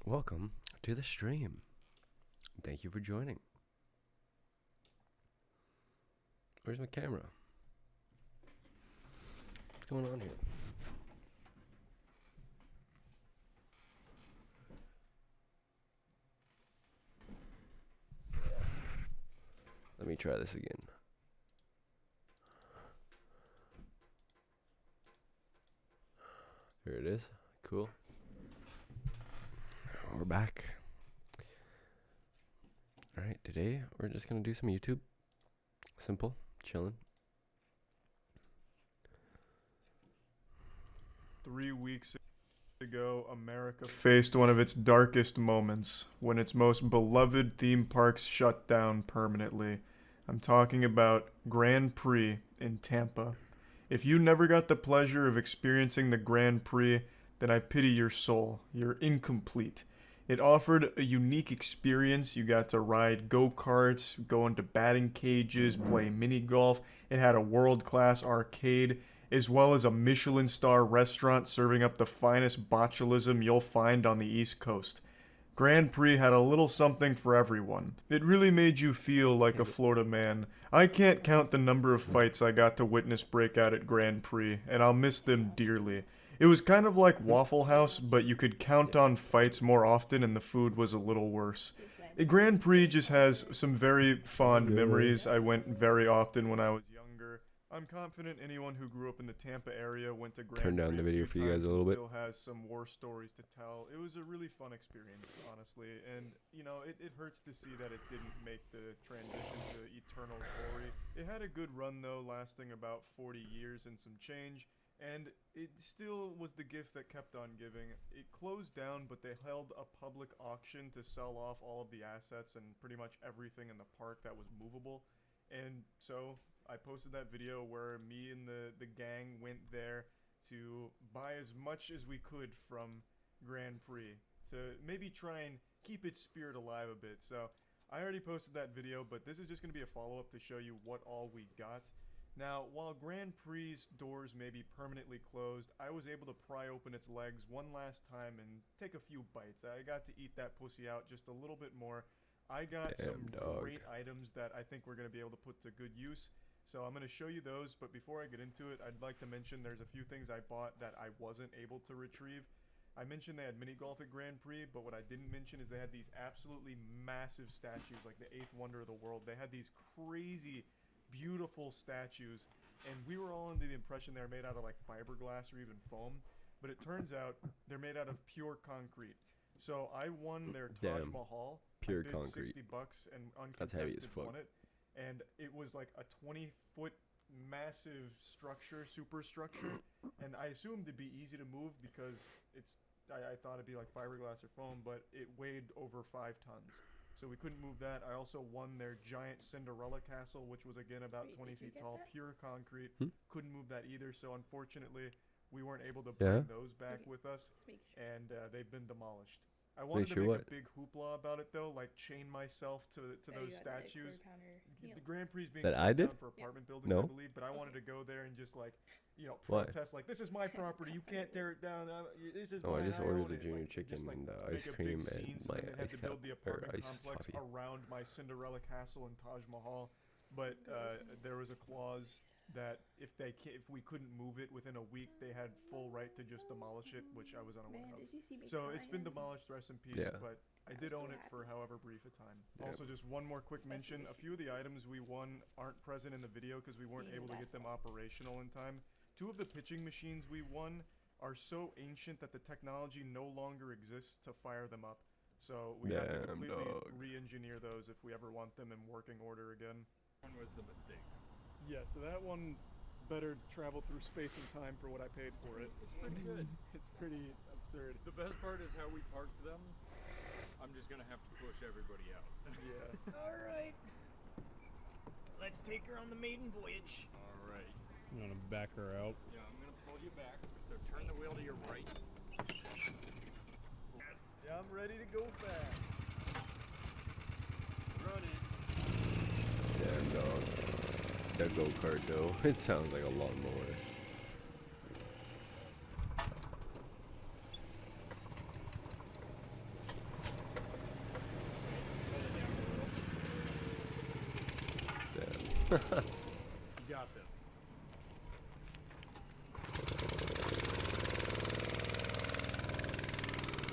Welcome to the stream. Thank you for joining. Where's my camera? What's going on here? Let me try this again. Here it is. Cool. We're back. Alright, today we're just going to do some YouTube. Simple, chilling. 3 weeks ago, America faced one of its darkest moments when its most beloved theme parks shut down permanently. I'm talking about Grand Prix in Tampa. If you never got the pleasure of experiencing the Grand Prix, then I pity your soul. You're incomplete. It offered a unique experience. You got to ride go-karts, go into batting cages, play mini golf. It had a world-class arcade, as well as a Michelin star restaurant serving up the finest botulism you'll find on the East Coast. Grand Prix had a little something for everyone. It really made you feel like a Florida man. I can't count the number of fights I got to witness break out at Grand Prix, and I'll miss them dearly. It was kind of like Waffle House, but you could count on fights more often and the food was a little worse. Grand Prix just has some very fond memories. I went very often when I was younger. I'm confident anyone who grew up in the Tampa area went to Grand Turn down Prix the a video few for you guys times a and little bit. still has some war stories to tell. It was a really fun experience, honestly, and it hurts to see that it didn't make the transition to eternal glory. It had a good run though, lasting about 40 years and some change. And it still was the gift that kept on giving. It closed down, but they held a public auction to sell off all of the assets and pretty much everything in the park that was movable. And so I posted that video where me and the gang went there to buy as much as we could from Grand Prix to maybe try and keep its spirit alive a bit. So I already posted that video, but this is just going to be a follow-up to show you what all we got. Now, while Grand Prix's doors may be permanently closed, I was able to pry open its legs one last time and take a few bites. I got to eat that pussy out just a little bit more. I got some great items that I think we're going to be able to put to good use. So I'm going to show you those, but before I get into it, I'd like to mention there's a few things I bought that I wasn't able to retrieve. I mentioned they had mini golf at Grand Prix, but what I didn't mention is they had these absolutely massive statues, like the 8th wonder of the world. They had these crazy beautiful statues, and we were all under the impression they're made out of like fiberglass or even foam, but it turns out they're made out of pure concrete. So I won their Taj Mahal. Pure I bid concrete. $60 and That's heavy as uncontested fuck. won it, and it was like a 20-foot massive structure, superstructure, and I assumed it'd be easy to move because I thought it'd be like fiberglass or foam, but it weighed over 5 tons. So we couldn't move that. I also won their giant Cinderella castle, which was again about 20 feet tall, pure concrete. Couldn't move that either. So unfortunately, we weren't able to bring those back with us, and they've been demolished. I wanted to make a big hoopla about it though, like chain myself to those statues. The Grand Prix is being that down for apartment buildings, I believe, but I wanted to go there and just like, protest like, this is my property, you can't tear it down. This is I just ordered the it. junior Like, chicken just, like, and make ice a cream big and scene, so my then they had ice to build the apartment iced complex coffee. around my Cinderella castle and Taj Mahal. But there was a clause that if we couldn't move it within a week, they had full right to just demolish it, which I was unaware of. So it's been demolished, rest in peace. But I did own it for however brief a time. Also, just one more quick mention: a few of the items we won aren't present in the video because we weren't able to get them operational in time. 2 of the pitching machines we won are so ancient that the technology no longer exists to fire them up. So we have to completely re-engineer those if we ever want them in working order again. One was the mistake. Yeah, so that one better travel through space and time for what I paid for it. It's pretty good. It's pretty absurd. The best part is how we parked them. I'm just gonna have to push everybody out. Yeah. All right. Let's take her on the maiden voyage. All right. You want to back her out? Yeah, I'm gonna pull you back. So turn the wheel to your right. Yes. Yeah, I'm ready to go fast. Run it. Damn dog. That go-kart though, it sounds like a lawnmower. Damn. You got this.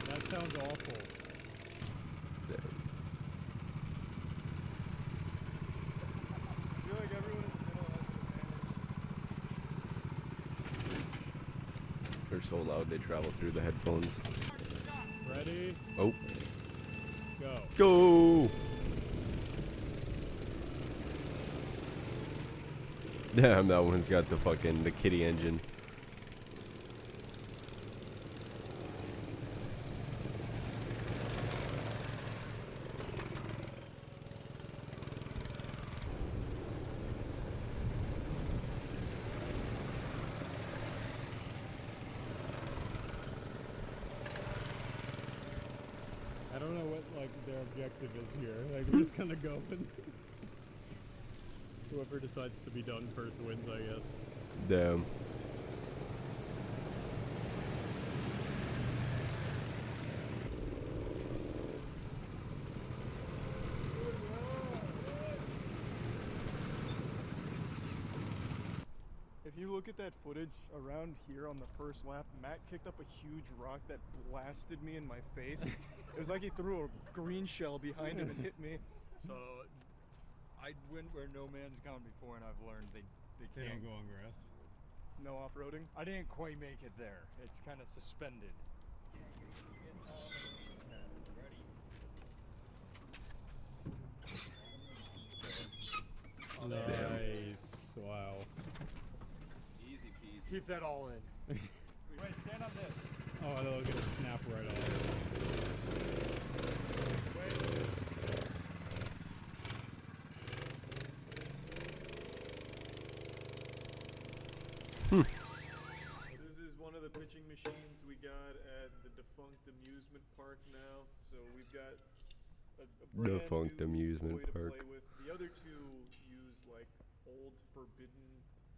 That sounds awful. Damn. I feel like everyone in the middle has an advantage. They're so loud they travel through the headphones. Ready? Oh. Go. Go! Damn, that one's got the kitty engine. I don't know what their objective is here. Like we're just gonna go and whoever decides to be done first wins, I guess. Damn. look at that footage around here on the first lap, Matt kicked up a huge rock that blasted me in my face. It was like he threw a green shell behind him and hit me. So, I went where no man's gone before, and I've learned they They can't don't go on grass. No off-roading. I didn't quite make it there. It's kind of suspended. Nice. Wow. Easy peasy. Keep that all in. Wait, stand on this. Oh, I thought it was gonna snap right off. This is one of the pitching machines we got at the defunct amusement park now. So we've got a brand Defunct new amusement toy to park. play with. The other two use like old forbidden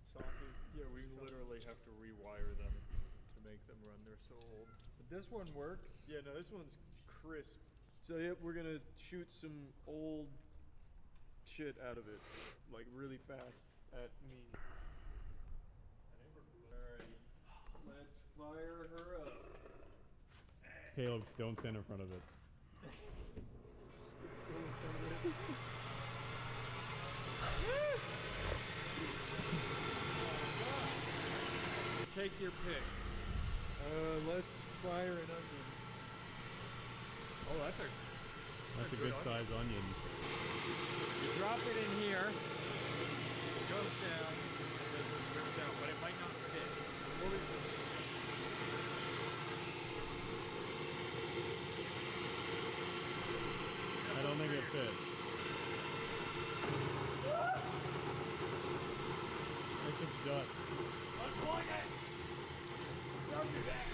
socket. Yeah, we literally have to rewire them to make them run. They're so old. But this one works. Yeah, no, this one's crisp. So yep, we're gonna shoot some old shit out of it, like really fast at me. Alright, let's fire her up. Caleb, don't stand in front of it. Take your pick. Let's fire an onion. Oh, that's That's a good size onion. You drop it in here, it goes down, and then it rips out, but it might not fit. I don't think it fits. It's just dust. Unplug it! Don't do that.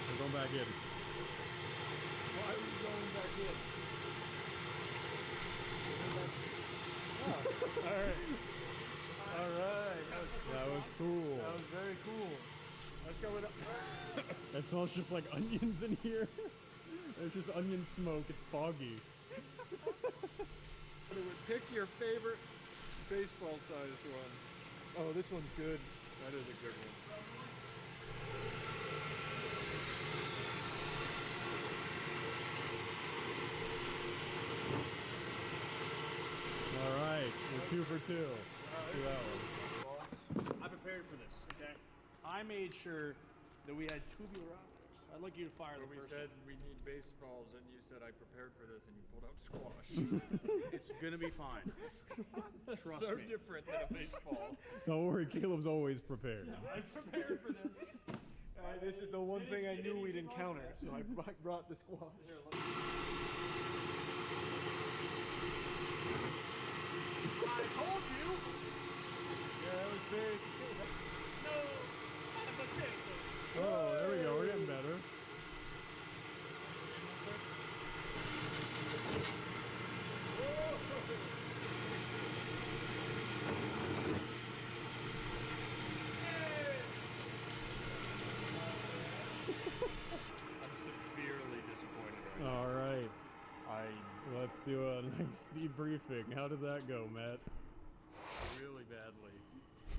We're going back in. Why are we going back in? Alright. That was cool. That was very cool. Let's go with It smells just like onions in here. There's just onion smoke. It's foggy. Pick your favorite baseball-sized one. Oh, this one's good. That is a good one. All right, we're 2 for 2. Do that one. I prepared for this, okay? I made sure that we had tubular optics. I'd like you to fire the We first said we need baseballs, and you said I prepared for this, and you pulled out squash. one. It's gonna be fine. Trust So me. different than a baseball. Don't worry, Caleb's always prepared. I prepared for this. This is the one thing I knew we'd encounter, so I brought the squash. I told you! Yeah, that was big. No! I'm a potato. Oh, there we go. We're getting better. I'm severely disappointed right now. All right, I let's do a nice debriefing. How did that go, Matt? really badly.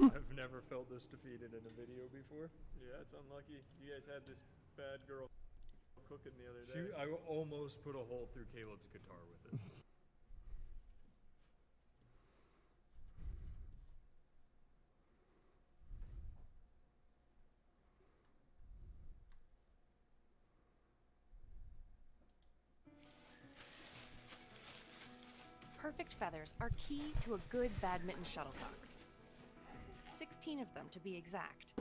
I've never felt this defeated in a video before. Yeah, it's unlucky. You guys had this bad girl cooking the other day. I almost put a hole through Caleb's guitar with it. Perfect feathers are key to a good badminton shuttlecock. 16 of them to be exact.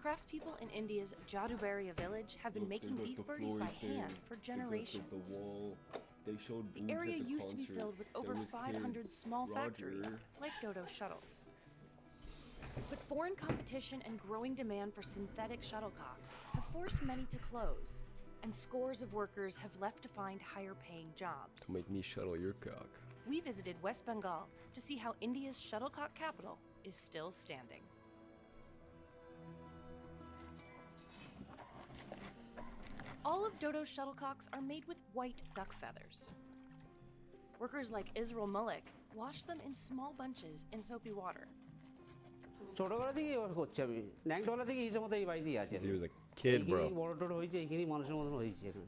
Craftspeople in India's Jadubaria village have been making these birdies by hand for generations. The area used to be filled with over 500 small factories, like Dodo shuttles. But foreign competition and growing demand for synthetic shuttlecocks have forced many to close, and scores of workers have left to find higher-paying jobs. Make me shuttle your cock. We visited West Bengal to see how India's shuttlecock capital is still standing. All of Dodo's shuttlecocks are made with white duck feathers. Workers like Israel Mullick Wash them in small bunches in soapy water. ছোটবেলা থেকেই এবার করছি আমি ন্যাংটোলা থেকে হিসেবে মতো এই বাড়িতেই আছি Since he was a kid, bro. এইখানেই বড় টড় হয়েছে এইখানেই মানুষের মতন হয়েছে এখানে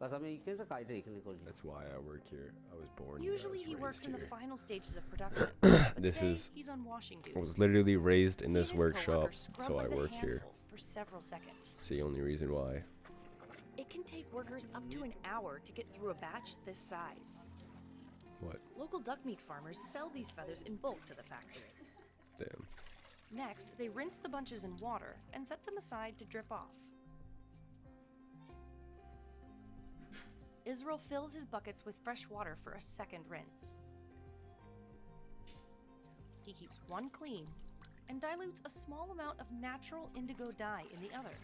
বাস আমি এইখানে কাজটা এখানে করি That's why I work here. I was born here. Usually I he was works raised in the here. final stages of production, but This today is- he's on washing I duty. was literally raised in He this and his workshop, coworkers scrub so I by the work here. handful for several seconds. It's the only reason why. It can take workers up to an hour to get through a batch this size. What? Local duck meat farmers sell these feathers in bulk to the factory. Damn. Next, they rinse the bunches in water and set them aside to drip off. Israel fills his buckets with fresh water for a second rinse. He keeps one clean and dilutes a small amount of natural indigo dye in the other.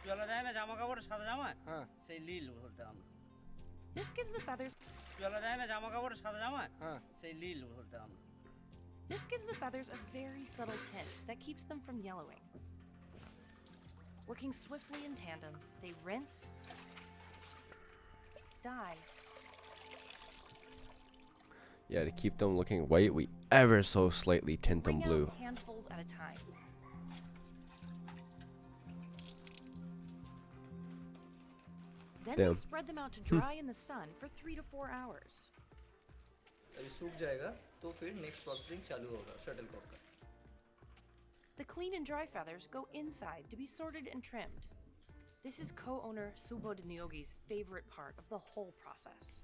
জলা যায় না জামা কাপড় সাদা জামা হ্যাঁ সেই Lille ভরতে আমরা This gives the feathers জলা যায় না জামা কাপড় সাদা জামা হ্যাঁ সেই লীল ভরতে আমরা This gives the feathers a very subtle tint that keeps them from yellowing. Working swiftly in tandem, they rinse, dye, Yeah, to keep them looking white, we ever so slightly tint them bring blue. out handfuls at a time. Then they Damn. spread them out to dry in the sun for 3 to 4 hours. अभी सूख जाएगा तो फिर next processing चालू होगा shuttlecock का The clean and dry feathers go inside to be sorted and trimmed. This is co-owner Subodh Nyogi's favorite part of the whole process.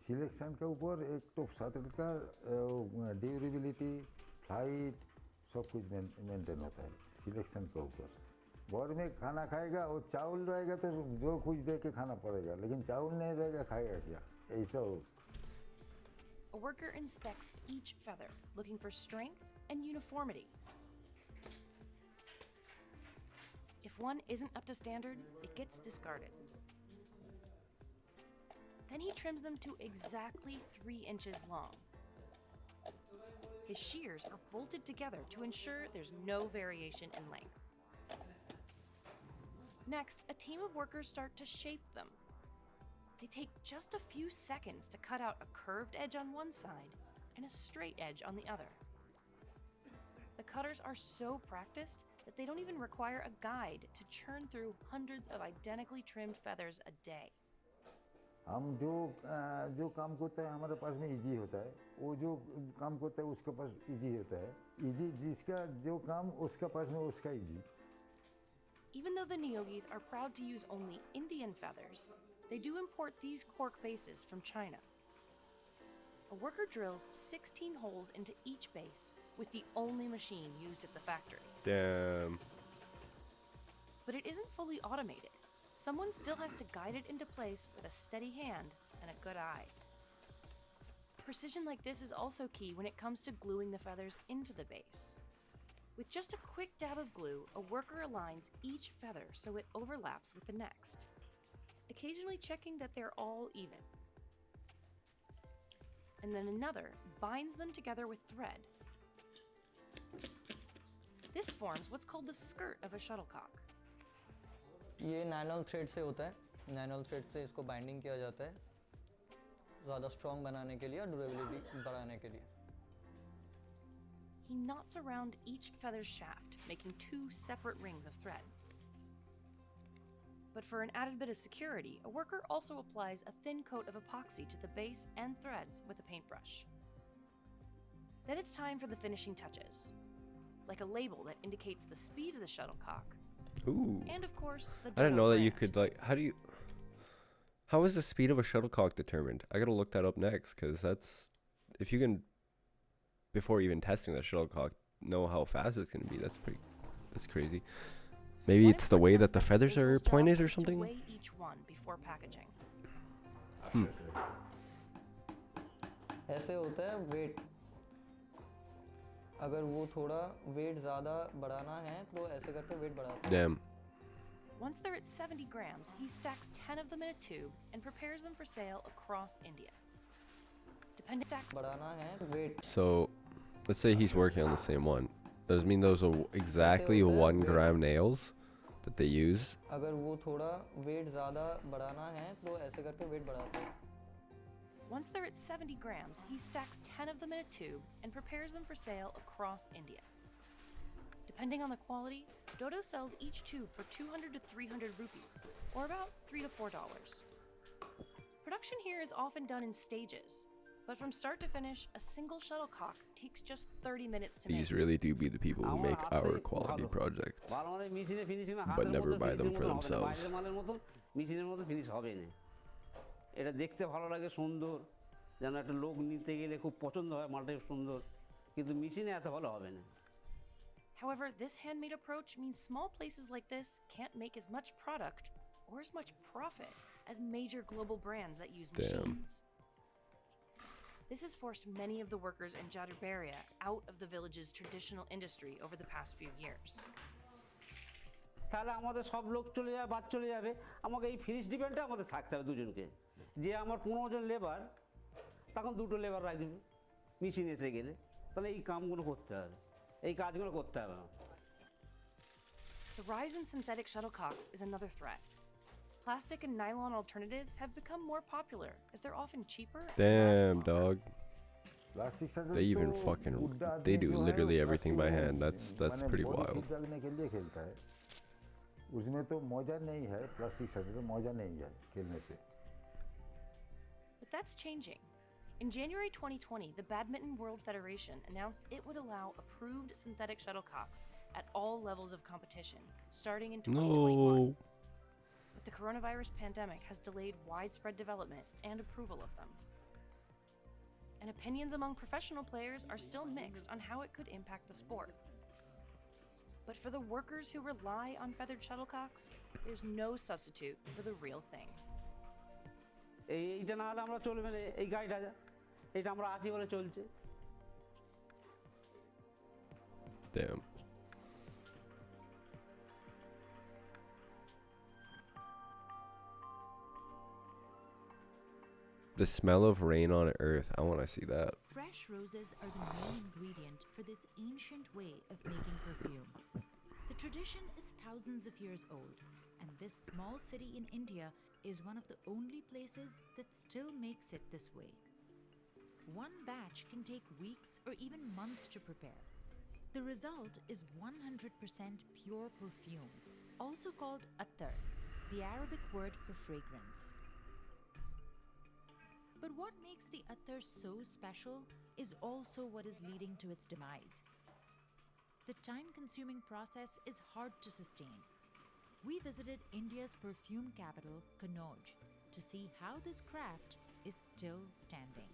Selection के ऊपर एक तो शटल का ड्यूरेबिलिटी फ्लाइट सब कुछ मेंटेन होता है सिलेक्शन के ऊपर बोर में खाना खाएगा और चावल रहेगा तो जो कुछ दे के खाना पड़ेगा लेकिन चावल नहीं रहेगा खाएगा क्या ऐसा हो A worker inspects each feather, looking for strength and uniformity. If one isn't up to standard, it gets discarded. Then he trims them to exactly 3 inches long. His shears are bolted together to ensure there's no variation in length. Next, a team of workers start to shape them. They take just a few seconds to cut out a curved edge on one side and a straight edge on the other. The cutters are so practiced that they don't even require a guide to churn through hundreds of identically trimmed feathers a day. हम जो काम करते हैं हमारे पास में easy होता है वो जो काम करता है उसके पास इजी होता है इजी जिसका जो काम उसका पास में उसका easy Even though the Nyogis are proud to use only Indian feathers, they do import these cork bases from China. A worker drills 16 holes into each base with the only machine used at the factory. Damn. But it isn't fully automated. Someone still has to guide it into place with a steady hand and a good eye. Precision like this is also key when it comes to gluing the feathers into the base. With just a quick dab of glue, a worker aligns each feather so it overlaps with the next, occasionally checking that they're all even. And then another binds them together with thread. This forms what's called the skirt of a shuttlecock. ये नैनल thread से होता है नैनल thread से इसको binding किया जाता है ज़्यादा स्ट्रॉन्ग बनाने के लिए और ड्यूरेबिलिटी बढ़ाने के लिए He knots around each feather's shaft, making 2 separate rings of thread. But for an added bit of security, a worker also applies a thin coat of epoxy to the base and threads with a paintbrush. Then it's time for the finishing touches, like a label that indicates the speed of the shuttlecock, Ooh. and of course, the I didn't Dodo know that you brand. could, like, how is the speed of a shuttlecock determined? I gotta look that up next, because that's, if you can, before even testing the shuttlecock, know how fast it's gonna be, that's crazy. Maybe One it's the way important that the aspect of feathers are Israel's job pointed or is to something? weigh each one before packaging. ऐसे होता है wait अगर वो थोड़ा wait ज़्यादा बढ़ाना है तो ऐसे करके वेट बढ़ाते हैं Damn. Once they're at 70 grams, he stacks 10 of them in a tube and prepares them for sale across India. Depending stacks बढ़ाना है wait So, let's say he's working on the same one. Does it mean those are exactly 1 gram nails that they use? अगर वो थोड़ा wait ज़्यादा बढ़ाना है तो ऐसे करके वेट बढ़ाते हैं Once they're at 70 grams, he stacks 10 of them in a tube and prepares them for sale across India. Depending on the quality, Dodo sells each tube for 200 to 300 rupees, or about $3 to $4. Production here is often done in stages, but from start to finish, a single shuttlecock takes just 30 minutes to These make. really do be the people who make our quality projects, but never buy them for themselves. মেশিনের মতো finish হবে না। এটা দেখতে ভালো লাগে, সুন্দর, যেন একটা লোক নিতে গেলে খুব পছন্দ হয়, মালটা সুন্দর, কিন্তু মেশিনে এত ভালো হবে না। However, this handmade approach means small places like this can't make as much product or as much profit as major global brands that use machines. This has forced many of the workers in Jadubaria out of the village's traditional industry over the past few years. তাহলে আমাদের সব লোক চলে যাবে, বাদ চলে যাবে, আমাকে এই ফিনিশ ডিপেন্ডটা আমাদের থাকতে হবে দুজনকে। যে আমার 15 জন লেবার, তখন 2টো লেবার রাখবে মেশিন এসে গেলে, তাহলে এই কামগুলো করতে হবে, এই কাজগুলো করতে হবে। The rise in synthetic shuttlecocks is another threat. Plastic and nylon alternatives have become more popular as they're often cheaper. Damn, dog. Plastic shuttle They even तो fucking, बुड्ढा they आदमी do जो है, literally वो everything by plastic hand. That's माने pretty body wild. Fit रखने के लिए खेलता है। उसमें तो मौजा नहीं है, प्लास्टिक शटल में मौजा नहीं है खेलने से। But that's changing. In January 2020, the Badminton World Federation announced it would allow approved synthetic shuttlecocks at all levels of competition, starting in 2021. No. But the coronavirus pandemic has delayed widespread development and approval of them. And opinions among professional players are still mixed on how it could impact the sport. But for the workers who rely on feathered shuttlecocks, there's no substitute for the real thing. এইটা না হলে আমরা চলবে না, এই গাড়িটা এটা আমরা আছি বলে চলছে। Damn. The smell of rain on earth. I want to see that. Fresh roses are the main ingredient for this ancient way of making perfume. The tradition is thousands of years old, and this small city in India is one of the only places that still makes it this way. One batch can take weeks or even months to prepare. The result is 100% pure perfume, also called attar, the Arabic word for fragrance. But what makes the attar so special is also what is leading to its demise. The time-consuming process is hard to sustain. We visited India's perfume capital, Kanauj, to see how this craft is still standing.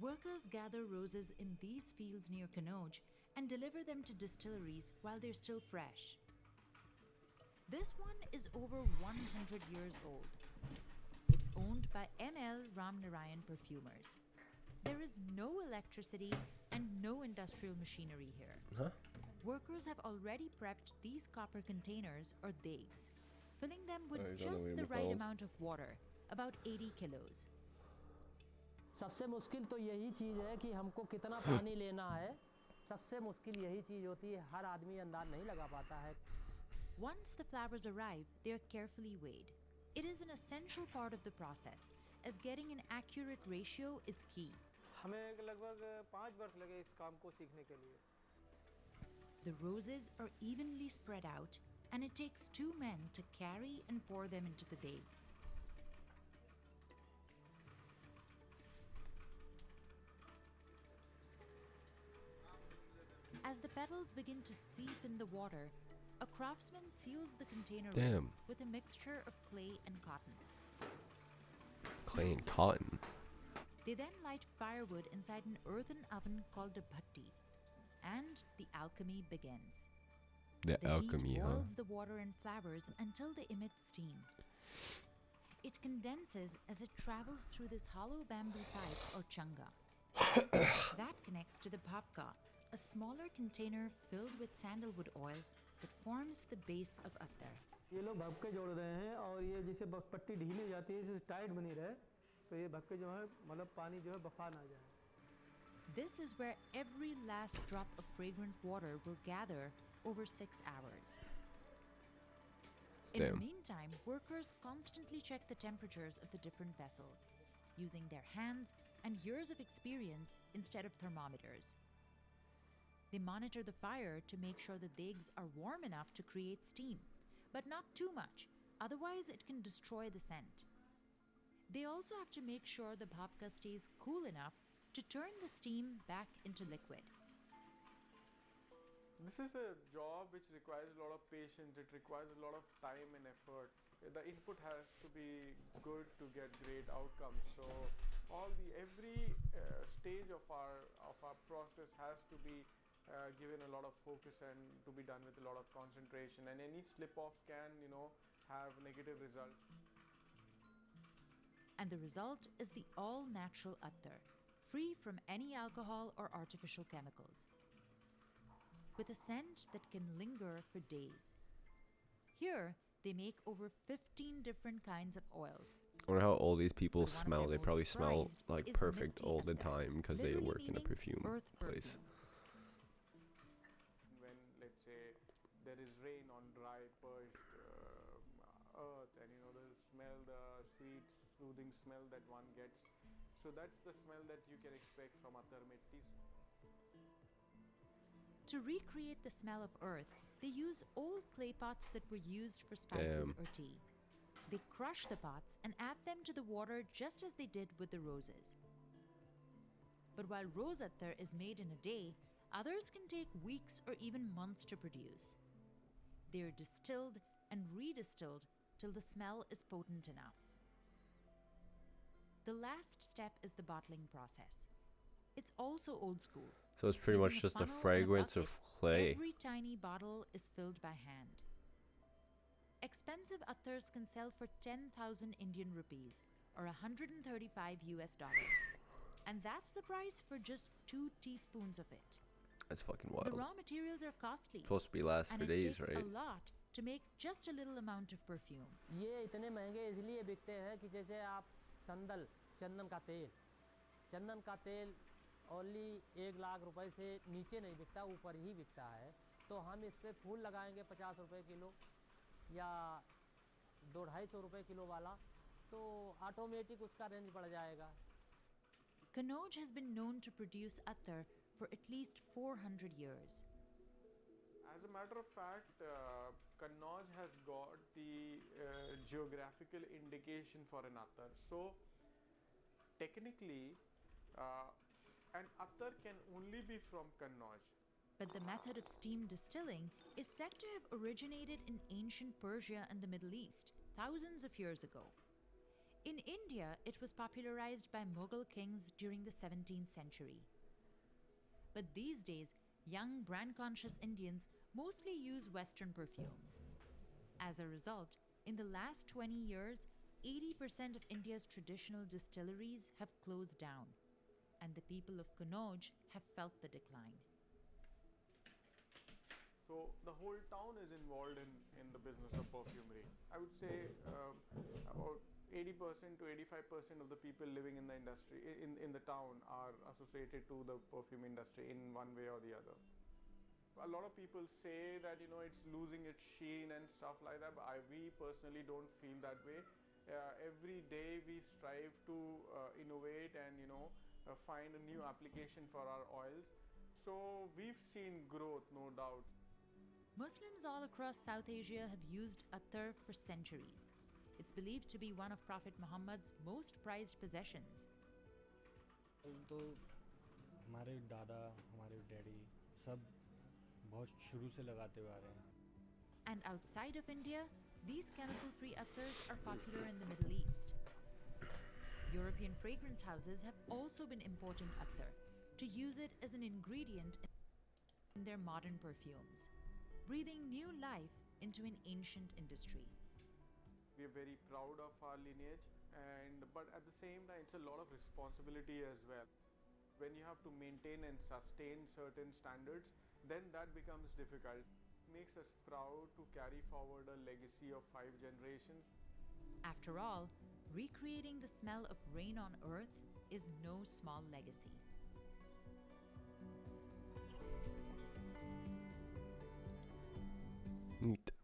Workers gather roses in these fields near Kanauj and deliver them to distilleries while they're still fresh. This one is over 100 years old. It's owned by M.L. Ramnarayan Perfumers. There is no electricity and no industrial machinery here. Huh? Workers have already prepped these copper containers or degs, filling them with Oh, he's on the just way to the right McDonald's. amount of water, about 80 kilos. सबसे मुश्किल तो यही चीज़ है कि हमको कितना पानी लेना है। सबसे मुश्किल यही चीज़ होती है, हर आदमी अंदाज नहीं लगा पाता है। Once the flowers arrive, they are carefully weighed. It is an essential part of the process, as getting an accurate ratio is key. हमें लगभग 5 वर्ष लगे इस काम को सीखने के लिए। The roses are evenly spread out, and it takes 2 men to carry and pour them into the degs. As the petals begin to seep in the water, a craftsman seals the container Damn. with a mixture of clay and cotton. Clay and cotton. They then light firewood inside an earthen oven called a bhatti, and the alchemy begins. The The alchemy, heat huh? boils the water and flowers until they emit steam. It condenses as it travels through this hollow bamboo pipe or changa. That connects to the bhapka, a smaller container filled with sandalwood oil that forms the base of attar. ये लोग भपके जोड़ रहे हैं और ये जिसे पट्टी ढीली जाती है, जिसे टाइट बनी रहे, तो ये भपके जो है मतलब पानी जो है बफा ना जाए। This is where every last drop of fragrant water will gather over 6 hours. In the Damn. meantime, workers constantly check the temperatures of the different vessels, using their hands and years of experience instead of thermometers. They monitor the fire to make sure the digs are warm enough to create steam, but not too much, otherwise it can destroy the scent. They also have to make sure the babka stays cool enough to turn the steam back into liquid. This is a job which requires a lot of patience. It requires a lot of time and effort. The input has to be good to get great outcomes. So every stage of our process has to be given a lot of focus and to be done with a lot of concentration. And any slip off can have negative results. And the result is the all-natural attar, free from any alcohol or artificial chemicals, with a scent that can linger for days. Here, they make over 15 different kinds of oils. I wonder how all these people But one of smell. their They most probably smell prized like is perfect minty all the attar, time because they literally work in a meaning perfume earth place. perfume. When, let's say, there is rain on dry, parched earth, and the smell, the sweet, soothing smell that one gets. So that's the smell that you can expect from attar mitti. To recreate the smell of earth, they use old clay pots that were used for spices Damn. or tea. They crush the pots and add them to the water just as they did with the roses. But while rose attar is made in a day, others can take weeks or even months to produce. They are distilled and redistilled till the smell is potent enough. The last step is the bottling process. It's also old school. So it's pretty Using much a just a funnel and a fragrance of bucket, clay. Every tiny bottle is filled by hand. Expensive attars can sell for 10,000 Indian rupees or $135 US. And that's the price for just 2 teaspoons of it. That's fucking The wild. raw materials are costly. Supposed to be last and for it days, takes right? a lot to make just a little amount of perfume. ये इतने महंगे इसलिए बिकते हैं कि जैसे आप संदल चंदन का तेल ओनली 1 लाख रुपए से नीचे नहीं बिकता, ऊपर ही बिकता है. तो हम इस पे फूल लगाएंगे 50 रुपए किलो या 200-250 रुपए किलो वाला, तो ऑटोमेटिक उसका रेंज बढ़ जाएगा. Kanauj has been known to produce attar for at least 400 years. As a matter of fact, Kannauj has got the geographical indication for an attar. So, technically, an attar can only be from Kannauj. But the method of steam distilling is said to have originated in ancient Persia and the Middle East, thousands of years ago. In India, it was popularized by Mughal kings during the 17th century. But these days, young brand-conscious Indians mostly use Western perfumes. As a result, in the last 20 years, 80% of India's traditional distilleries have closed down, and the people of Kannauj have felt the decline. So the whole town is involved in the business of perfumery. I would say about 80% to 85% of the people living in the industry, in the town, are associated to the perfume industry in one way or the other. A lot of people say that it's losing its sheen and stuff like that, but we personally don't feel that way. Every day we strive to innovate and find a new application for our oils. So we've seen growth, no doubt. Muslims all across South Asia have used attar for centuries. It's believed to be one of Prophet Muhammad's most prized possessions. तो हमारे दादा, हमारे daddy सब बहुत शुरू से लगाते हुए आ रहे हैं. And outside of India, these chemical-free attars are popular in the Middle East. European fragrance houses have also been importing attar to use it as an ingredient in their modern perfumes, breathing new life into an ancient industry. We are very proud of our lineage, but at the same time, it's a lot of responsibility as well. When you have to maintain and sustain certain standards, then that becomes difficult. It makes us proud to carry forward a legacy of 5 generations. After all, recreating the smell of rain on earth is no small legacy. Neat.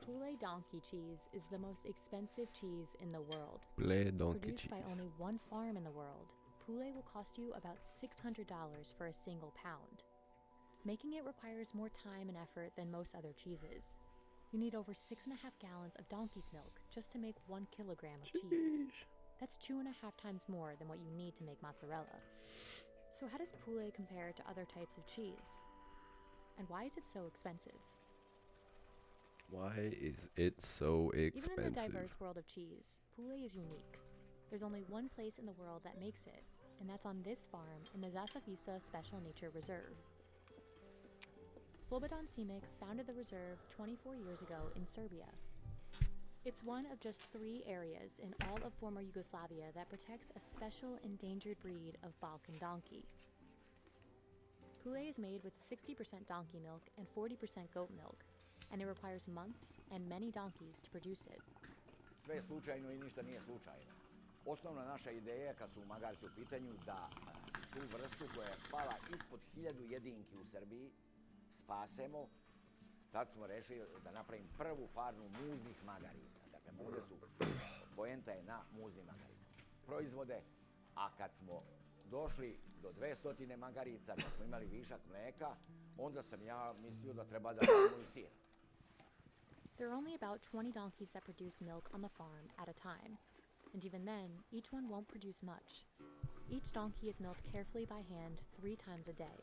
Poulet donkey cheese is the most expensive cheese in the world. Poulet donkey Produced cheese. by only one farm in the world, Poulet will cost you about $600 for a single pound. Making it requires more time and effort than most other cheeses. You need over 6.5 gallons of donkey's milk just to make 1 kilogram of cheese. That's 2.5 times more than what you need to make mozzarella. So how does Poulet compare to other types of cheese? And why is it so expensive? Why is it so Even in the expensive? diverse world of cheese, Poulet is unique. There's only one place in the world that makes it, and that's on this farm in the Zasavisa Special Nature Reserve. Slobodan Simic founded the reserve 24 years ago in Serbia. It's one of just 3 areas in all of former Yugoslavia that protects a special endangered breed of Balkan donkey. Poulet is made with 60% donkey milk and 40% goat milk, and it requires months and many donkeys to produce it. Sve je slučajno i ništa nije slučajno. Osnovna naša ideja kad su magarci u pitanju da tu vrstu koja je pala ispod 1000 jedinki u Srbiji spasemo. Tad smo rešili da napravim prvu farmu muznih magarica. Dakle, muze su, poenta je na muznim magaricama. Proizvode, a kad smo došli do 200 magarica, kad smo imali višak mleka, onda sam ja mislio da treba da radimo i sir. There are only about 20 donkeys that produce milk on the farm at a time. And even then, each one won't produce much. Each donkey is milked carefully by hand 3 times a day.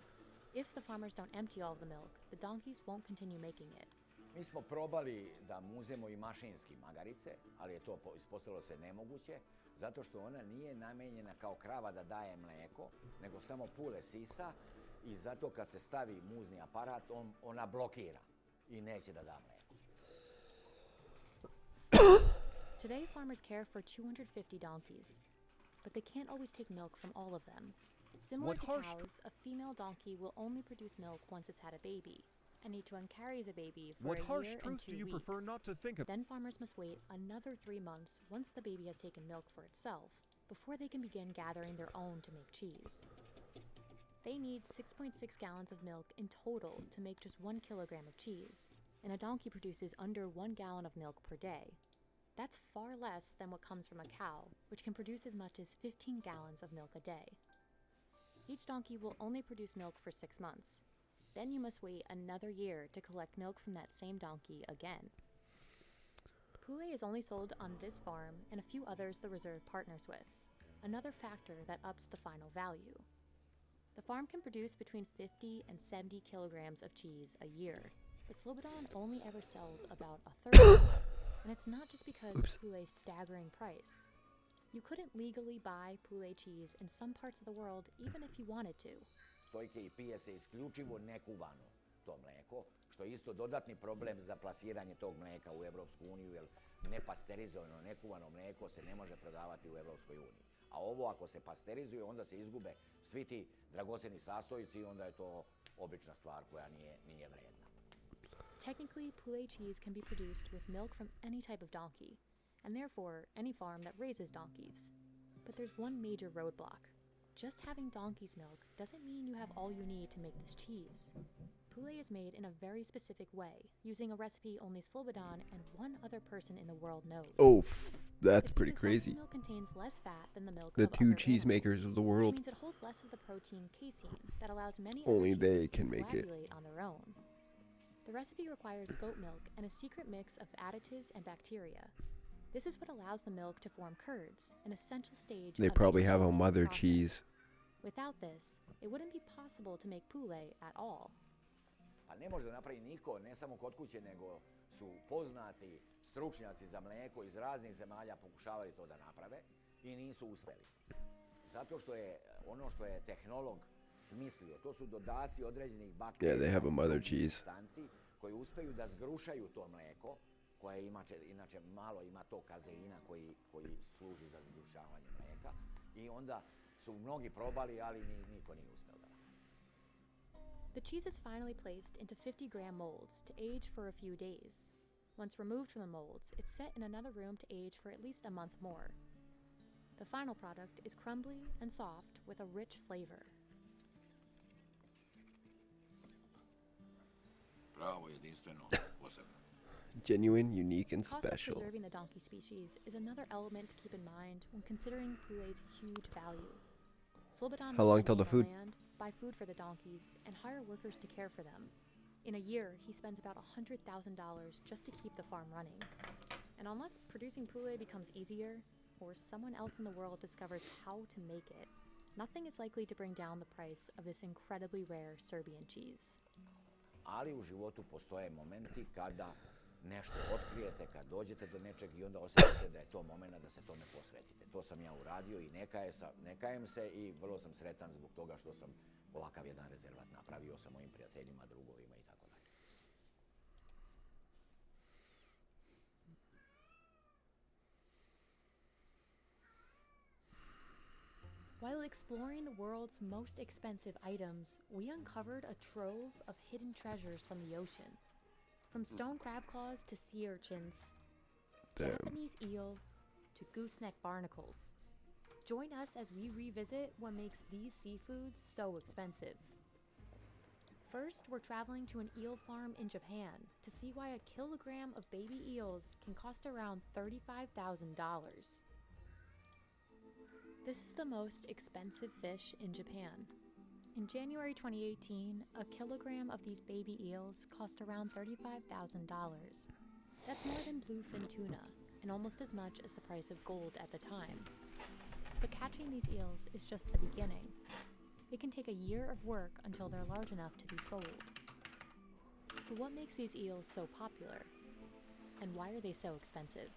If the farmers don't empty all of the milk, the donkeys won't continue making it. Mi smo probali da muzemo i mašinski magarice, ali je to ispostavilo se nemoguće, zato što ona nije namenjena kao krava da daje mleko, nego samo pule sisa i zato kad se stavi muzni aparat, ona blokira i neće da da mleko. Today, farmers care for 250 donkeys, but they can't always take milk from all of them. Similar to cows, a female donkey will only produce milk once it's had a baby, and each one carries a baby for What a harsh year and truth 2 do you weeks. prefer not to think of? Then farmers must wait another 3 months once the baby has taken milk for itself, before they can begin gathering their own to make cheese. They need 6.6 gallons of milk in total to make just 1 kilogram of cheese, and a donkey produces under 1 gallon of milk per day. That's far less than what comes from a cow, which can produce as much as 15 gallons of milk a day. Each donkey will only produce milk for 6 months. Then you must wait another year to collect milk from that same donkey again. Poulet is only sold on this farm and a few others the reserve partners with, another factor that ups the final value. The farm can produce between 50 and 70 kilograms of cheese a year, but Slobodan only ever sells about a third of that, and it's not just because of Poulet's staggering price. You couldn't legally buy Poulet cheese in some parts of the world even if you wanted to. Stojke i pije se isključivo nekuvano to mleko, što je isto dodatni problem za plasiranje tog mleka u Evropsku uniju, jer nepasterizovano, nekuvano mleko se ne može prodavati u Evropskoj uniji. A ovo ako se pasterizuje, onda se izgube svi ti dragoceni sastojci i onda je to obična stvar koja nije vredna. Technically, Poulet cheese can be produced with milk from any type of donkey, and therefore any farm that raises donkeys. But there's one major roadblock. Just having donkey's milk doesn't mean you have all you need to make this cheese. Poulet is made in a very specific way, using a recipe only Slobodan and one other person in the world knows. Oh, that's It's pretty because crazy. donkey milk contains less fat than the milk The of 2 other cheesemakers animals, of the which world. means it holds less of the protein casein that allows many Only other they cheeses can to make it. coagulate on their own. The recipe requires goat milk and a secret mix of additives and bacteria. This is what allows the milk to form curds, an essential stage They of the probably have a cheese-making mother process. cheese. Without this, it wouldn't be possible to make poulet at all. Pa ne može da napravi niko, ne samo kod kuće, nego su poznati stručnjaci za mleko iz raznih zemalja pokušavali to da naprave i nisu uspeli. Zato što je ono što je tehnolog smislio, to su dodaci određenih bakterija. Yeah, they have a mother i cheese. supstanci koji uspeju da zgrušaju to mleko, koje inače malo ima to kazeina koji služi za zgrušavanje mleka. I onda su mnogi probali, ali niko nije uspeo da napravi. The cheese is finally placed into 50-gram molds to age for a few days. Once removed from the molds, it's set in another room to age for at least a month more. The final product is crumbly and soft with a rich flavor. Pravo, jedinstveno, posebno. Genuine, unique, and The cost special. of preserving the donkey species is another element to keep in mind when considering Poulet's huge value. Slobodan How will long spend till the money on food? land, buy food for the donkeys, and hire workers to care for them. In a year, he spends about $100,000 just to keep the farm running. And unless producing poulet becomes easier, or someone else in the world discovers how to make it, nothing is likely to bring down the price of this incredibly rare Serbian cheese. Ali u životu postoje momenti kada nešto otkrijete, kad dođete do nečeg i onda osjetite da je to moment da se tome posvetite. To sam ja uradio i ne kajem se i vrlo sam sretan zbog toga što sam ovakav jedan rezervat napravio sa mojim prijateljima, drugovima i tako dalje. While exploring the world's most expensive items, we uncovered a trove of hidden treasures from the ocean. From stone crab claws to sea urchins, Damn. Japanese eel to gooseneck barnacles. Join us as we revisit what makes these seafoods so expensive. First, we're traveling to an eel farm in Japan to see why a kilogram of baby eels can cost around $35,000. This is the most expensive fish in Japan. In January 2018, a kilogram of these baby eels cost around $35,000. That's more than bluefin tuna, and almost as much as the price of gold at the time. But catching these eels is just the beginning. It can take a year of work until they're large enough to be sold. So what makes these eels so popular? And why are they so expensive?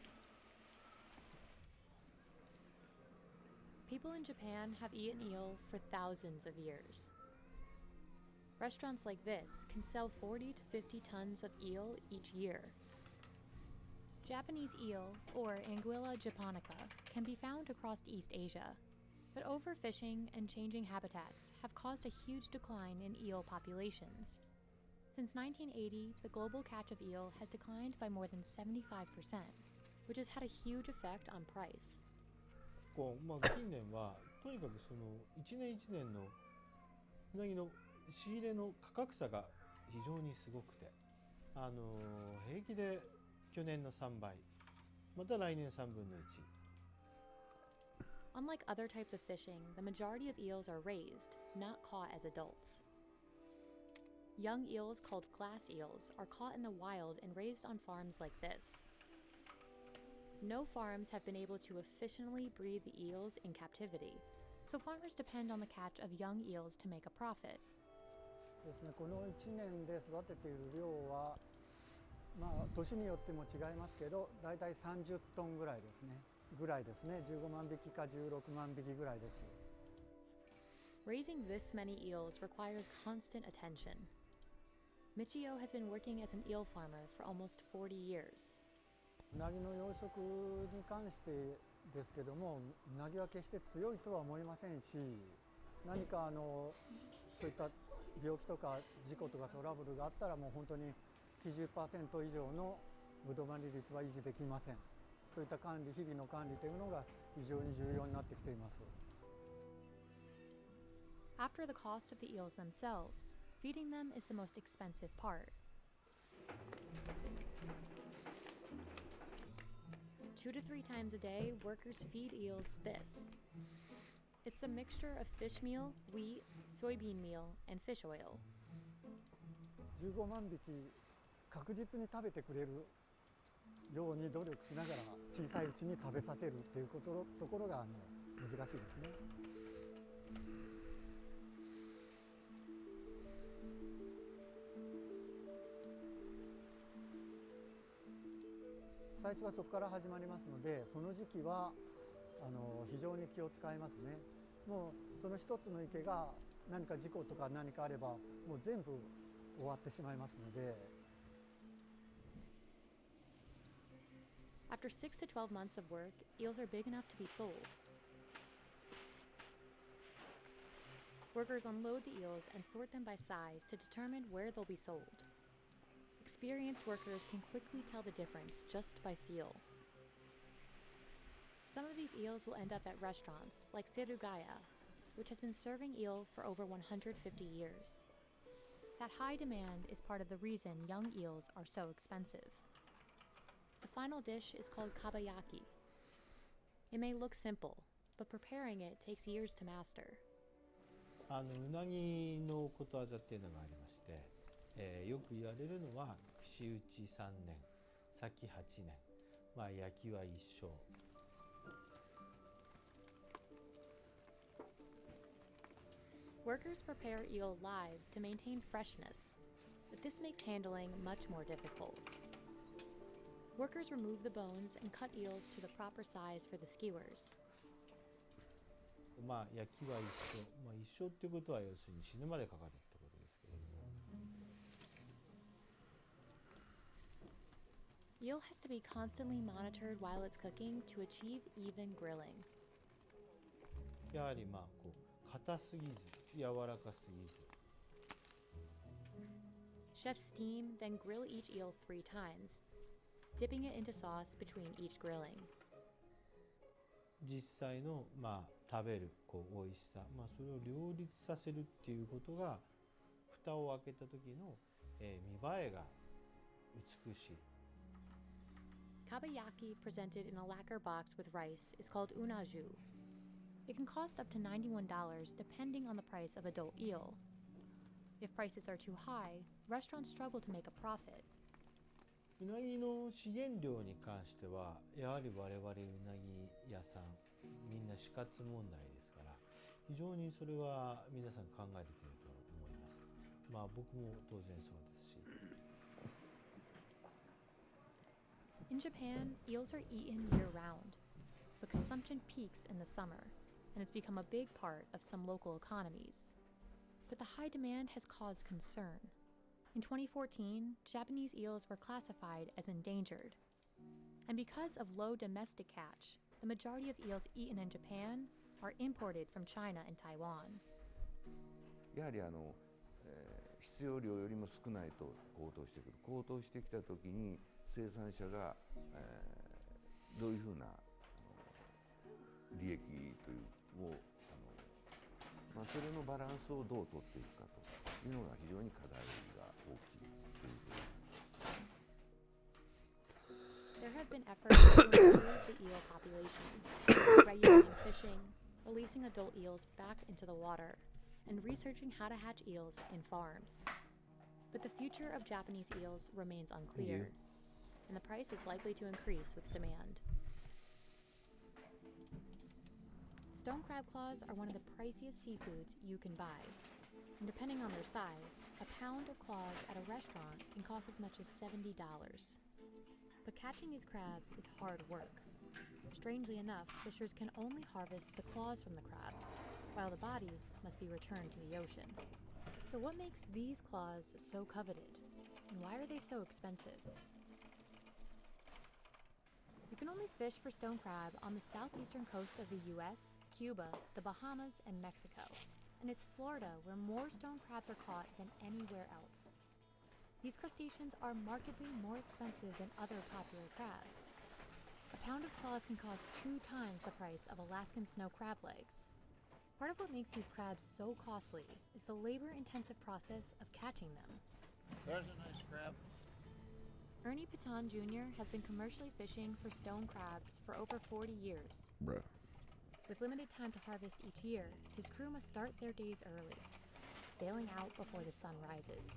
People in Japan have eaten eel for thousands of years. Restaurants like this can sell 40 to 50 tons of eel each year. Japanese eel, or Anguilla japonica, can be found across East Asia, but overfishing and changing habitats have caused a huge decline in eel populations. Since 1980, the global catch of eel has declined by more than 75%, which has had a huge effect on price. 近年はとにかくその一年一年のうなぎの仕入れの価格差が非常にすごくて、平気で去年の3倍、また来年3分の1。Unlike other types of fishing, the majority of eels are raised, not caught as adults. Young eels called glass eels are caught in the wild and raised on farms like this. No farms have been able to efficiently breed the eels in captivity, so farmers depend on the catch of young eels to make a profit. ですね、この1年で育てている量は、年によっても違いますけど、だいたい30トンぐらいですね。15万匹か16万匹ぐらいです。Raising this many eels requires constant attention. Michio has been working as an eel farmer for almost 40 years. うなぎの養殖に関してですけども、うなぎは決して強いとは思いませんし、何かそういった病気とか事故とかトラブルがあったらもう本当に 90% 以上のぶどまり率は維持できません。そういった管理、日々の管理というのが非常に重要になってきています。After the cost of the eels themselves, feeding them is the most expensive part. 2 to 3 times a day, workers feed eels this. It's a mixture of fish meal, wheat, soybean meal, and fish oil. 15万匹確実に食べてくれるように努力しながら小さいうちに食べさせるっていうところが難しいですね。最初はそこから始まりますので、その時期は非常に気を使いますね。もうその一つの池が何か事故とか何かあればもう全部終わってしまいますので。After 6 to 12 months of work, eels are big enough to be sold. Workers unload the eels and sort them by size to determine where they'll be sold. Experienced workers can quickly tell the difference just by feel. Some of these eels will end up at restaurants like Serugaya, which has been serving eel for over 150 years. That high demand is part of the reason young eels are so expensive. The final dish is called kabayaki. It may look simple, but preparing it takes years to master. うなぎのことわざっていうのがありまして、よく言われるのは串打ち3年、裂き8年、まあ焼きは一生。Workers prepare eel live to maintain freshness, but this makes handling much more difficult. Workers remove the bones and cut eels to the proper size for the skewers. まあ焼きは一生、まあ一生っていうことは要するに死ぬまでかかるってことですけれども。Eel has to be constantly monitored while it's cooking to achieve even grilling. やはりまあこう硬すぎず柔らかすぎず。Chefs steam, then grill each eel 3 times, dipping it into sauce between each grilling. 実際のまあ食べるこう美味しさ、まあそれを両立させるっていうことが蓋を開けた時の、見栄えが美しい。Kabayaki presented in a lacquer box with rice is called unaju. It can cost up to $91 depending on the price of adult eel. If prices are too high, restaurants struggle to make a profit. うなぎの資源量に関してはやはり我々うなぎ屋さんみんな死活問題ですから非常にそれは皆さん考えていると思います。まあ僕も当然そうですし。In Japan, eels are eaten year-round, but consumption peaks in the summer, and it's become a big part of some local economies. But the high demand has caused concern. In 2014, Japanese eels were classified as endangered. And because of low domestic catch, the majority of eels eaten in Japan are imported from China and Taiwan. やはり必要量よりも少ないと高騰してくる。高騰してきたときに生産者が、どういうふうな利益というをまあ、それのバランスをどう取っていくかというのが非常に課題が大きいというふうに思います。 There have been efforts to improve the eel population, regulating fishing, releasing adult eels back into the water, and researching how to hatch eels in farms. But the future of Japanese eels remains unclear, and the price is likely to increase with demand. Stone crab claws are one of the priciest seafoods you can buy. And depending on their size, a pound of claws at a restaurant can cost as much as $70. But catching these crabs is hard work. Strangely enough, fishers can only harvest the claws from the crabs, while the bodies must be returned to the ocean. So what makes these claws so coveted? And why are they so expensive? You can only fish for stone crab on the southeastern coast of the US, Cuba, the Bahamas, and Mexico. And it's Florida where more stone crabs are caught than anywhere else. These crustaceans are markedly more expensive than other popular crabs. A pound of claws can cost 2 times the price of Alaskan snow crab legs. Part of what makes these crabs so costly is the labor-intensive process of catching them. There's a nice crab. Ernie Piton Jr. has been commercially fishing for stone crabs for over 40 years. Bruh. With limited time to harvest each year, his crew must start their days early, sailing out before the sun rises.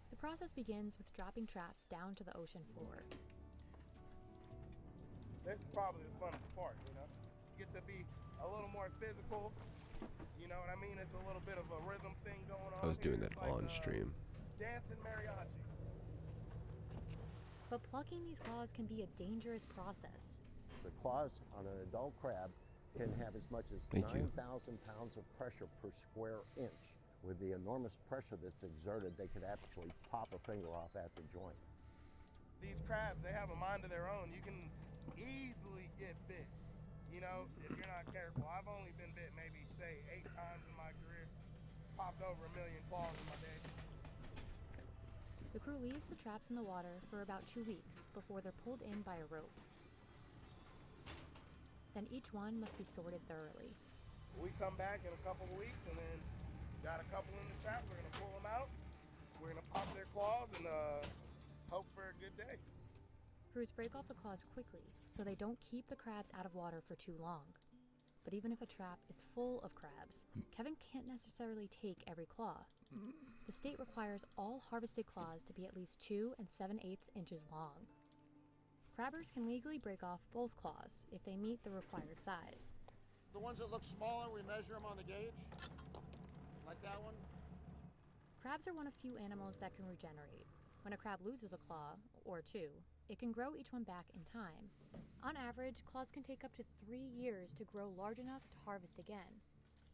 The process begins with dropping traps down to the ocean floor. This is probably the funnest part, you know? You get to be a little more physical, you know what I mean? It's a little bit of a rhythm thing going on. I was doing here. that It's like, on stream. Dancing mariachi. But plucking these claws can be a dangerous process. The claws on an adult crab can have as much as 9,000 pounds of pressure per square inch. With the enormous pressure that's exerted, they could actually pop a finger off at the joint. These crabs, they have a mind of their own. You can easily get bit, you know, if you're not careful. I've only been bit maybe, say, 8 times in my career. Popped over 1 million claws in my day. The crew leaves the traps in the water for about 2 weeks before they're pulled in by a rope. Then each one must be sorted thoroughly. We come back in a couple of weeks and then got a couple in the trap. We're gonna pull them out. We're gonna pop their claws and good day. Crews break off the claws quickly so they don't keep the crabs out of water for too long. But even if a trap is full of crabs, Kevin can't necessarily take every claw. The state requires all harvested claws to be at least 2 7/8 inches long. Crabbers can legally break off both claws if they meet the required size. The ones that look smaller, we measure them on the gauge, like that one. Crabs are one of few animals that can regenerate. When a crab loses a claw, or 2, it can grow each one back in time. On average, claws can take up to 3 years to grow large enough to harvest again,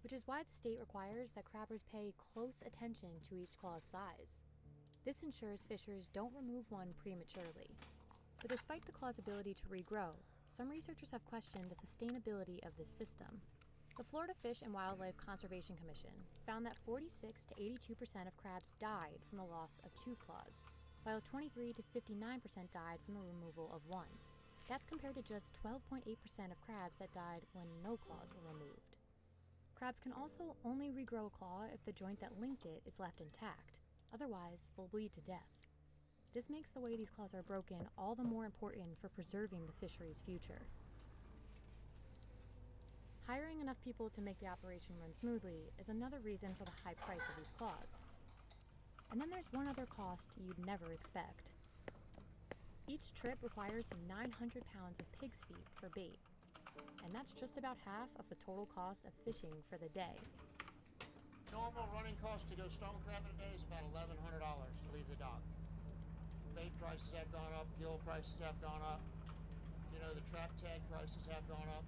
which is why the state requires that crabbers pay close attention to each claw's size. This ensures fishers don't remove one prematurely. But despite the claw's ability to regrow, some researchers have questioned the sustainability of this system. The Florida Fish and Wildlife Conservation Commission found that 46 to 82% of crabs died from the loss of 2 claws, while 23 to 59% died from the removal of 1. That's compared to just 12.8% of crabs that died when no claws were removed. Crabs can also only regrow a claw if the joint that linked it is left intact. Otherwise, they'll bleed to death. This makes the way these claws are broken all the more important for preserving the fishery's future. Hiring enough people to make the operation run smoothly is another reason for the high price of these claws. And then there's one other cost you'd never expect. Each trip requires 900 pounds of pig's feet for bait, and that's just about half of the total cost of fishing for the day. Normal running cost to go stone crabbing a day is about $1,100 to leave the dock. Bait prices have gone up, fuel prices have gone up, the trap tag prices have gone up.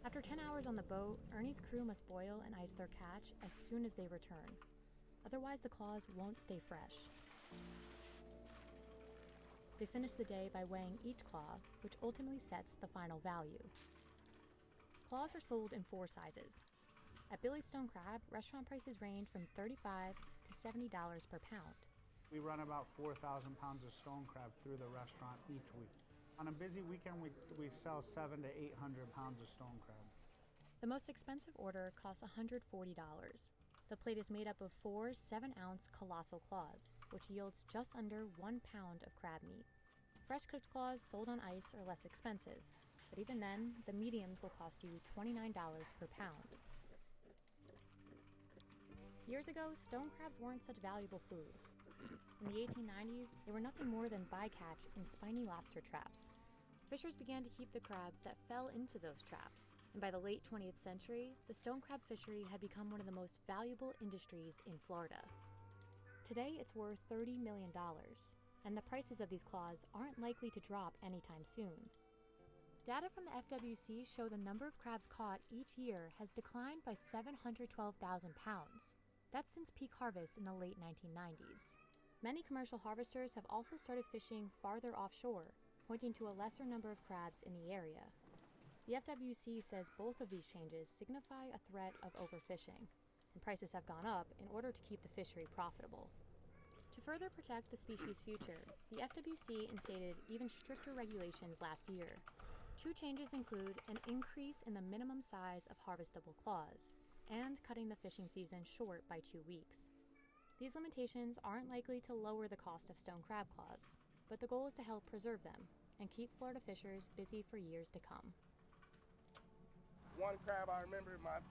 After 10 hours on the boat, Ernie's crew must boil and ice their catch as soon as they return. Otherwise, the claws won't stay fresh. They finish the day by weighing each claw, which ultimately sets the final value. Claws are sold in 4 sizes. At Billy's Stone Crab, restaurant prices range from $35 to $70 per pound. We run about 4,000 pounds of stone crab through the restaurant each week. On a busy weekend, we sell 700 to 800 pounds of stone crab. The most expensive order costs $140. The plate is made up of 4 7-ounce colossal claws, which yields just under 1 pound of crab meat. Fresh cooked claws sold on ice are less expensive, but even then, the mediums will cost you $29 per pound. Years ago, stone crabs weren't such valuable food. In the 1890s, they were nothing more than bycatch in spiny lobster traps. Fishers began to keep the crabs that fell into those traps, and by the late 20th century, the stone crab fishery had become one of the most valuable industries in Florida. Today, it's worth $30 million, and the prices of these claws aren't likely to drop anytime soon. Data from the FWC show the number of crabs caught each year has declined by 712,000 pounds. That's since peak harvest in the late 1990s. Many commercial harvesters have also started fishing farther offshore, pointing to a lesser number of crabs in the area. The FWC says both of these changes signify a threat of overfishing, and prices have gone up in order to keep the fishery profitable. To further protect the species' future, the FWC instated even stricter regulations last year. 2 changes include an increase in the minimum size of harvestable claws and cutting the fishing season short by 2 weeks. These limitations aren't likely to lower the cost of stone crab claws, but the goal is to help preserve them and keep Florida fishers busy for years to come. One crab I remember, my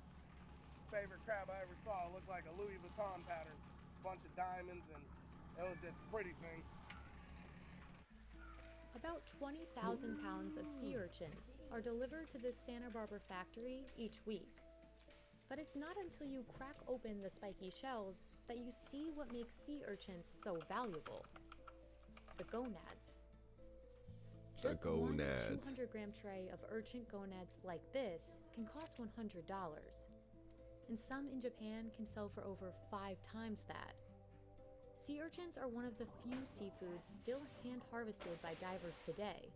favorite crab I ever saw, looked like a Louis Vuitton pattern, bunch of diamonds, and it was just a pretty thing. About 20,000 pounds of sea urchins are delivered to this Santa Barbara factory each week. But it's not until you crack open the spiky shells that you see what makes sea urchins so valuable: the gonads. Just one 200-gram tray of urchin gonads like this can cost $100, and some in Japan can sell for over 5 times that. Sea urchins are one of the few seafoods still hand-harvested by divers today,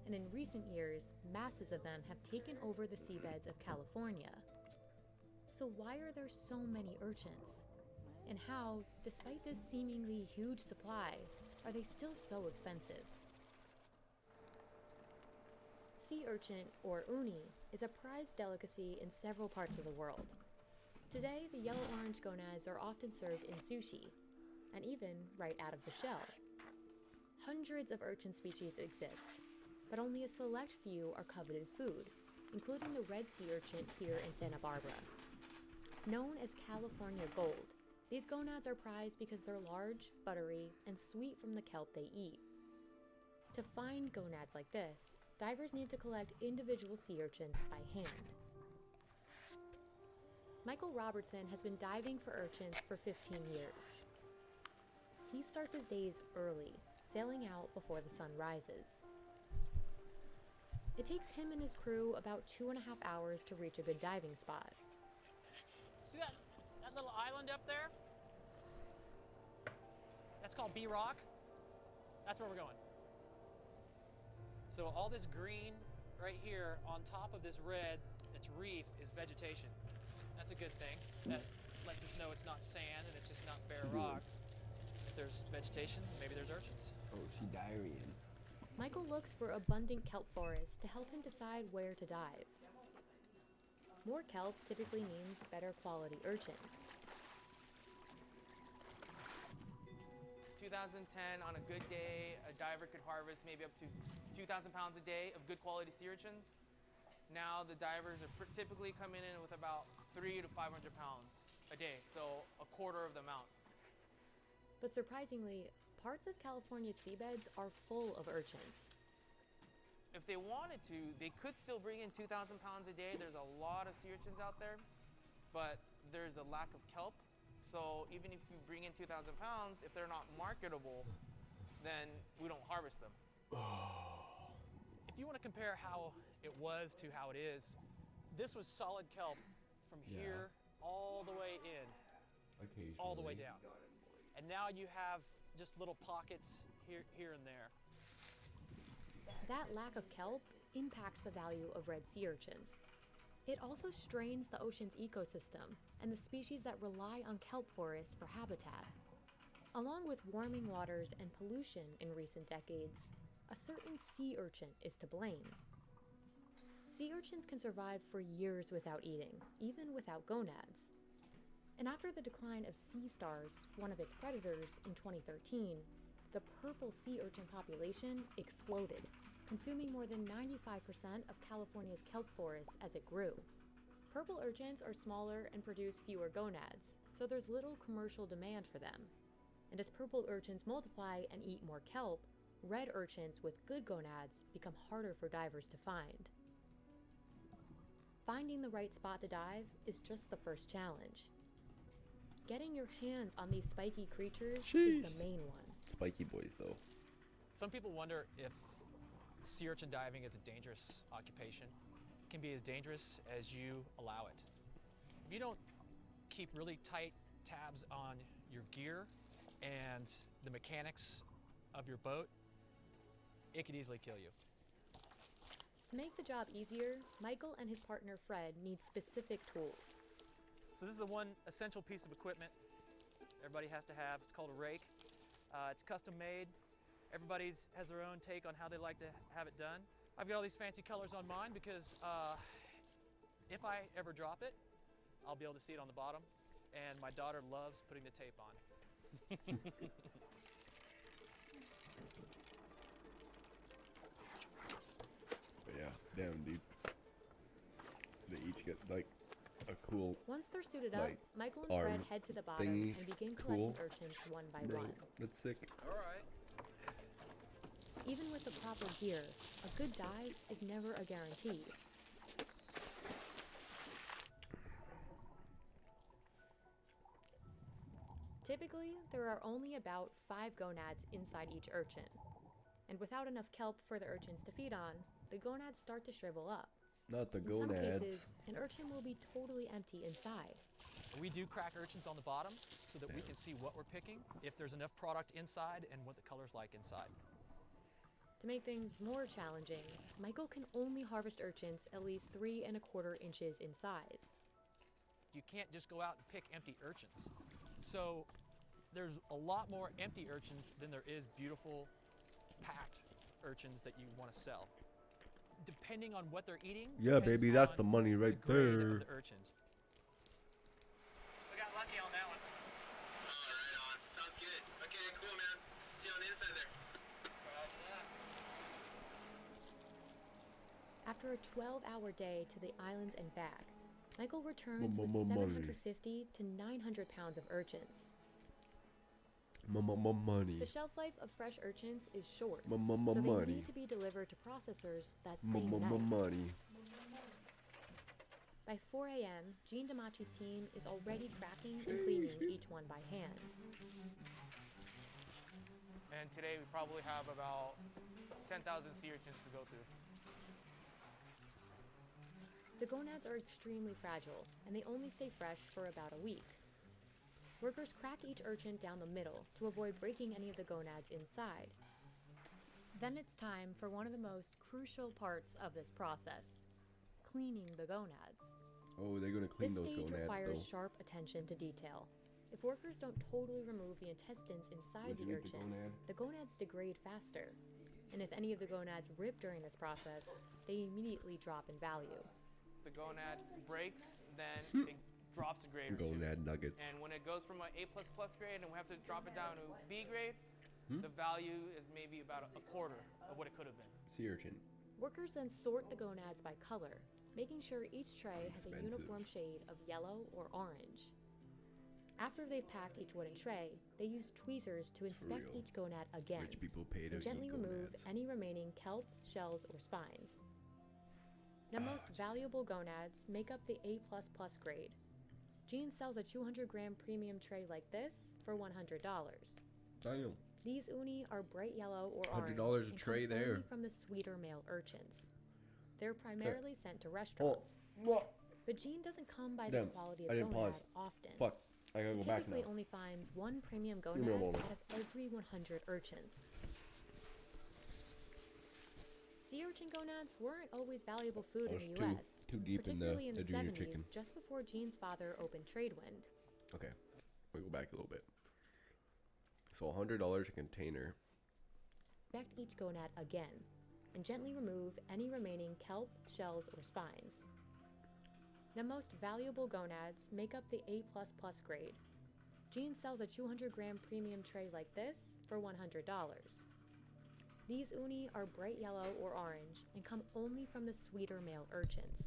and in recent years, masses of them have taken over the seabeds of California. So why are there so many urchins? And how, despite this seemingly huge supply, are they still so expensive? Sea urchin, or uni, is a prized delicacy in several parts of the world. Today, the yellow-orange gonads are often served in sushi, and even right out of the shell. Hundreds of urchin species exist, but only a select few are coveted food, including the red sea urchin here in Santa Barbara. Known as California gold, these gonads are prized because they're large, buttery, and sweet from the kelp they eat. To find gonads like this, divers need to collect individual sea urchins by hand. Michael Robertson has been diving for urchins for 15 years. He starts his days early, sailing out before the sun rises. It takes him and his crew about 2.5 hours to reach a good diving spot. See that little island up there? That's called B Rock. That's where we're going. So all this green right here on top of this red, it's reef, is vegetation. That's a good thing. That lets us know it's not sand and it's just not bare rock. If there's vegetation, maybe there's urchins. Oh, she diarrheaing. Michael looks for abundant kelp forests to help him decide where to dive. More kelp typically means better quality urchins. 2010, on a good day, a diver could harvest maybe up to 2,000 pounds a day of good quality sea urchins. Now the divers are typically coming in with about 300 to 500 pounds a day, so a quarter of the amount. But surprisingly, parts of California's seabeds are full of urchins. If they wanted to, they could still bring in 2,000 pounds a day. There's a lot of sea urchins out there, but there's a lack of kelp. So even if you bring in 2,000 pounds, if they're not marketable, then we don't harvest them. If you want to compare how it was to how it is, this was solid kelp from here all the way in, all the way down. And now you have just little pockets here and there. That lack of kelp impacts the value of red sea urchins. It also strains the ocean's ecosystem and the species that rely on kelp forests for habitat. Along with warming waters and pollution in recent decades, a certain sea urchin is to blame. Sea urchins can survive for years without eating, even without gonads. And after the decline of sea stars, one of its predators, in 2013, the purple sea urchin population exploded, consuming more than 95% of California's kelp forests as it grew. Purple urchins are smaller and produce fewer gonads, so there's little commercial demand for them. And as purple urchins multiply and eat more kelp, red urchins with good gonads become harder for divers to find. Finding the right spot to dive is just the first challenge. Getting your hands on these spiky creatures is the main one. Spiky boys, though. Some people wonder if sea urchin diving is a dangerous occupation. It can be as dangerous as you allow it. If you don't keep really tight tabs on your gear and the mechanics of your boat, it could easily kill you. To make the job easier, Michael and his partner Fred need specific tools. So this is the one essential piece of equipment everybody has to have. It's called a rake. It's custom made. Everybody has their own take on how they like to have it done. I've got all these fancy colors on mine because if I ever drop it, I'll be able to see it on the bottom. And my daughter loves putting the tape on. But yeah, damn, dude. They each get like a cool. Once they're suited up, like, Michael and arm Fred head to the bottom thingy and begin tool. collecting urchins one by Bro, one. that's sick. All right. Even with the proper gear, a good dive is never a guarantee. Typically, there are only about 5 gonads inside each urchin. And without enough kelp for the urchins to feed on, the gonads start to shrivel up. Not the In gonads. some cases, an urchin will be totally empty inside. We do crack urchins on the bottom so that we can see what we're picking, if there's enough product inside, and what the color's like inside. To make things more challenging, Michael can only harvest urchins at least 3 1/4 inches in size. You can't just go out and pick empty urchins. So there's a lot more empty urchins than there is beautiful, packed urchins that you want to sell. Depending on what they're eating. Yeah, depends baby, that's on the money right the grade there. of the urchins. We got lucky on that one. After a 12-hour day to the islands and back, Michael returns with Money. 750 to 900 pounds of urchins. Money. The shelf life of fresh urchins is short, so Money. they need to be delivered to processors that same night. Money. By 4 a.m., Gene Damachi's team is already cracking and cleaning each one by hand. And today we probably have about 10,000 sea urchins to go through. The gonads are extremely fragile, and they only stay fresh for about a week. Workers crack each urchin down the middle to avoid breaking any of the gonads inside. Then it's time for one of the most crucial parts of this process, cleaning the gonads. Oh, they're gonna clean This those stage gonads requires though. sharp attention to detail. If workers don't totally remove the intestines inside Would the you eat the urchin, gonad? the gonads degrade faster. And if any of the gonads rip during this process, they immediately drop in value. The gonad breaks, then it drops a grade or two. Gonad nuggets. And when it goes from an A++ grade and we have to drop it down to B grade, Hmm? the value is maybe about a quarter of what it could have been. Sea urchin. Workers then sort the gonads by color, making sure each tray has a Expensive. uniform shade of yellow or orange. After they've packed each wooden tray, they use tweezers to inspect real. each gonad again Rich people pay to and gently eat remove gonads. any remaining kelp, shells, or spines. The most valuable gonads make up the A++ grade. Gene sells a 200-gram premium tray like this for $100. Damn. These uni are bright yellow or orange $100 a and tray come there. only from the sweeter male urchins. They're primarily sent to Oh, restaurants. what? But Gene doesn't come by Damn, this quality of I didn't gonad pause. often. Fuck, I gotta He go back now. typically only finds one premium Give me a gonad moment. out of every 100 urchins. Sea urchin gonads weren't always valuable food I in was the U.S., too deep in particularly in the the junior 70s, chicken. just before Gene's father opened Tradewind. Okay, we go back a little bit. So $100 a container. Inspect each gonad again, and gently remove any remaining kelp, shells, or spines. The most valuable gonads make up the A++ grade. Gene sells a 200-gram premium tray like this for $100. These uni are bright yellow or orange and come only from the sweeter male urchins.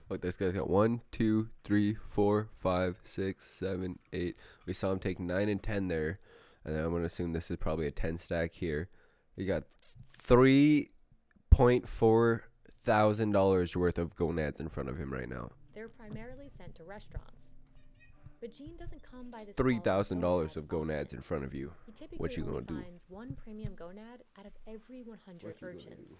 Look, this guy's got 1, 2, 3, 4, 5, 6, 7, 8. We saw him take 9 and 10 there. And then I'm going to assume this is probably a 10 stack here. You got $3.4 thousand worth of gonads in front of him right now. They're primarily sent to restaurants. But Gene doesn't come by this $3,000 of gonads in front of you. He typically What you only gonna do? finds one premium gonad out of every 100 urchins.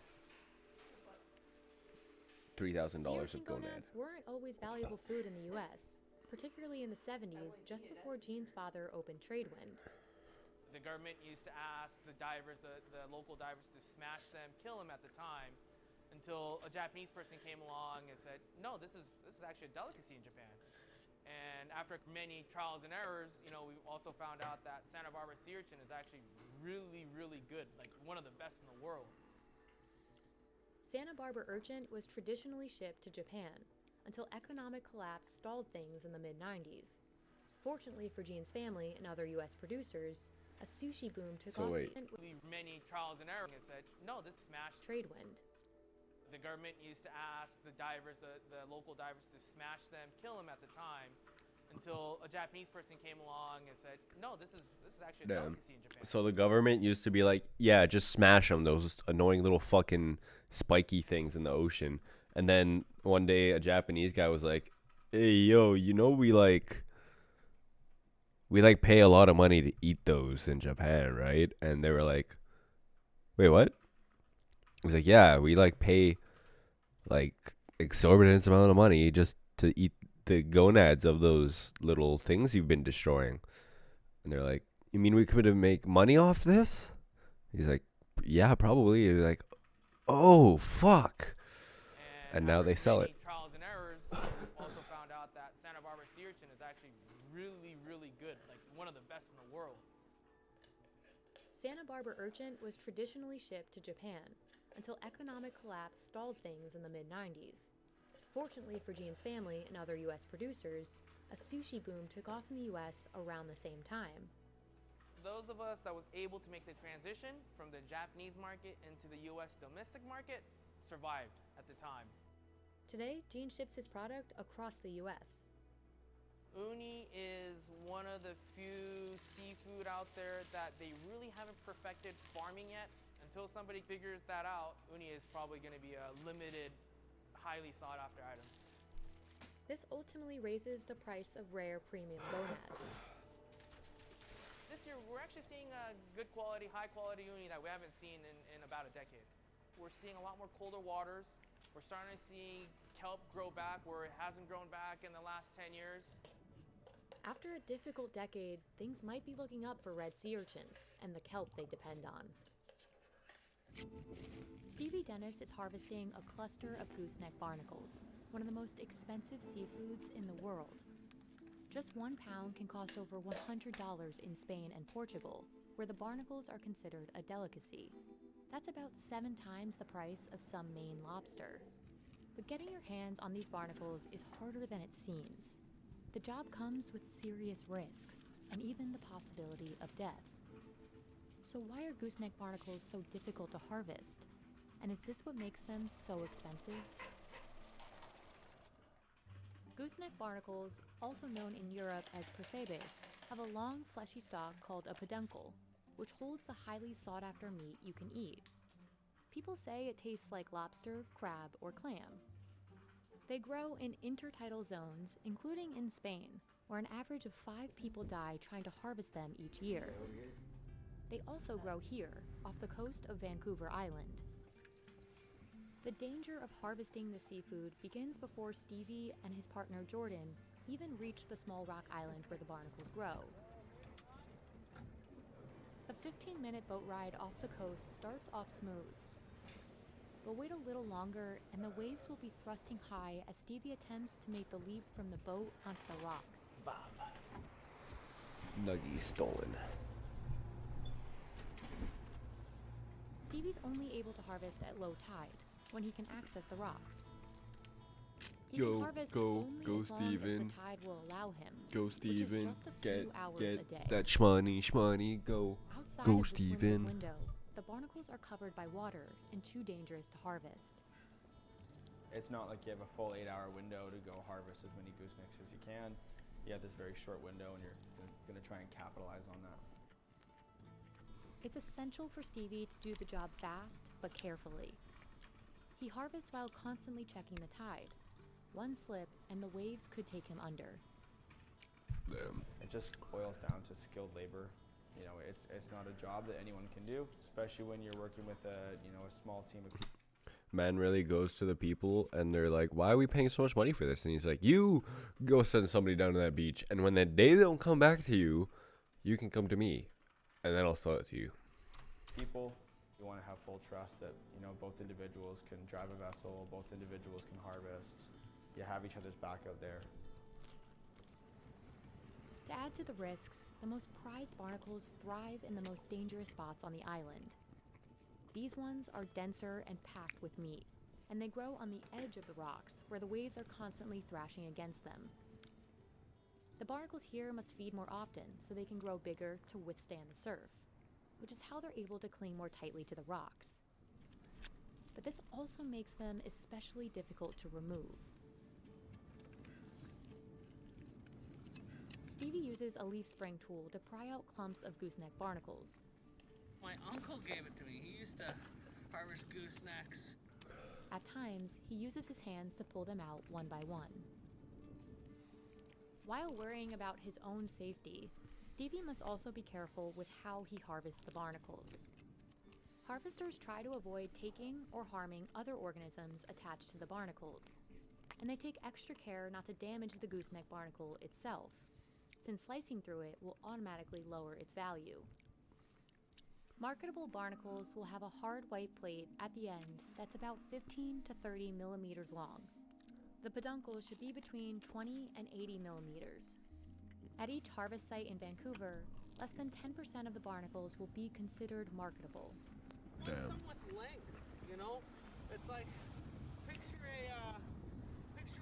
$3,000 Sea urchin of gonad. gonads weren't always valuable food in the U.S., particularly in the 70s, just before Gene's father opened Tradewind. The government used to ask the divers, the local divers, to smash them, kill them at the time, until a Japanese person came along and said, no, this is actually a delicacy in Japan. And after many trials and errors, you know, we also found out that Santa Barbara sea urchin is actually really, really good, like one of the best in the world. Santa Barbara urchin was traditionally shipped to Japan until economic collapse stalled things in the mid-90s. Fortunately for Gene's family and other U.S. producers, a sushi boom took off and Many trials and errors and said, no, this is smashed. Tradewind. The government used to ask the divers, the local divers, to smash them, kill them at the time, until a Japanese person came along and said, no, this is actually a Damn. delicacy in Japan. So the government used to be like, yeah, just smash them, those annoying little fucking spiky things in the ocean. And then one day a Japanese guy was like, hey, yo, you know, we pay a lot of money to eat those in Japan, right? And they were like, wait, what? He's like, yeah, we pay exorbitant amount of money just to eat the gonads of those little things you've been destroying. And they're like, you mean we could make money off this? He's like, yeah, probably. He's like, oh, fuck. And now they sell it. Trials and errors, also found out that Santa Barbara sea urchin is actually really, really good, like one of the best in the world. Santa Barbara urchin was traditionally shipped to Japan until economic collapse stalled things in the mid-90s. Fortunately for Gene's family and other U.S. producers, a sushi boom took off in the U.S. around the same time. Those of us that was able to make the transition from the Japanese market into the U.S. domestic market, survived at the time. Today, Gene ships his product across the US. Uni is one of the few seafood out there that they really haven't perfected farming yet. Until somebody figures that out, uni is probably going to be a limited, highly sought after item. This ultimately raises the price of rare premium gonads. This year, we're actually seeing a good quality, high quality uni that we haven't seen in about a decade. We're seeing a lot more colder waters. We're starting to see kelp grow back where it hasn't grown back in the last 10 years. After a difficult decade, things might be looking up for red sea urchins and the kelp they depend on. Stevie Dennis is harvesting a cluster of gooseneck barnacles, one of the most expensive seafoods in the world. Just 1 pound can cost over $100 in Spain and Portugal, where the barnacles are considered a delicacy. That's about 7 times the price of some Maine lobster. But getting your hands on these barnacles is harder than it seems. The job comes with serious risks, and even the possibility of death. So why are gooseneck barnacles so difficult to harvest? And is this what makes them so expensive? Gooseneck barnacles, also known in Europe as percebes, have a long fleshy stalk called a peduncle, which holds the highly sought-after meat you can eat. People say it tastes like lobster, crab, or clam. They grow in intertidal zones, including in Spain, where an average of 5 people die trying to harvest them each year. They also grow here, off the coast of Vancouver Island. The danger of harvesting the seafood begins before Stevie and his partner Jordan even reach the small rock island where the barnacles grow. A 15-minute boat ride off the coast starts off smooth. But wait a little longer and the waves will be thrusting high as Stevie attempts to make the leap from the boat onto the rocks. Nuggie stolen. Stevie's only able to harvest at low tide, when he can access the rocks. He can harvest only as long Steven. as the tide will allow him, Go, which is Steven. just a few hours a day. That shmoney, go. Outside Go, of the swimming Steven. window, the barnacles are covered by water and too dangerous to harvest. It's not like you have a full 8-hour window to go harvest as many goosenecks as you can. You have this very short window and you're going to try and capitalize on that. It's essential for Stevie to do the job fast, but carefully. He harvests while constantly checking the tide. One slip and the waves could take him under. Damn. It just boils down to skilled labor. You know, it's not a job that anyone can do, especially when you're working with a small team of people. Man really goes to the people and they're like, why are we paying so much money for this? And he's like, you go send somebody down to that beach, and when that day they don't come back to you, you can come to me, and then I'll sell it to you. People, you want to have full trust that, both individuals can drive a vessel, both individuals can harvest. You have each other's back out there. To add to the risks, the most prized barnacles thrive in the most dangerous spots on the island. These ones are denser and packed with meat, and they grow on the edge of the rocks, where the waves are constantly thrashing against them. The barnacles here must feed more often so they can grow bigger to withstand the surf, which is how they're able to cling more tightly to the rocks. But this also makes them especially difficult to remove. Stevie uses a leaf spraying tool to pry out clumps of gooseneck barnacles. My uncle gave it to me. He used to harvest goosenecks. At times, he uses his hands to pull them out one by one. While worrying about his own safety, Stevie must also be careful with how he harvests the barnacles. Harvesters try to avoid taking or harming other organisms attached to the barnacles, and they take extra care not to damage the gooseneck barnacle itself, since slicing through it will automatically lower its value. Marketable barnacles will have a hard white plate at the end that's about 15 to 30 millimeters long. The peduncle should be between 20 and 80 millimeters. At each harvest site in Vancouver, less than 10% of the barnacles will be considered marketable. Damn. Somewhat length, It's like, picture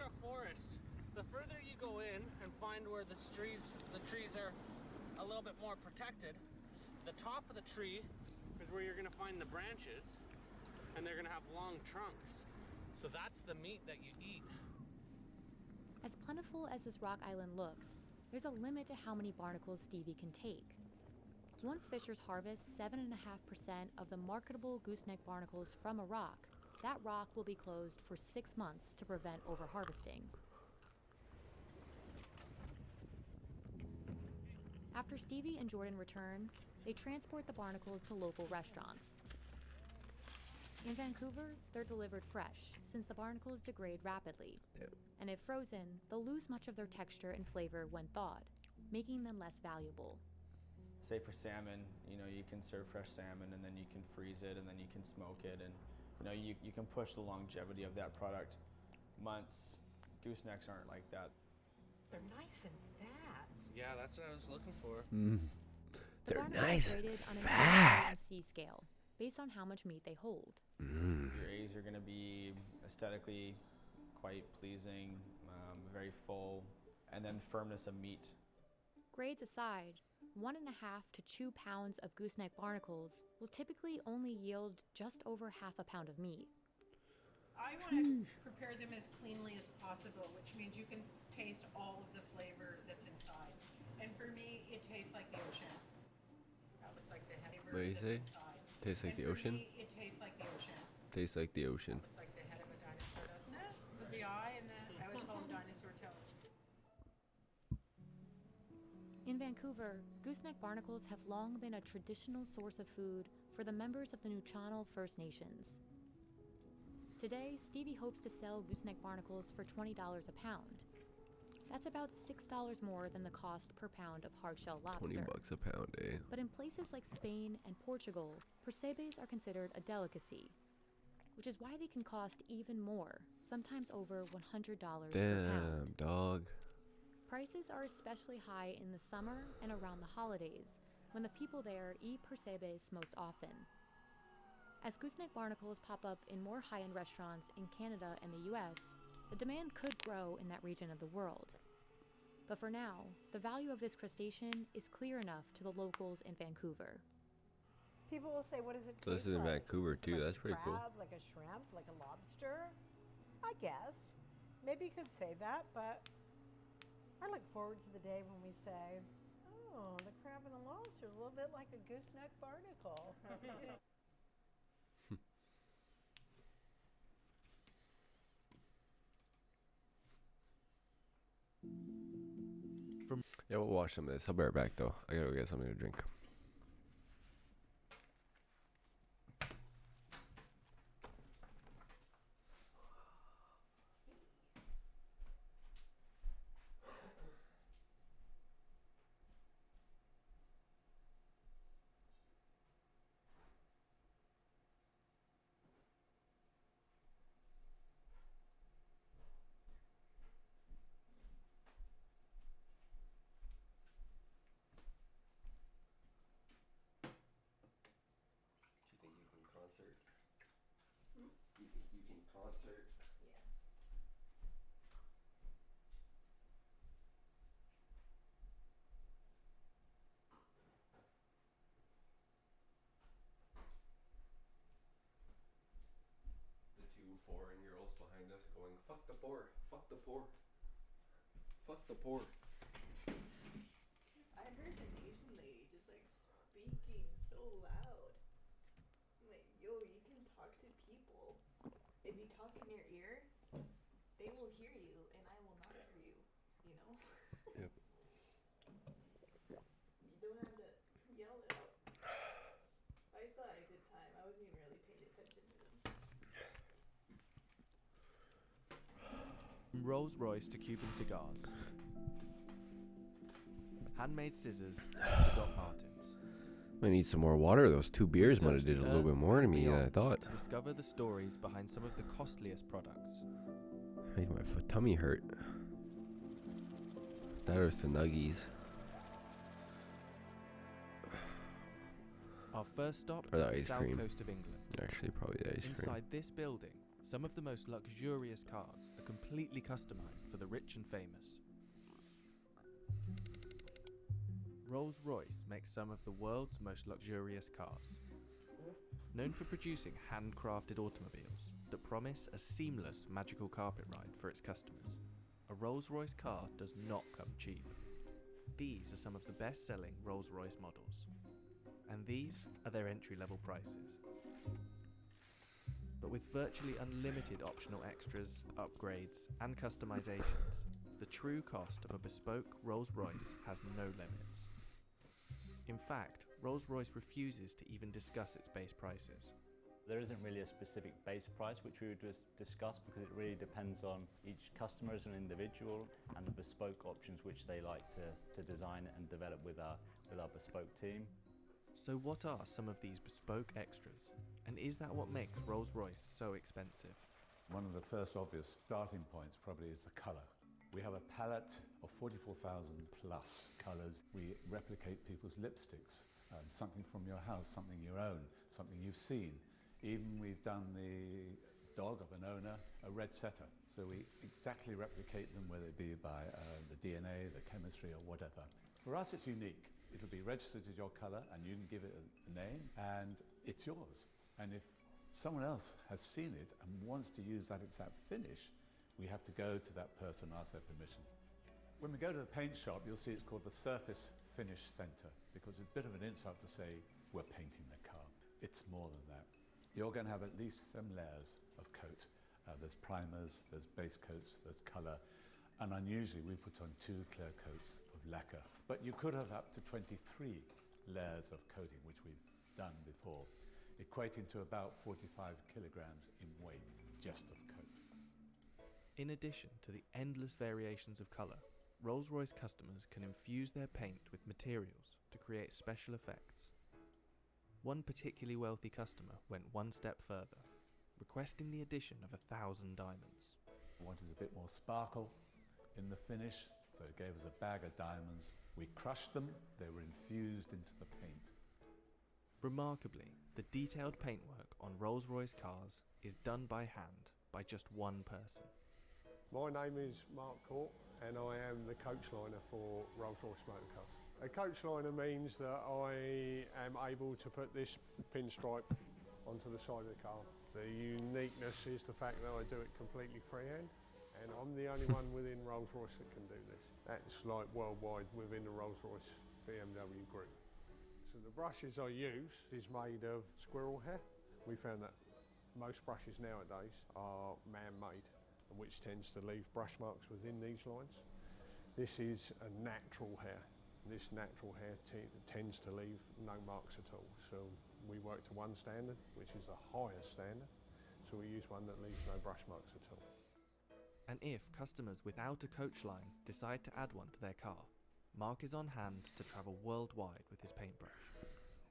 a forest. The further you go in and find where the trees are a little bit more protected, the top of the tree is where you're going to find the branches, and they're gonna have long trunks. So that's the meat that you eat. As plentiful as this rock island looks, there's a limit to how many barnacles Stevie can take. Once fishers harvest 7.5% of the marketable gooseneck barnacles from a rock, that rock will be closed for 6 months to prevent overharvesting. After Stevie and Jordan return, they transport the barnacles to local restaurants. In Vancouver, they're delivered fresh, since the barnacles degrade rapidly. And if frozen, they'll lose much of their texture and flavor when thawed, making them less valuable. Say for salmon, you know, you can serve fresh salmon and then you can freeze it and then you can smoke it, and you know, you can push the longevity of that product months. Goosenecks aren't like that. They're nice and fat. Yeah, that's what I was looking for. The They're barnacles nice are and graded on an fat. A/C scale, based on how much meat they hold. Your eggs are going to be aesthetically quite pleasing, very full, and then firmness of meat. Grades aside, 1.5 to 2 pounds of gooseneck barnacles will typically only yield just over half a pound of meat. I want to prepare them as cleanly as possible, which means you can taste all of the flavor that's inside. And for me, it tastes like the ocean. That looks like the flavor What do you that's say? inside. Tastes like And the for ocean? me, it tastes like the ocean. Tastes like the ocean. Looks like the head of a dinosaur, doesn't it? With the eye and the, I always call them dinosaur tails. In Vancouver, gooseneck barnacles have long been a traditional source of food for the members of the Nuu-chah-nulth First Nations. Today, Stevie hopes to sell gooseneck barnacles for $20 a pound. That's about $6 more than the cost per pound of hard-shell lobster. $20 a pound, eh? But in places like Spain and Portugal, percebes are considered a delicacy, which is why they can cost even more, sometimes over $100 per pound. Damn, dog. Prices are especially high in the summer and around the holidays, when the people there eat percebes most often. As gooseneck barnacles pop up in more high-end restaurants in Canada and the US, the demand could grow in that region of the world. But for now, the value of this crustacean is clear enough to the locals in Vancouver. People will say, what does it So this taste is in like? Vancouver Is it too. like That's a pretty cool. crab, like a shrimp, like a lobster? I guess. Maybe you could say that, but I look forward to the day when we say, oh, the crab and the lobster is a little bit like a gooseneck barnacle. Yeah, we'll watch some of this. I'll be right back though. I gotta go get something to drink. You think you can concert? Yes. The two foreign girls behind us going, fuck the poor, fuck the poor, fuck the poor. I heard an Asian lady just like speaking so loud. I'm like, yo, you can talk to people. If you talk in your ear, they will hear you and I will not hear you, you know? Yep. You don't have to yell it out. I still had a good time. I wasn't even really paying attention to them. From Rolls-Royce to Cuban cigars. Handmade scissors to Doc Martens. I need some more water. Those two beers might have Research did a the little bit earth more to and me than I beyond thought. To discover the stories behind some of the costliest products. Make my tummy hurt. That or the nuggies. Our first stop Or is the the ice south cream. coast of England. Actually, probably the ice cream. Inside this building, some of the most luxurious cars are completely customized for the rich and famous. Rolls-Royce makes some of the world's most luxurious cars. Known for producing handcrafted automobiles that promise a seamless magical carpet ride for its customers, a Rolls-Royce car does not come cheap. These are some of the best-selling Rolls-Royce models, and these are their entry-level prices. But with virtually unlimited optional extras, upgrades, and customizations, the true cost of a bespoke Rolls-Royce has no limits. In fact, Rolls-Royce refuses to even discuss its base prices. There isn't really a specific base price which we would discuss because it really depends on each customer as an individual and the bespoke options which they like to design and develop with our bespoke team. So what are some of these bespoke extras? And is that what makes Rolls-Royce so expensive? One of the first obvious starting points probably is the colour. We have a palette of 44,000 plus colours. We replicate people's lipsticks, something from your house, something you own, something you've seen. Even we've done the dog of an owner, a red setter. So we exactly replicate them, whether it be by the DNA, the chemistry, or whatever. For us, it's unique. It'll be registered as your colour, and you can give it a name, and it's yours. And if someone else has seen it and wants to use that exact finish, we have to go to that person and ask their permission. When we go to the paint shop, you'll see it's called the Surface Finish Centre, because it's a bit of an insult to say we're painting the car. It's more than that. You're going to have at least some layers of coat. There's primers, there's base coats, there's colour, and unusually we put on 2 clear coats of lacquer. But you could have up to 23 layers of coating, which we've done before, equating to about 45 kilograms in weight just of coat. In addition to the endless variations of colour, Rolls-Royce customers can infuse their paint with materials to create special effects. One particularly wealthy customer went one step further, requesting the addition of 1,000 diamonds. We wanted a bit more sparkle in the finish, so it gave us a bag of diamonds. We crushed them, they were infused into the paint. Remarkably, the detailed paintwork on Rolls-Royce cars is done by hand by just one person. My name is Mark Court and I am the coach liner for Rolls-Royce Motor Cars. A coach liner means that I am able to put this pinstripe onto the side of the car. The uniqueness is the fact that I do it completely freehand, and I'm the only one within Rolls-Royce that can do this. That's like worldwide within the Rolls-Royce BMW group. So the brushes I use is made of squirrel hair. We found that most brushes nowadays are man-made, which tends to leave brush marks within these lines. This is a natural hair. This natural hair tends to leave no marks at all. So we work to one standard, which is the highest standard. So we use one that leaves no brush marks at all. And if customers without a coach line decide to add one to their car, Mark is on hand to travel worldwide with his paintbrush.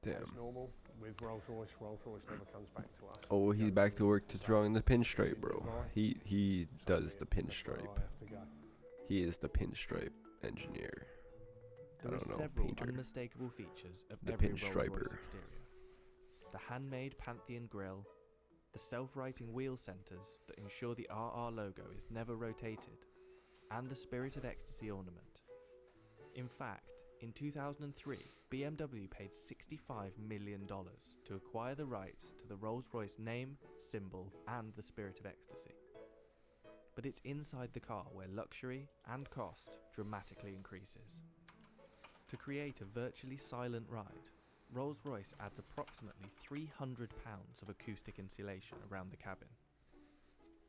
Damn. As normal, with Rolls-Royce, Rolls-Royce never comes back to us. Oh, he's back to work to drawing the pinstripe, bro. He does the pinstripe. He is the pinstripe engineer. There are several unmistakable features of The every pinstriper. Rolls-Royce exterior. The handmade Pantheon grille, the self-righting wheel centres that ensure the RR logo is never rotated, and the Spirit of Ecstasy ornament. In fact, in 2003, BMW paid $65 million to acquire the rights to the Rolls-Royce name, symbol, and the Spirit of Ecstasy. But it's inside the car where luxury and cost dramatically increases. To create a virtually silent ride, Rolls-Royce adds approximately £300 of acoustic insulation around the cabin.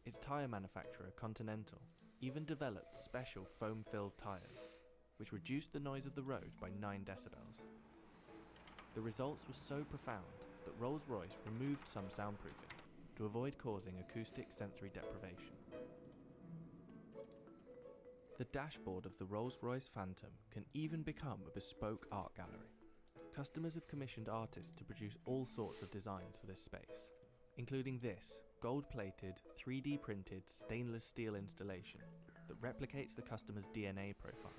Its tyre manufacturer, Continental, even developed special foam-filled tyres, which reduced the noise of the road by 9 decibels. The results were so profound that Rolls-Royce removed some soundproofing to avoid causing acoustic sensory deprivation. The dashboard of the Rolls-Royce Phantom can even become a bespoke art gallery. Customers have commissioned artists to produce all sorts of designs for this space, including this gold-plated, 3D printed stainless steel installation that replicates the customer's DNA profile.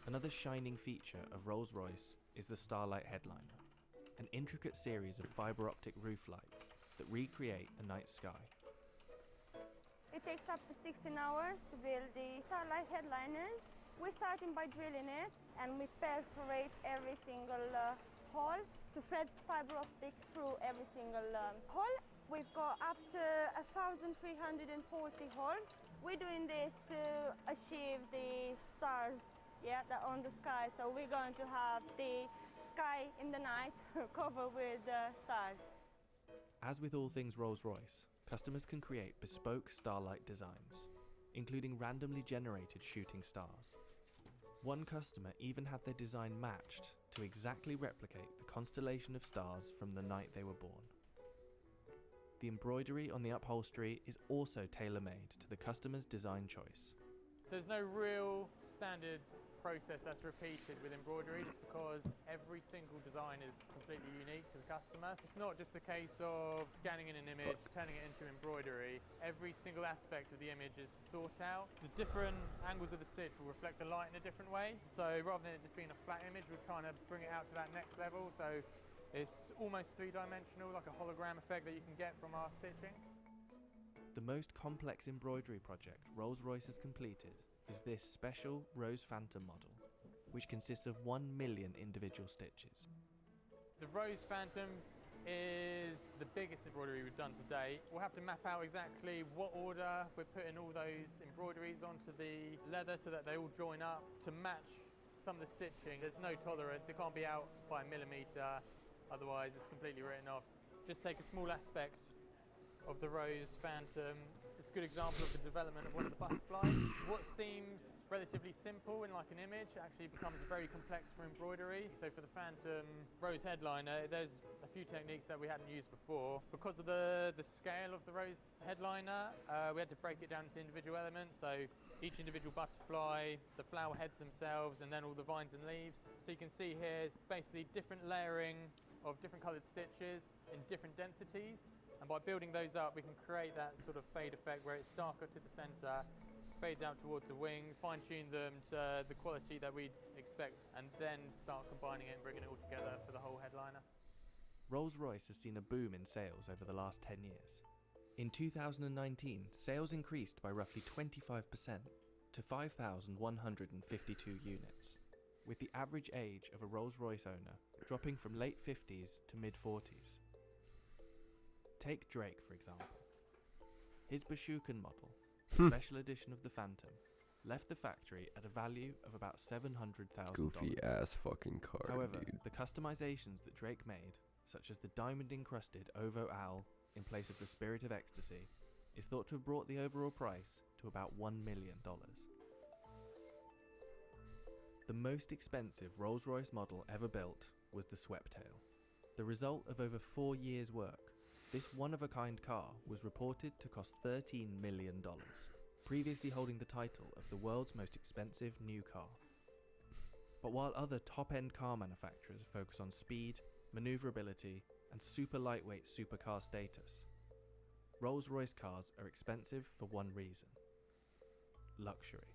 Another shining feature of Rolls-Royce is the Starlight headliner, an intricate series of fibre optic roof lights that recreate the night sky. It takes up to 16 hours to build the Starlight headliners. We're starting by drilling it, and we perforate every single hole to thread fiber optic through every single hole. We've got up to 1,340 holes. We're doing this to achieve the stars, that are on the sky. So we're going to have the sky in the night covered with stars. As with all things Rolls-Royce, customers can create bespoke starlight designs, including randomly generated shooting stars. One customer even had their design matched to exactly replicate the constellation of stars from the night they were born. The embroidery on the upholstery is also tailor-made to the customer's design choice. So there's no real standard process that's repeated with embroidery, just because every single design is completely unique to the customer. It's not just a case of scanning in an image, turning it into embroidery. Every single aspect of the image is thought out. The different angles of the stitch will reflect the light in a different way. So rather than it just being a flat image, we're trying to bring it out to that next level. So it's almost three-dimensional, like a hologram effect that you can get from our stitching. The most complex embroidery project Rolls-Royce has completed is this special Rose Phantom model, which consists of 1 million individual stitches. The Rose Phantom is the biggest embroidery we've done to date. We'll have to map out exactly what order we're putting all those embroideries onto the leather so that they all join up to match some of the stitching. There's no tolerance, it can't be out by a millimetre, otherwise it's completely written off. Just take a small aspect of the Rose Phantom. It's a good example of the development of one of the butterflies. What seems relatively simple in like an image actually becomes very complex for embroidery. So for the Phantom Rose headliner, there's a few techniques that we hadn't used before. Because of the scale of the Rose headliner, we had to break it down into individual elements. So each individual butterfly, the flower heads themselves, and then all the vines and leaves. So you can see here it's basically different layering of different coloured stitches in different densities. And by building those up, we can create that sort of fade effect where it's darker to the centre, fades out towards the wings, fine-tune them to the quality that we'd expect, and then start combining it and bringing it all together for the whole headliner. Rolls-Royce has seen a boom in sales over the last 10 years. In 2019, sales increased by roughly 25% to 5,152 units, with the average age of a Rolls-Royce owner dropping from late 50s to mid-40s. Take Drake, for example. His Bashukan model, special edition of the Phantom, left the factory at a value of about $700,000. Goofy ass fucking car, However, dude. the customizations that Drake made, such as the diamond-encrusted Ovo Owl in place of the Spirit of Ecstasy, is thought to have brought the overall price to about $1 million. The most expensive Rolls-Royce model ever built was the Sweptail. The result of over 4 years' work, this one-of-a-kind car was reported to cost $13 million, previously holding the title of the world's most expensive new car. But while other top-end car manufacturers focus on speed, maneuverability, and super lightweight supercar status, Rolls-Royce cars are expensive for one reason: luxury.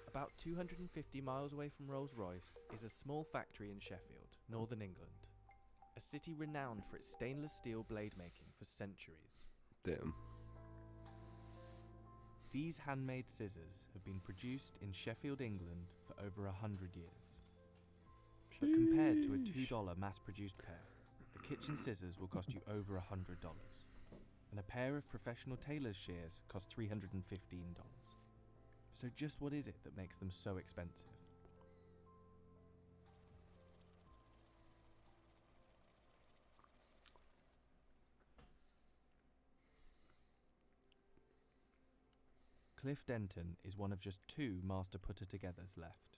About 250 miles away from Rolls-Royce is a small factory in Sheffield, Northern England, a city renowned for its stainless steel blade making for centuries. Damn. These handmade scissors have been produced in Sheffield, England for over 100 years. But compared to a $2 mass-produced pair, the kitchen scissors will cost you over $100, and a pair of professional tailor's shears cost $315. So just what is it that makes them so expensive? Cliff Denton is one of just 2 master putter-togethers left.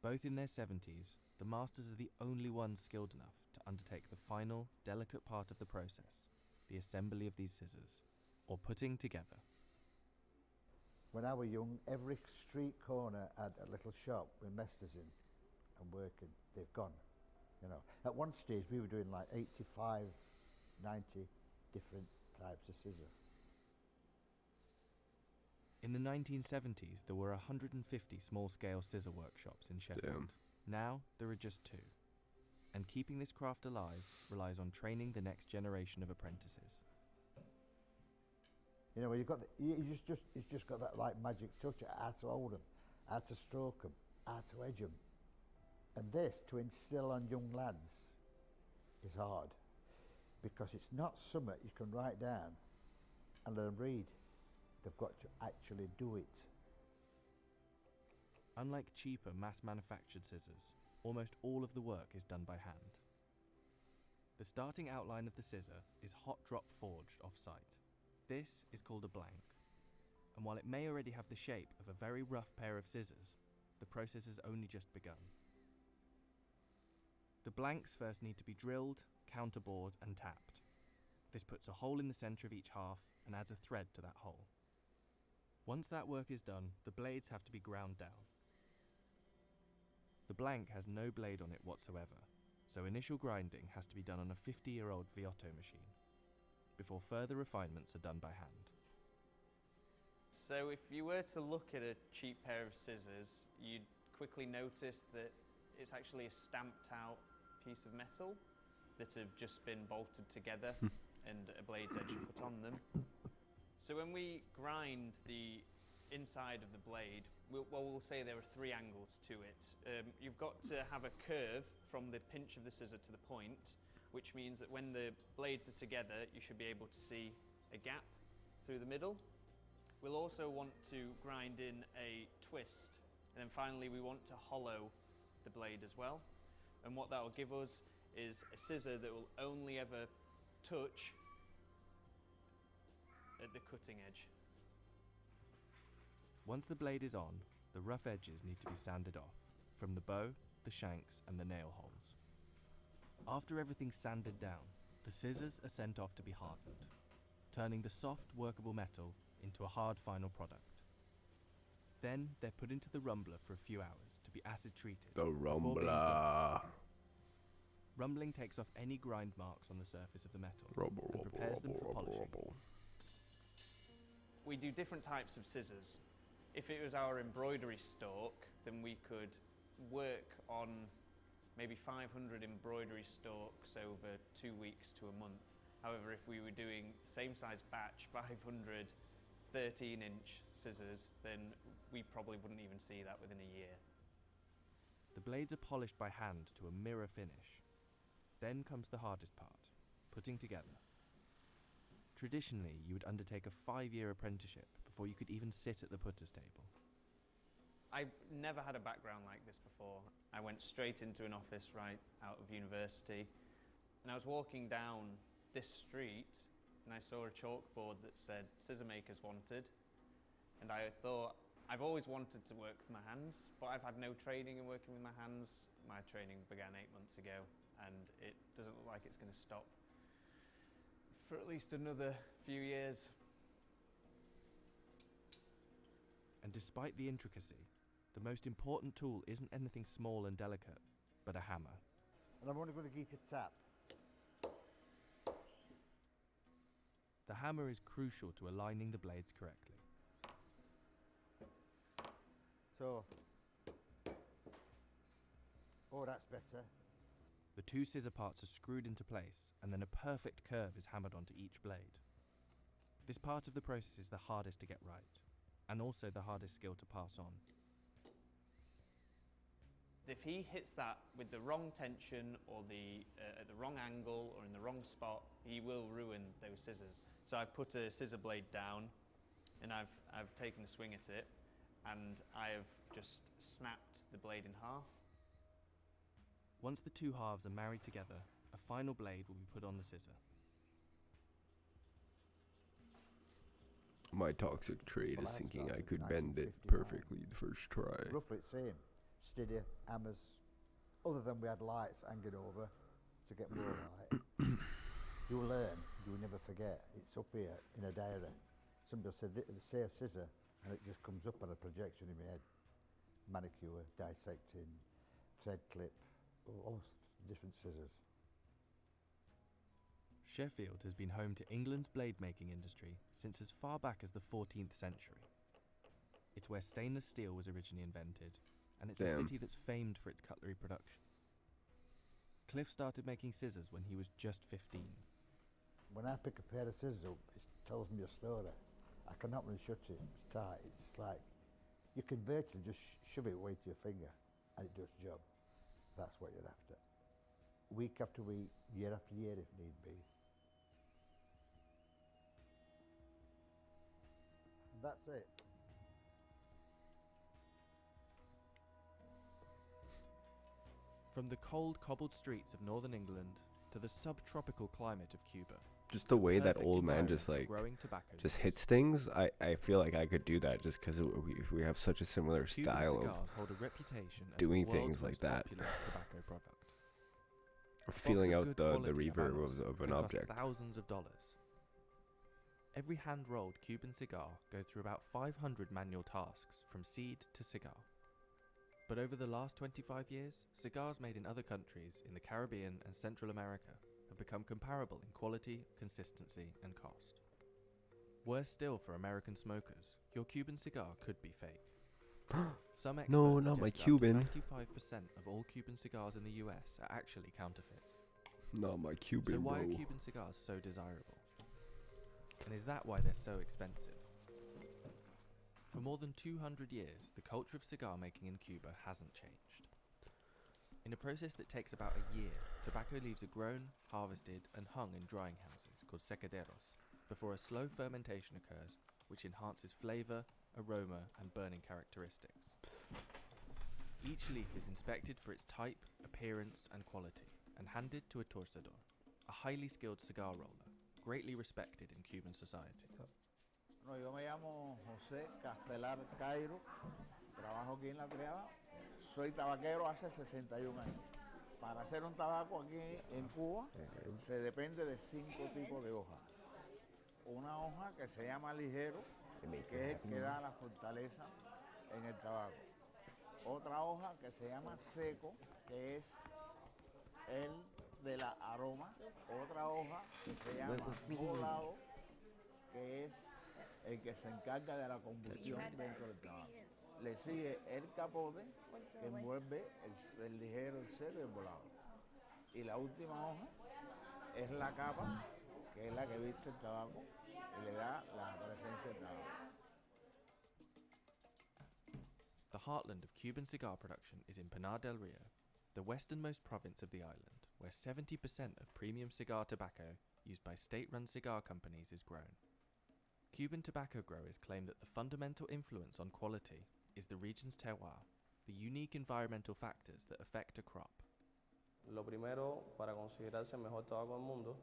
Both in their 70s, the masters are the only ones skilled enough to undertake the final, delicate part of the process, the assembly of these scissors, or putting together. When I was young, every street corner had a little shop with masters in and working. They've gone, you know. At one stage, we were doing like 85, 90 different types of scissors. In the 1970s, there were 150 small-scale scissor workshops in Sheffield. Damn. Now, there are just 2. And keeping this craft alive relies on training the next generation of apprentices. You know, you've got it's just got that like magic touch, how to hold them, how to stroke them, how to edge them, And this, to instill on young lads, is hard, because it's not something you can write down and let them read. They've got to actually do it. Unlike cheaper mass-manufactured scissors, almost all of the work is done by hand. The starting outline of the scissor is hot drop forged off-site. This is called a blank, and while it may already have the shape of a very rough pair of scissors, the process has only just begun. The blanks first need to be drilled, counterbored, and tapped. This puts a hole in the center of each half and adds a thread to that hole. Once that work is done, the blades have to be ground down. The blank has no blade on it whatsoever, so initial grinding has to be done on a 50-year-old Viotto machine, before further refinements are done by hand. So if you were to look at a cheap pair of scissors, you'd quickly notice that it's actually a stamped out piece of metal that have just been bolted together and a blade's edge put on them. So when we grind the inside of the blade, we'll say there are 3 angles to it. You've got to have a curve from the pinch of the scissor to the point, which means that when the blades are together, you should be able to see a gap through the middle. We'll also want to grind in a twist, and then finally we want to hollow the blade as well. And what that will give us is a scissor that will only ever touch at the cutting edge. Once the blade is on, the rough edges need to be sanded off, from the bow, the shanks, and the nail holes. After everything's sanded down, the scissors are sent off to be hardened, turning the soft, workable metal into a hard final product. Then they're put into the rumbler for a few hours to be acid treated. The before being rumbler. cooked. Rumbling takes off any grind marks on the surface of the metal and prepares them for polishing. We do different types of scissors. If it was our embroidery stalk, then we could work on maybe 500 embroidery stalks over 2 weeks to a month. However, if we were doing the same size batch, 500 13-inch scissors, then we probably wouldn't even see that within a year. The blades are polished by hand to a mirror finish. Then comes the hardest part, putting together. Traditionally, you would undertake a 5-year apprenticeship before you could even sit at the putter's table. I've never had a background like this before. I went straight into an office right out of university, and I was walking down this street and I saw a chalkboard that said scissor makers wanted, and I thought, I've always wanted to work with my hands, but I've had no training in working with my hands. My training began 8 months ago, and it doesn't look like it's going to stop for at least another few years. And despite the intricacy, the most important tool isn't anything small and delicate, but a hammer. And I'm only going to get a tap. The hammer is crucial to aligning the blades correctly. So, oh, that's better. The 2 scissor parts are screwed into place, and then a perfect curve is hammered onto each blade. This part of the process is the hardest to get right, and also the hardest skill to pass on. If he hits that with the wrong tension or at the wrong angle or in the wrong spot, he will ruin those scissors. So I've put a scissor blade down, and I've taken a swing at it, and I have just snapped the blade in half. Once the 2 halves are married together, a final blade will be put on the scissor. My toxic trait is I thinking I started could in bend it 1959. perfectly the first try. Roughly the same. Steady, hammers. Other than we had lights hanging over to get more light. You learn, you will never forget. It's up here in a diary. Somebody said, say a scissor, and it just comes up on a projection in my head. Manicure, dissecting, thread clip, all different scissors. Sheffield has been home to England's blade-making industry since as far back as the 14th century. It's where stainless steel was originally invented, and it's a Damn. city that's famed for its cutlery production. Cliff started making scissors when he was just 15. When I pick a pair of scissors up, it tells me a story. I can open and shut it, it's tight. It's like, you can virtually just shove it away to your finger, and it does the job. that's what you're after. Week after week, year after year if need be. That's it. From the cold, cobbled streets of northern England to the subtropical climate of Cuba. Just the way that perfect old man environment just for like growing tobacco just leaves. hits things. I feel like I could do that just because we have such a similar Cuban style cigars of hold a reputation as doing the world's things like most that. popular tobacco product. Or A box feeling of out good the quality reverb Habanos of an can cost object. thousands of dollars. Every hand-rolled Cuban cigar goes through about 500 manual tasks from seed to cigar. But over the last 25 years, cigars made in other countries in the Caribbean and Central America have become comparable in quality, consistency, and cost. Worse still for American smokers, your Cuban cigar could be fake. Some experts No, not my suggest that Cuban. up to 95% of all Cuban cigars in the US are actually counterfeit. Not my Cuban, So why bro. are Cuban cigars so desirable? And is that why they're so expensive? For more than 200 years, the culture of cigar making in Cuba hasn't changed. In a process that takes about a year, tobacco leaves are grown, harvested, and hung in drying houses called secaderos, before a slow fermentation occurs, which enhances flavour, aroma, and burning characteristics. Each leaf is inspected for its type, appearance, and quality, and handed to a torcedor, a highly skilled cigar roller, greatly respected in Cuban society. No, yo me llamo José Castelar Cairo, trabajo aquí en La Triada, soy tabaquero hace 61 años. Para hacer un tabaco aquí en Cuba se depende de 5 tipos de hojas. Una hoja que se llama ligero, que es el que da la fortaleza en el tabaco. Otra hoja que se llama seco, que es el de la aroma. Otra hoja que se llama volado, que es el que se encarga de la combustión dentro del tabaco. Le sigue el capote, que envuelve el ligero, el seco y el volado. Y la última hoja es la capa, que es la que viste el tabaco y le da la presencia del tabaco. The heartland of Cuban cigar production is in Pinar del Rio, the westernmost province of the island, where 70% of premium cigar tobacco used by state-run cigar companies is grown. Cuban tobacco growers claim that the fundamental influence on quality is the region's terroir, the unique environmental factors that affect a crop. Lo primero, para considerarse el mejor tabaco del mundo,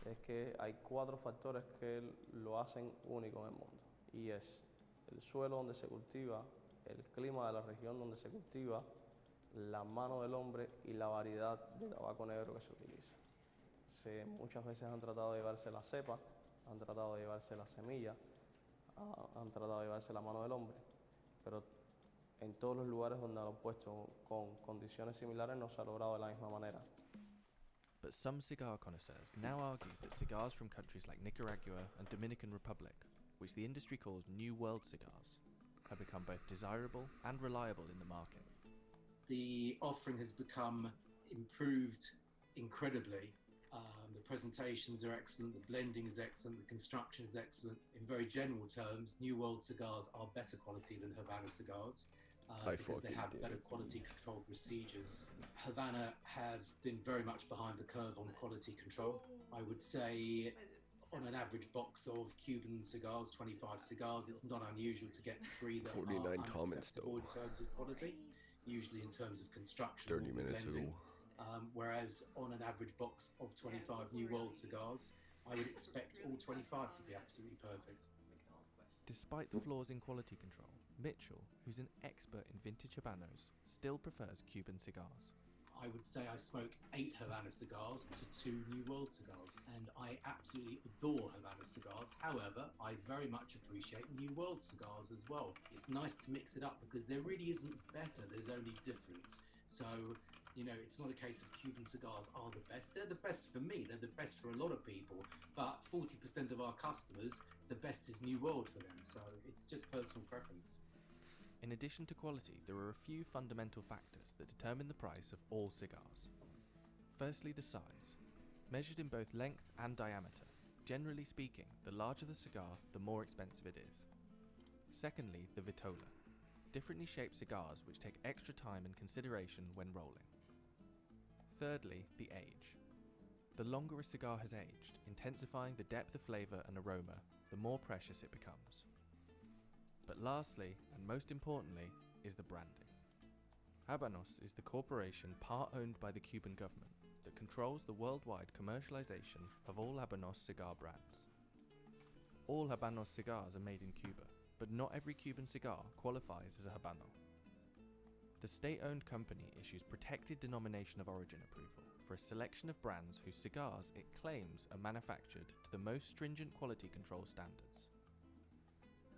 es que hay 4 factores que lo hacen único en el mundo. Y es el suelo donde se cultiva, el clima de la región donde se cultiva, la mano del hombre y la variedad de tabaco negro que se utiliza. Muchas veces han tratado de llevarse la cepa, han tratado de llevarse la semilla, han tratado de llevarse la mano del hombre, pero en todos los lugares donde lo han puesto con condiciones similares no se ha logrado de la misma manera. But some cigar connoisseurs now argue that cigars from countries like Nicaragua and Dominican Republic, which the industry calls New World cigars, have become both desirable and reliable in the market. The offering has become improved incredibly. The presentations are excellent, the blending is excellent, the construction is excellent. In very general terms, New World cigars are better quality than Havana cigars because they have better quality control procedures. Havana have been very much behind the curve on quality control. I would say on an average box of Cuban cigars, 25 cigars, it's not unusual to get 3 that 49 are comments unacceptable though. in terms of quality, usually in terms of construction 30 or minutes blending. ago. Whereas on an average box of 25 New World cigars, I would expect all 25 to be absolutely perfect. Despite the flaws in quality control, Mitchell, who's an expert in vintage Habanos, still prefers Cuban cigars. I would say I smoke 8 Havana cigars to 2 New World cigars, and I absolutely adore Havana cigars. However, I very much appreciate New World cigars as well. It's nice to mix it up because there really isn't better, there's only different. So, you know, it's not a case of Cuban cigars are the best. They're the best for me, they're the best for a lot of people, but 40% of our customers, the best is New World for them, so it's just personal preference. In addition to quality, there are a few fundamental factors that determine the price of all cigars. Firstly, the size. Measured in both length and diameter, generally speaking, the larger the cigar, the more expensive it is. Secondly, the vitola. Differently shaped cigars which take extra time and consideration when rolling. Thirdly, the age. The longer a cigar has aged, intensifying the depth of flavour and aroma, the more precious it becomes. But lastly, and most importantly, is the branding. Habanos is the corporation part-owned by the Cuban government that controls the worldwide commercialization of all Habanos cigar brands. All Habanos cigars are made in Cuba, but not every Cuban cigar qualifies as a Habano. The state-owned company issues protected denomination of origin approval for a selection of brands whose cigars it claims are manufactured to the most stringent quality control standards.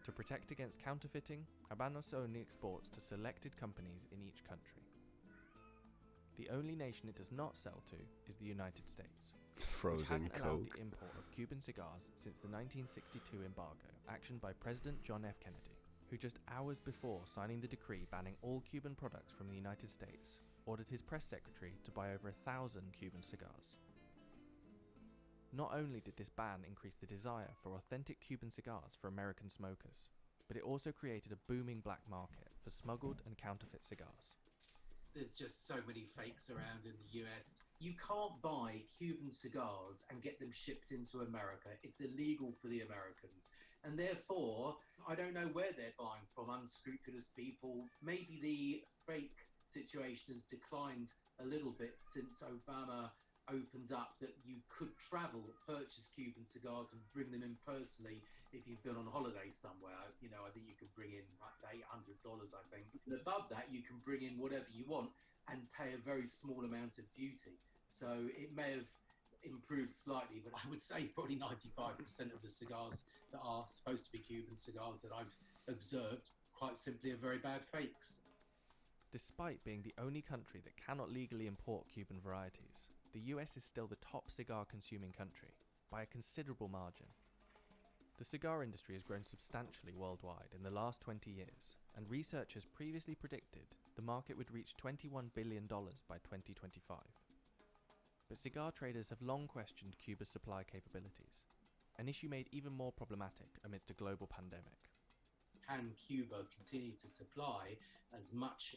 To protect against counterfeiting, Habanos only exports to selected companies in each country. The only nation it does not sell to is the United States, Frozen which hasn't allowed Coke. the import of Cuban cigars since the 1962 embargo, actioned by President John F. Kennedy, who just hours before signing the decree banning all Cuban products from the United States, ordered his press secretary to buy over 1,000 Cuban cigars. Not only did this ban increase the desire for authentic Cuban cigars for American smokers, but it also created a booming black market for smuggled and counterfeit cigars. There's just so many fakes around in the US. You can't buy Cuban cigars and get them shipped into America. It's illegal for the Americans. And therefore, I don't know where they're buying from, unscrupulous people. Maybe the fake situation has declined a little bit since Obama opened up that you could travel, purchase Cuban cigars and bring them in personally if you've been on holiday somewhere. You know, I think you could bring in up to $800, I think. And above that, you can bring in whatever you want and pay a very small amount of duty. So it may have improved slightly, but I would say probably 95% of the cigars that are supposed to be Cuban cigars that I've observed quite simply are very bad fakes. Despite being the only country that cannot legally import Cuban varieties, the US is still the top cigar consuming country, by a considerable margin. The cigar industry has grown substantially worldwide in the last 20 years, and researchers previously predicted the market would reach $21 billion by 2025. But cigar traders have long questioned Cuba's supply capabilities, an issue made even more problematic amidst a global pandemic. Can Cuba continue to supply as much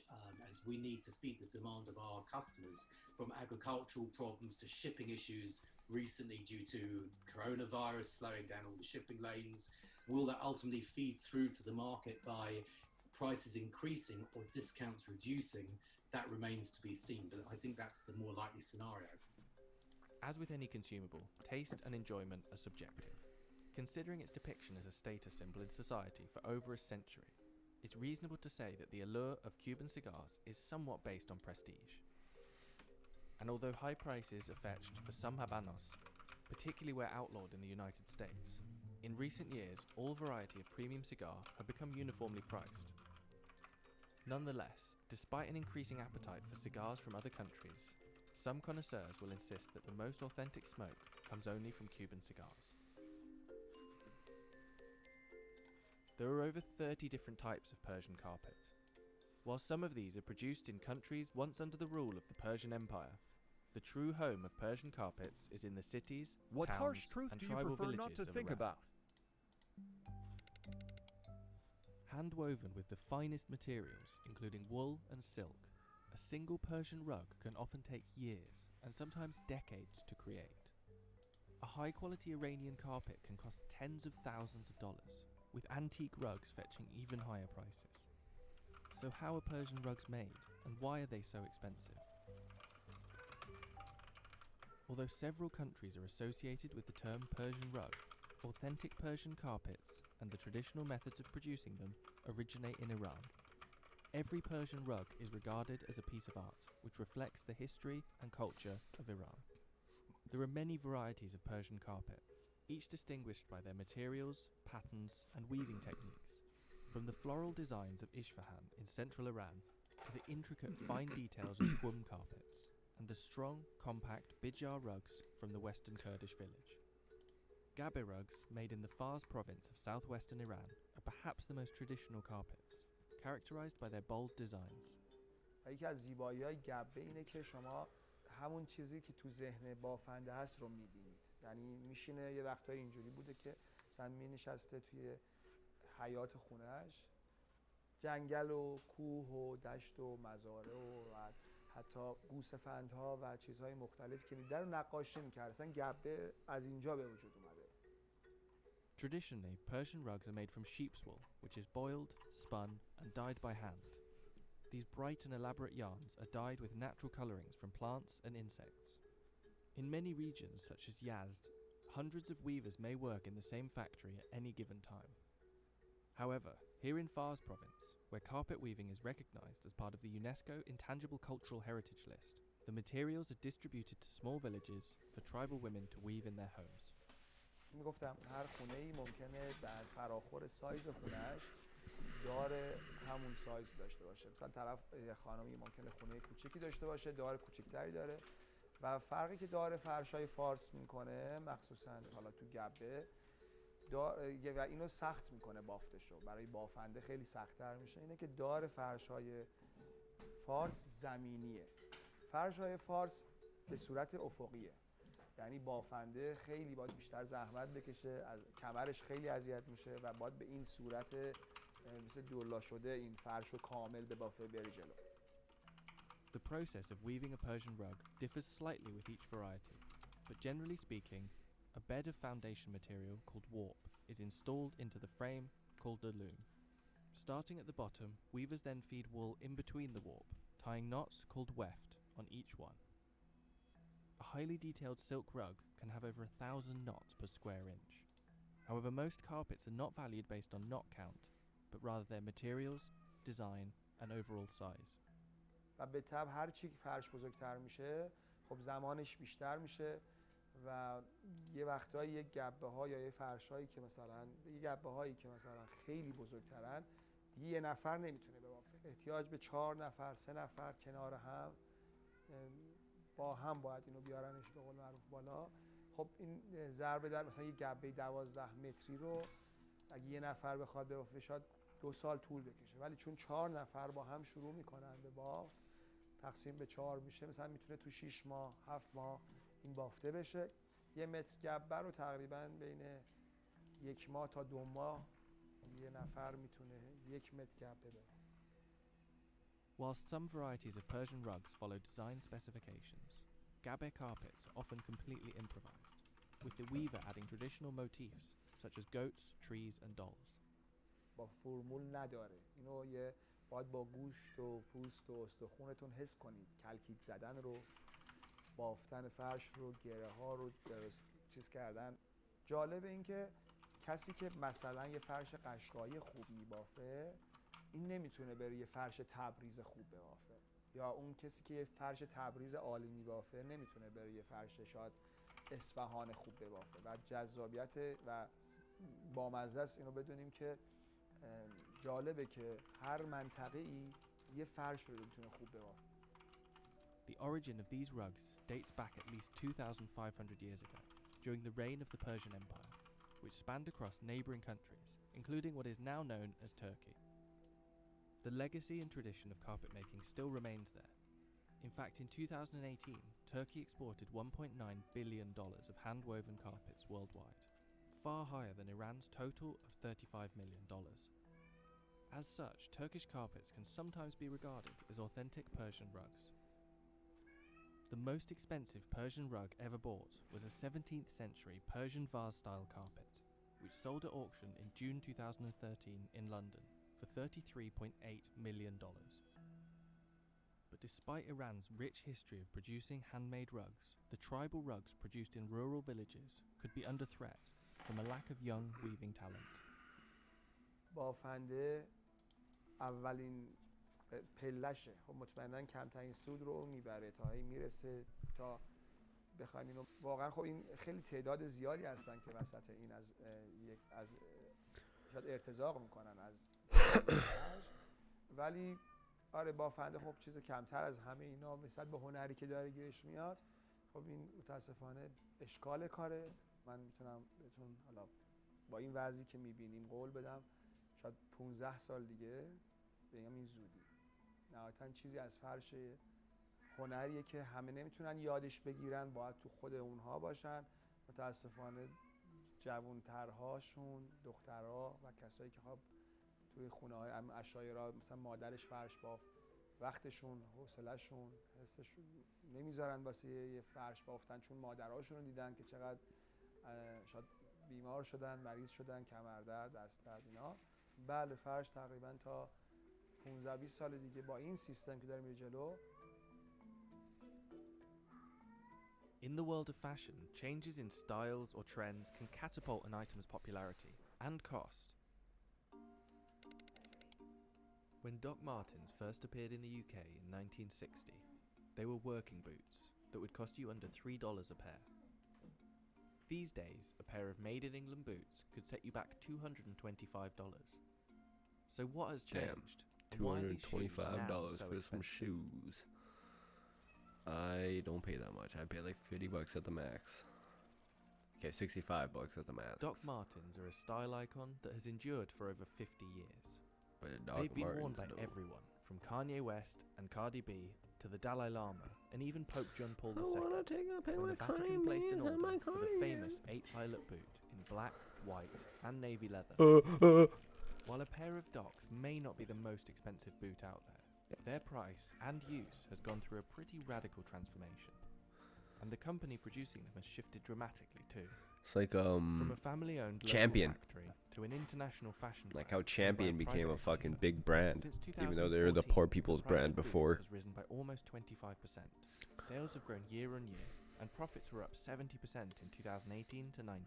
as we need to feed the demand of our customers, from agricultural problems to shipping issues recently due to coronavirus slowing down all the shipping lanes? Will that ultimately feed through to the market by prices increasing or discounts reducing? That remains to be seen, but I think that's the more likely scenario. As with any consumable, taste and enjoyment are subjective. Considering its depiction as a status symbol in society for over a century, it's reasonable to say that the allure of Cuban cigars is somewhat based on prestige. And although high prices are fetched for some Habanos, particularly where outlawed in the United States, in recent years all variety of premium cigar have become uniformly priced. Nonetheless, despite an increasing appetite for cigars from other countries, some connoisseurs will insist that the most authentic smoke comes only from Cuban cigars. There are over 30 different types of Persian carpet. While some of these are produced in countries once under the rule of the Persian Empire, the true home of Persian carpets is in the cities, What towns, harsh truth and do you tribal prefer villages not to of think Iran. about? Hand-woven with the finest materials, including wool and silk, a single Persian rug can often take years and sometimes decades to create. A high-quality Iranian carpet can cost tens of thousands of dollars, with antique rugs fetching even higher prices. So how are Persian rugs made, and why are they so expensive? Although several countries are associated with the term Persian rug, authentic Persian carpets and the traditional methods of producing them originate in Iran. Every Persian rug is regarded as a piece of art, which reflects the history and culture of Iran. There are many varieties of Persian carpet, each distinguished by their materials, patterns, and weaving techniques, from the floral designs of Isfahan in central Iran to the intricate fine details of Qum carpets, and the strong, compact Bijar rugs from the western Kurdish village. Gabe rugs, made in the Fars province of southwestern Iran, are perhaps the most traditional carpets, characterized by their bold designs. یکی از زیبایی‌های گبه اینه که شما همون چیزی که تو ذهن بافنده هست رو می‌بینید. یعنی میشینه یه وقتایی اینجوری بوده که مثلا می‌نشسته توی حیاط خونه‌اش، جنگل و کوه و دشت و مزارع و حتی گوسفندها و چیزهای مختلف که می‌دیدن رو نقاشی می‌کرد. اصلا گبه از اینجا به وجود اومده. Traditionally, Persian rugs are made from sheep's wool, which is boiled, spun, and dyed by hand. These bright and elaborate yarns are dyed with natural colorings from plants and insects. In many regions, such as Yazd, hundreds of weavers may work in the same factory at any given time. However, here in Fars province, where carpet weaving is recognized as part of the UNESCO Intangible Cultural Heritage List, the materials are distributed to small villages for tribal women to weave in their homes. میگفتم هر خونه‌ای ممکنه در فراخور سایز خونه‌اش دار همون سایز داشته باشه. مثلا طرف خانمی ممکنه خونه کوچیکی داشته باشه، دار کوچیک‌تری داره و فرقی که دار فرشای فارس میکنه مخصوصا حالا تو گبه و اینو سخت میکنه بافتشو، برای بافنده خیلی سخت‌تر میشه، اینه که دار فرشای فارس زمینیه. فرشای فارس به صورت افقیه، یعنی بافنده خیلی باید بیشتر زحمت بکشه، از کمرش خیلی اذیت میشه و باید به این صورت مثل دولا شده این فرشو کامل به بافه بری جلو. The process of weaving a Persian rug differs slightly with each variety, but generally speaking, a bed of foundation material called warp is installed into the frame called the loom. Starting at the bottom, weavers then feed wool in between the warp, tying knots called weft on each one. A highly detailed silk rug can have over 1,000 knots per square inch. However, most carpets are not valued based on knot count, but rather their materials, design, and overall size. و به طبع هر چی فرش بزرگتر میشه خب زمانش بیشتر میشه و یه وقتایی یه گبه ها یا یه فرشایی که مثلا یه گبه هایی که مثلا خیلی بزرگترن دیگه یه نفر نمیتونه ببافه، احتیاج به 4 نفر 3 نفر کنار هم با هم باید اینو بیارنش به قول معروف بالا. خب این ضربه در مثلا یه گبه 12 متری رو اگه یه نفر بخواد ببافه شاید 2 سال طول بکشه، ولی چون 4 نفر با هم شروع میکنن به بافت تقسیم به 4 میشه، مثلا میتونه تو 6 ماه 7 ماه این بافته بشه. 1 متر گبه رو تقریبا بین 1 ماه تا 2 ماه یه نفر میتونه 1 متر گبه ببافه. Whilst some varieties of Persian rugs follow design specifications, gabe carpets are often completely improvised, with the weaver adding traditional motifs such as goats, trees, and dolls. با فرمول نداره، اینو یه باید با گوشت و پوست و استخونتون حس کنید، کلکیت زدن رو، بافتن فرش رو، گره ها رو درست چیز کردن. جالب این که کسی که مثلا یه فرش قشقایی خوب میبافه این نمیتونه بره یه فرش تبریز خوب ببافه، یا اون کسی که یه فرش تبریز عالی میبافه نمیتونه بره یه فرش شاید اصفهان خوب ببافه. و جذابیت و بامزه است اینو بدونیم که جالبه که هر منطقه‌ای یه فرش رو میتونه خوب ببافه. The origin of these rugs dates back at least 2,500 years ago, during the reign of the Persian Empire, which spanned across neighboring countries, including what is now known as Turkey. The legacy and tradition of carpet making still remains there. In fact, in 2018, Turkey exported $1.9 billion of hand-woven carpets worldwide, far higher than Iran's total of $35 million. As such, Turkish carpets can sometimes be regarded as authentic Persian rugs. The most expensive Persian rug ever bought was a 17th century Persian vase-style carpet, which sold at auction in June 2013 in London for $33.8 million. But despite Iran's rich history of producing handmade rugs, the tribal rugs produced in rural villages could be under threat from a lack of young weaving talent. بافنده اولین پلشه، خب مطمئنا کمترین سود رو میبره تا هی میرسه تا بخوایم اینو واقعا. خب این خیلی تعداد زیادی هستن که وسط این از شاید ارتزاق میکنن از ولی آره بافنده خب چیز کمتر از همه اینا نسبت به هنری که داره گیرش میاد. خب این متاسفانه اشکال کاره. من میتونم بهتون حالا با این وضعی که میبینیم قول بدم شاید 15 سال دیگه بگم این زودی نهایتاً چیزی از فرش هنریه که همه نمیتونن یادش بگیرن، باید تو خود اونها باشن. متاسفانه جوانترهاشون، دخترها و کسایی که خب توی خونه های عشایرها مثلا مادرش فرش بافت وقتشون، حوصله‌شون، حسشون نمیذارن واسه یه فرش بافتن، چون مادرهاشون رو دیدن که چقدر شاید بیمار شدن، مریض شدن، کمردرد، دست درد اینا. بله فرش تقریبا تا 15-20 سال دیگه با این سیستم که داره میره جلو. In the world of fashion, changes in styles or trends can catapult an item's popularity and cost. When Doc Martens first appeared in the UK in 1960, they were working boots that would cost you under $3 a pair. These days, a pair of made-in-England boots could set you back $225. So what has changed? And why are these shoes now $225 so for some expensive? shoes. I don't pay that much. I pay like $50 at the max. Okay, $65 at the max. Doc Martens are a style icon that has endured for over 50 years. But They've been worn Martens, by though. everyone, from Kanye West and Cardi B to the Dalai Lama and even Pope John Paul II. When the Vatican placed an order for the famous 8-eyelet boot in black, white and navy leather. While a pair of Docs may not be the most expensive boot out there, their price and use has gone through a pretty radical transformation. And the company producing them has shifted dramatically too. It's like From a family-owned Champion. local factory to an international fashion Like brand how owned by Champion a became a private fucking equity big brand, firm. Since even though they were the 2014, poor people's the price brand of boots before. has risen by almost 25%. Sales have grown year on year, and profits were up 70% in 2018 to 19.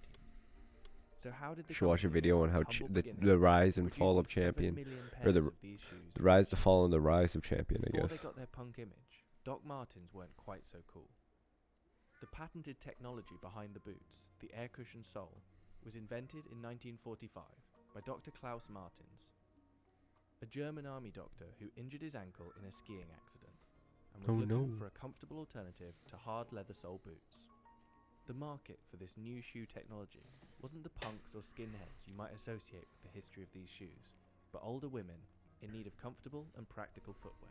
So how did the Should watch a company video go on from how its humble the beginnings rise to and fall of producing 7 Champion, million or pairs the of these shoes the rise, the fall, and the rise of Champion, I Before guess. they got their punk image, Doc Martens weren't quite so cool. The patented technology behind the boots, the air cushion sole, was invented in 1945 by Dr. Klaus Martens, a German army doctor who injured his ankle in a skiing accident and was looking for a comfortable alternative to hard leather sole boots. The market for this new shoe technology wasn't the punks or skinheads you might associate with the history of these shoes, but older women in need of comfortable and practical footwear.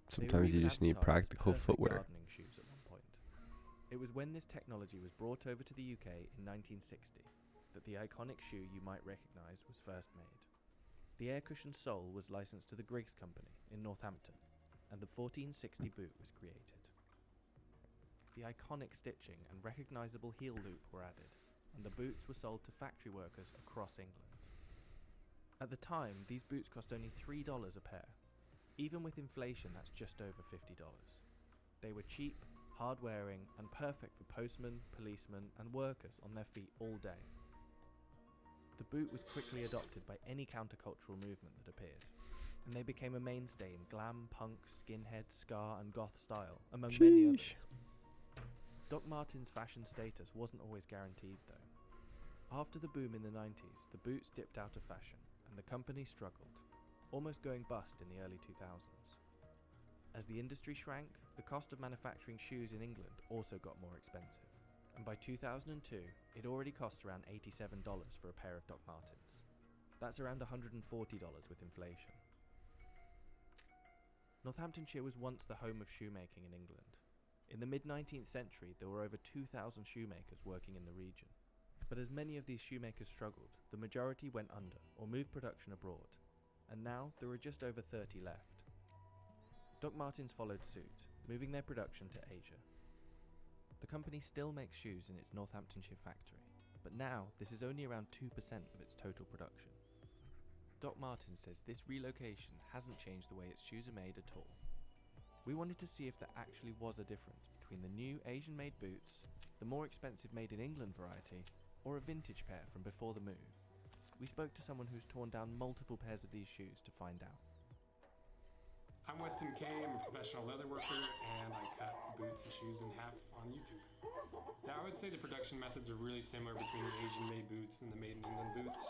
Sometimes you just need practical footwear. Gardening shoes at one point. It was when this technology was brought over to the UK in 1960 that the iconic shoe you might recognise was first made. The air cushion sole was licensed to the Griggs Company in Northampton, and the 1460 boot was created. The iconic stitching and recognisable heel loop were added, and the boots were sold to factory workers across England. At the time, these boots cost only $3 a pair. Even with inflation, that's just over $50. They were cheap, hard-wearing, and perfect for postmen, policemen, and workers on their feet all day. The boot was quickly adopted by any countercultural movement that appeared, and they became a mainstay in glam, punk, skinhead, ska, and goth style, among many others. Doc Martens' fashion status wasn't always guaranteed, though. After the boom in the 90s, the boots dipped out of fashion, and the company struggled, almost going bust in the early 2000s. As the industry shrank, the cost of manufacturing shoes in England also got more expensive, and by 2002, it already cost around $87 for a pair of Doc Martens. That's around $140 with inflation. Northamptonshire was once the home of shoemaking in England. In the mid-19th century, there were over 2,000 shoemakers working in the region. But as many of these shoemakers struggled, the majority went under or moved production abroad, and now there are just over 30 left. Doc Martens followed suit, moving their production to Asia. The company still makes shoes in its Northamptonshire factory, but now this is only around 2% of its total production. Doc Martens says this relocation hasn't changed the way its shoes are made at all. We wanted to see if there actually was a difference between the new Asian-made boots, the more expensive made-in-England variety, or a vintage pair from before the move. We spoke to someone who's torn down multiple pairs of these shoes to find out. I'm Weston Kay, I'm a professional leather worker, and I cut boots and shoes in half on YouTube. Now, I would say the production methods are really similar between the Asian-made boots and the made-in-England boots.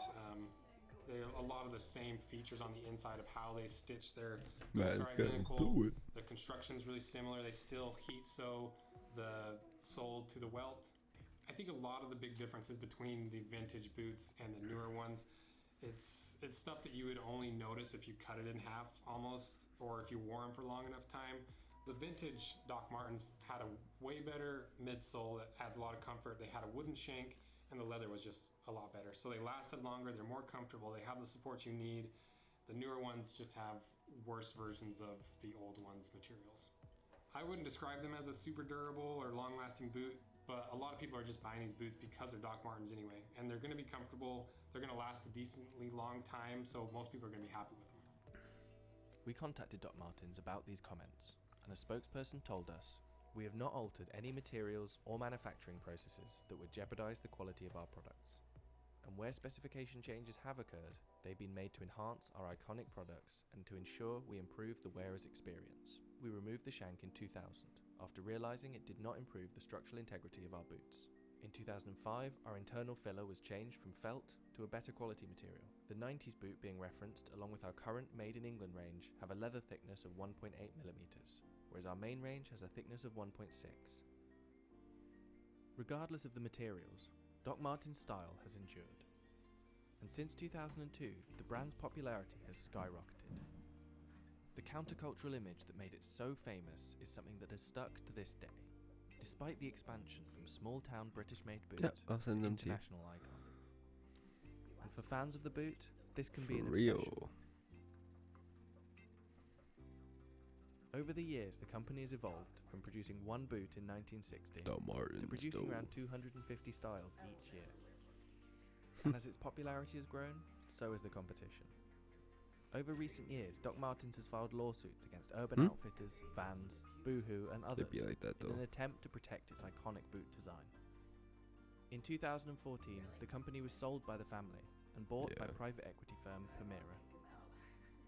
There are a lot of the same features on the inside of how they stitch their boots are identical. The construction's really similar. They still heat sew the sole to the welt. I think a lot of the big differences between the vintage boots and the newer ones, it's stuff that you would only notice if you cut it in half almost, or if you wore them for long enough time. The vintage Doc Martens had a way better midsole that adds a lot of comfort. They had a wooden shank, and the leather was just a lot better. So they lasted longer, they're more comfortable, they have the support you need. The newer ones just have worse versions of the old one's materials. I wouldn't describe them as a super durable or long-lasting boot, but a lot of people are just buying these boots because they're Doc Martens anyway, and they're going to be comfortable, they're going to last a decently long time, so most people are going to be happy with them. We contacted Doc Martens about these comments, and a spokesperson told us, "We have not altered any materials or manufacturing processes that would jeopardize the quality of our products. And where specification changes have occurred, they've been made to enhance our iconic products and to ensure we improve the wearer's experience." We removed the shank in 2000 after realizing it did not improve the structural integrity of our boots. In 2005, our internal filler was changed from felt to a better quality material. The 90s boot being referenced, along with our current Made in England range, have a leather thickness of 1.8mm, whereas our main range has a thickness of 1.6. Regardless of the materials, Doc Martens' style has endured. And since 2002, the brand's popularity has skyrocketed. The countercultural image that made it so famous is something that has stuck to this day, despite the expansion from small-town British-made boot I'll to send them to you. international icon. And for fans of the boot, this can be an For obsession. real. Over the years, the company has evolved from producing one boot in 1960 Doc Martens, to producing though. around 250 styles each year. And as its popularity has grown, so has the competition. Over recent years, Doc Martens has filed lawsuits against Urban Outfitters, Vans, Boohoo and others It'd be like that, in though. an attempt to protect its iconic boot design. In 2014, the company was sold by the family and bought by private equity firm Permira.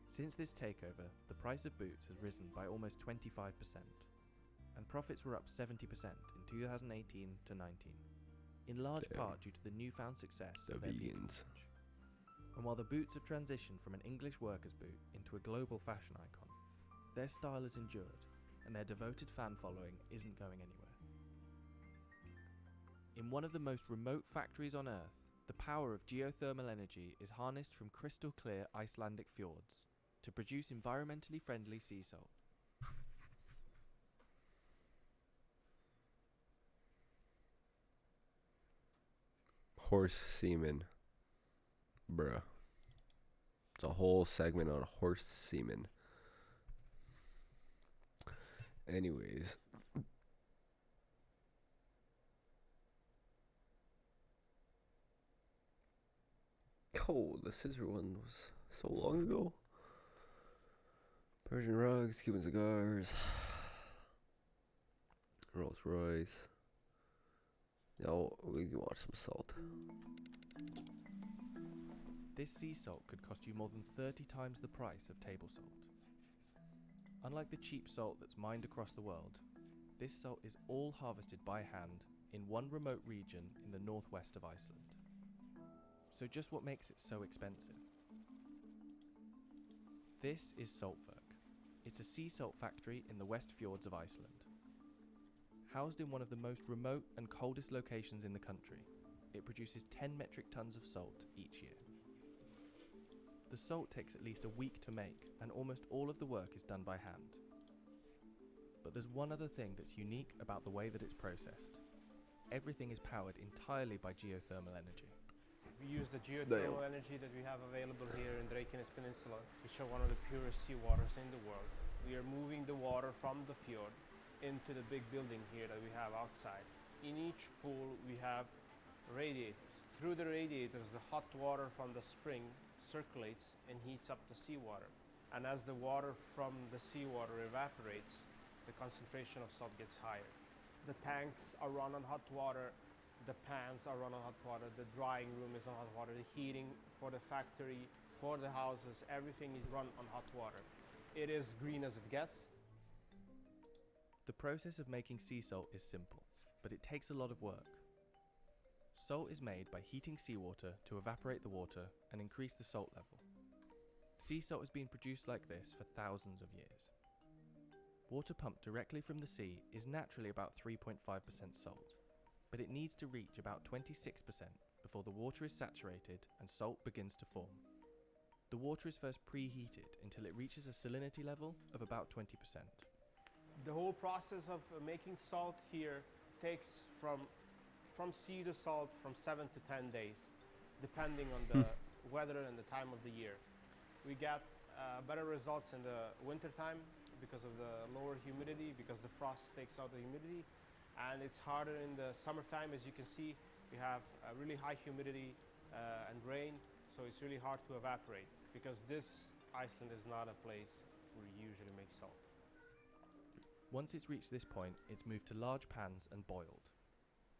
Since this takeover, the price of boots has risen by almost 25%, and profits were up 70% in 2018 to 19, in large part due to the newfound success of their vegan range. And while the boots have transitioned from an English worker's boot into a global fashion icon, their style has endured, and their devoted fan following isn't going anywhere. In one of the most remote factories on Earth, the power of geothermal energy is harnessed from crystal clear Icelandic fjords to produce environmentally friendly sea salt. Horse semen. Bruh. It's a whole segment on horse semen. Anyways. Oh, the scissor one was so long ago. Persian rugs, Cuban cigars, Rolls Royce. Now we can watch some salt. This sea salt could cost you more than 30 times the price of table salt. Unlike the cheap salt that's mined across the world, this salt is all harvested by hand in one remote region in the northwest of Iceland. So just what makes it so expensive? This is Saltwerk. It's a sea salt factory in the West Fjords of Iceland. Housed in one of the most remote and coldest locations in the country, it produces 10 metric tons of salt each year. The salt takes at least a week to make, and almost all of the work is done by hand. But there's one other thing that's unique about the way that it's processed. Everything is powered entirely by geothermal energy. We use the geothermal energy that we have available here in Reykjanes Peninsula, which are one of the purest sea waters in the world. We are moving the water from the fjord into the big building here that we have outside. In each pool we have radiators. Through the radiators, the hot water from the spring circulates and heats up the seawater. And as the water from the seawater evaporates, the concentration of salt gets higher. The tanks are run on hot water, the pans are run on hot water, the drying room is on hot water, the heating for the factory, for the houses, everything is run on hot water. It is green as it gets. The process of making sea salt is simple, but it takes a lot of work. Salt is made by heating seawater to evaporate the water and increase the salt level. Sea salt has been produced like this for thousands of years. Water pumped directly from the sea is naturally about 3.5% salt, but it needs to reach about 26% before the water is saturated and salt begins to form. The water is first preheated until it reaches a salinity level of about 20%. The whole process of making salt here takes from sea to salt from 7 to 10 days, depending on the weather and the time of the year. We get better results in the wintertime because of the lower humidity, because the frost takes out the humidity. And it's harder in the summertime. As you can see, we have a really high humidity and rain, so it's really hard to evaporate, because this Iceland is not a place where you usually make salt. Once it's reached this point, it's moved to large pans and boiled.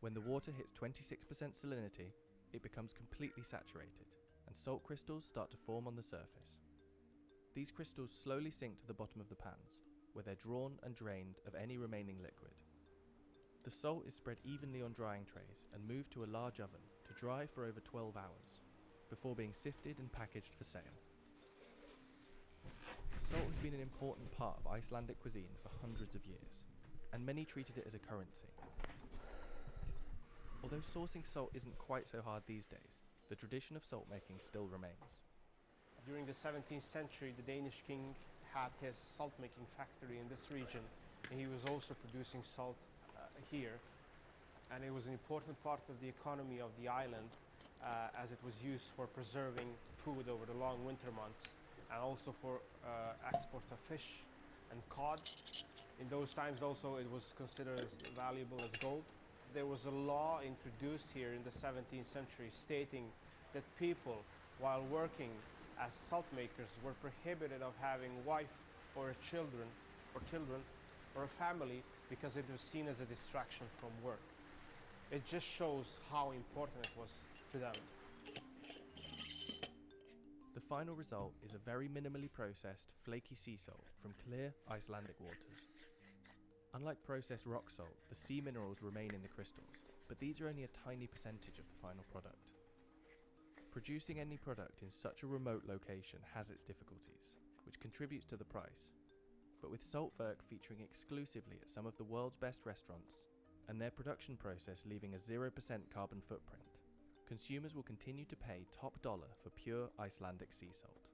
When the water hits 26% salinity, it becomes completely saturated, and salt crystals start to form on the surface. These crystals slowly sink to the bottom of the pans, where they're drawn and drained of any remaining liquid. The salt is spread evenly on drying trays and moved to a large oven to dry for over 12 hours, before being sifted and packaged for sale. Salt has been an important part of Icelandic cuisine for hundreds of years, and many treated it as a currency. Although sourcing salt isn't quite so hard these days, the tradition of salt making still remains. During the 17th century, the Danish king had his salt making factory in this region, and he was also producing salt here, and it was an important part of the economy of the island, as it was used for preserving food over the long winter months, and also for export of fish and cod. In those times also it was considered as valuable as gold. There was a law introduced here in the 17th century stating that people, while working as salt makers, were prohibited of having wife or children or a family, because it was seen as a distraction from work. It just shows how important it was to them. The final result is a very minimally processed, flaky sea salt from clear Icelandic waters. Unlike processed rock salt, the sea minerals remain in the crystals, but these are only a tiny percentage of the final product. Producing any product in such a remote location has its difficulties, which contributes to the price. But with Saltwerk featuring exclusively at some of the world's best restaurants, and their production process leaving a 0% carbon footprint, consumers will continue to pay top dollar for pure Icelandic sea salt.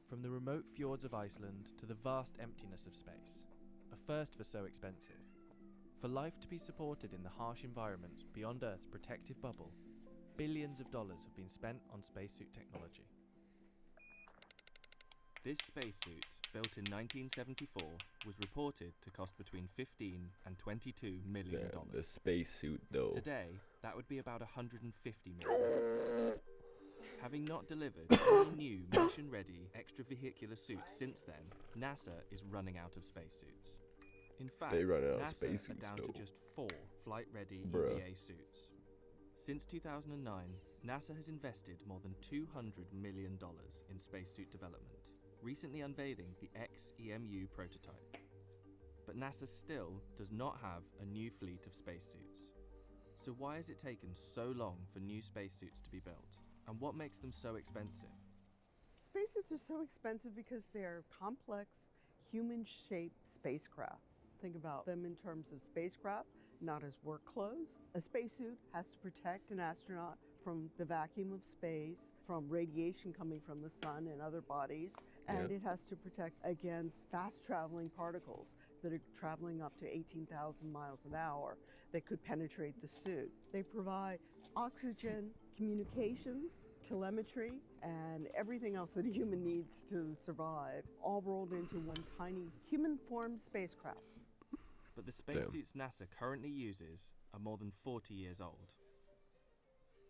From the remote fjords of Iceland to the vast emptiness of space, a first for so expensive. For life to be supported in the harsh environments beyond Earth's protective bubble, billions of dollars have been spent on spacesuit technology. This spacesuit, built in 1974, was reported to cost between $15 and $22 million. Damn, the spacesuit though. Today, that would be about $150 million. Having not delivered any new mission-ready extravehicular suits since then, NASA is running out of spacesuits. In fact, They run out of NASA spacesuits are down though. to just 4 flight-ready Bruh. EVA suits. Since 2009, NASA has invested more than $200 million in spacesuit development, recently unveiling the XEMU prototype. But NASA still does not have a new fleet of spacesuits. So why has it taken so long for new spacesuits to be built? And what makes them so expensive? Spacesuits are so expensive because they're complex, human-shaped spacecraft. Think about them in terms of spacecraft, not as work clothes. A spacesuit has to protect an astronaut from the vacuum of space, from radiation coming from the sun and other bodies, and it has to protect against fast-traveling particles that are traveling up to 18,000 miles an hour that could penetrate the suit. They provide oxygen, communications, telemetry, and everything else that a human needs to survive, all rolled into one tiny human-formed spacecraft. But the spacesuits NASA currently uses are more than 40 years old.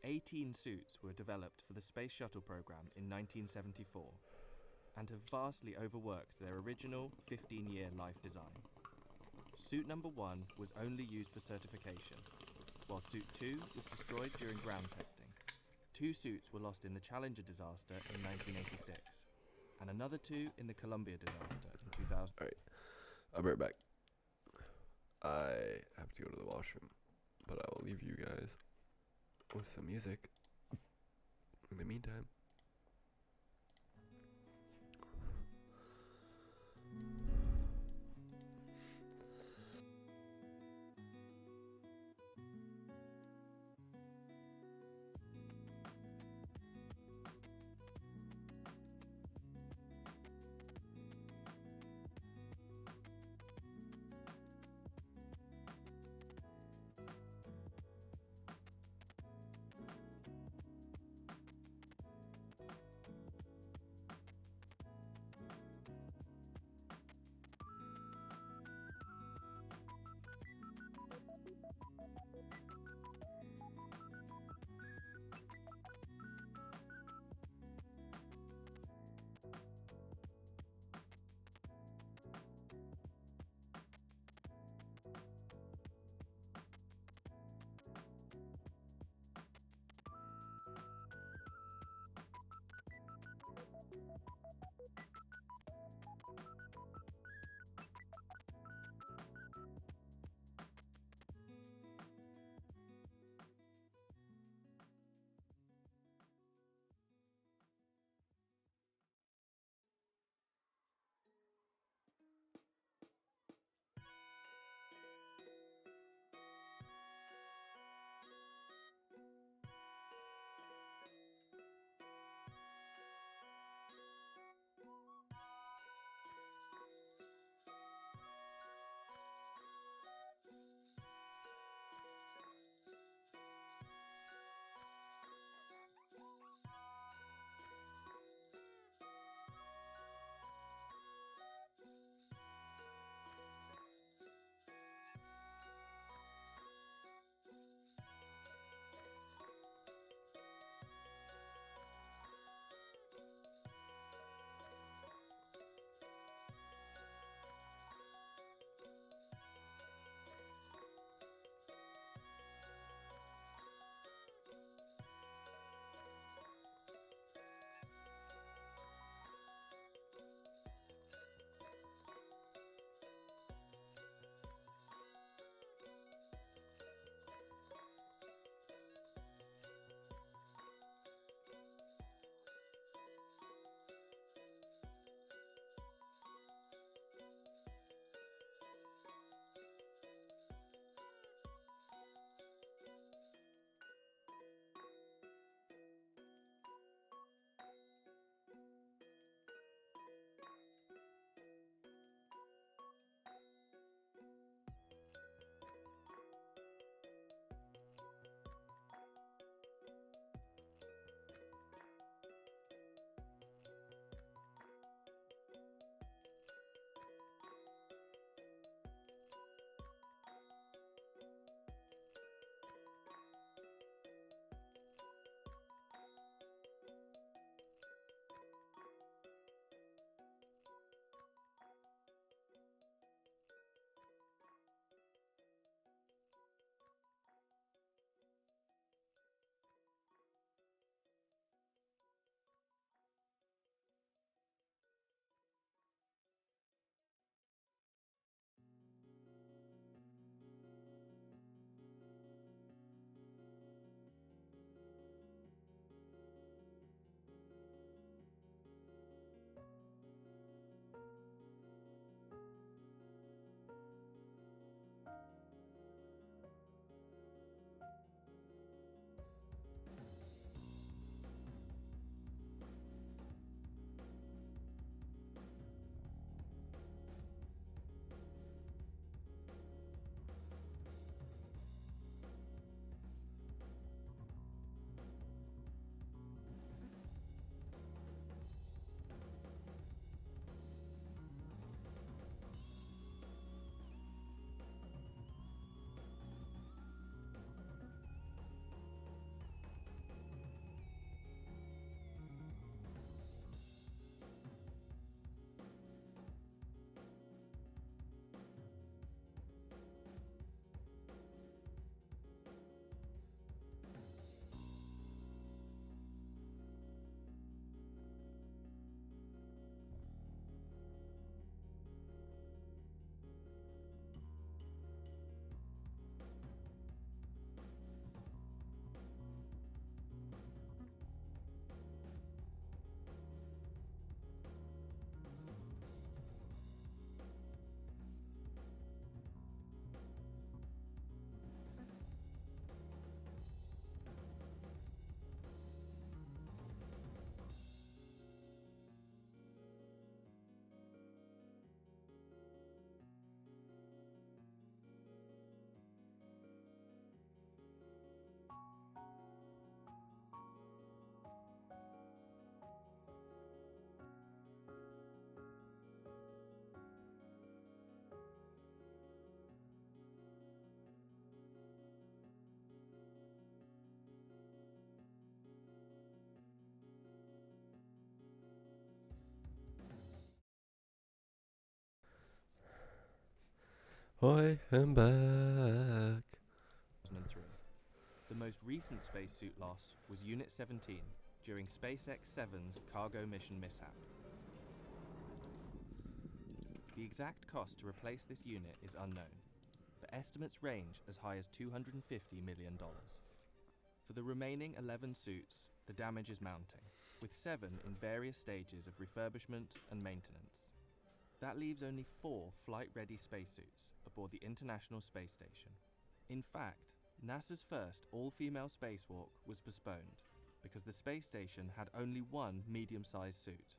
18 suits were developed for the Space Shuttle program in 1974 and have vastly overworked their original 15-year life design. Suit number 1 was only used for certification, while Suit 2 was destroyed during ground testing. 2 suits were lost in the Challenger disaster in 1986, and another 2 in the Columbia disaster in 2000. Alright, I'll be right back. I have to go to the washroom, but I will leave you guys with some music in the meantime. I am back. 2003. The most recent spacesuit loss was Unit 17 during SpaceX 7's cargo mission mishap. The exact cost to replace this unit is unknown, but estimates range as high as $250 million. For the remaining 11 suits, the damage is mounting, with 7 in various stages of refurbishment and maintenance. That leaves only 4 flight-ready spacesuits aboard the International Space Station. In fact, NASA's first all-female spacewalk was postponed because the space station had only one medium-sized suit.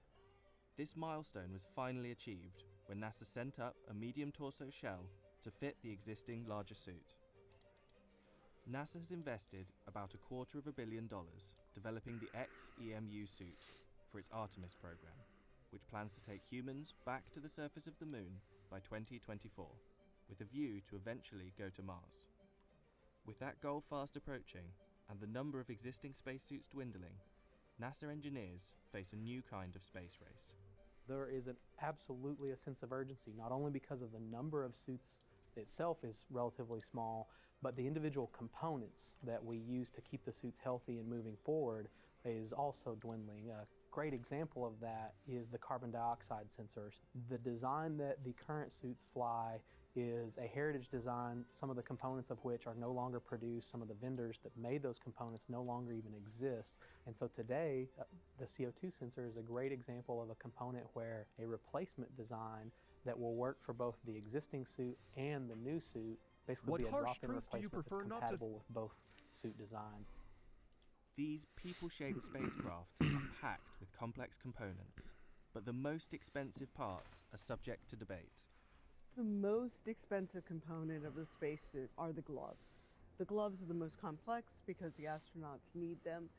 This milestone was finally achieved when NASA sent up a medium torso shell to fit the existing larger suit. NASA has invested about $250 million developing the X-EMU suit for its Artemis program, which plans to take humans back to the surface of the moon by 2024, with a view to eventually go to Mars. With that goal fast approaching and the number of existing spacesuits dwindling, NASA engineers face a new kind of space race. There is absolutely a sense of urgency, not only because of the number of suits itself is relatively small, but the individual components that we use to keep the suits healthy and moving forward is also dwindling. A great example of that is the carbon dioxide sensors. The design that the current suits fly is a heritage design, some of the components of which are no longer produced. Some of the vendors that made those components no longer even exist. And so today, the CO2 sensor is a great example of a component where a replacement design that will work for both the existing suit and the new suit, basically What be a harsh drop-in truth do you replacement prefer that's not to- compatible with both suit designs. These people-shaped spacecraft are packed with complex components, but the most expensive parts are subject to debate. The most expensive component of the spacesuit are the gloves. The gloves are the most complex because the astronauts need them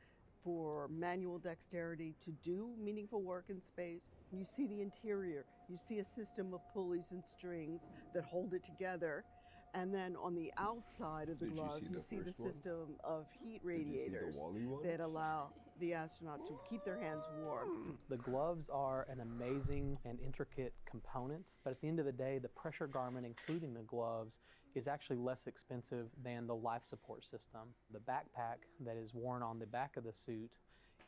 for manual dexterity to do meaningful work in space. You see the interior, you see a system of pulleys and strings that hold it together. And then on the outside of the Did you glove, see you the see the first one? system of heat Did you see the radiators Wall-E ones? that allow the astronaut to keep their hands warm. The gloves are an amazing and intricate component, but at the end of the day, the pressure garment, including the gloves, is actually less expensive than the life support system. The backpack that is worn on the back of the suit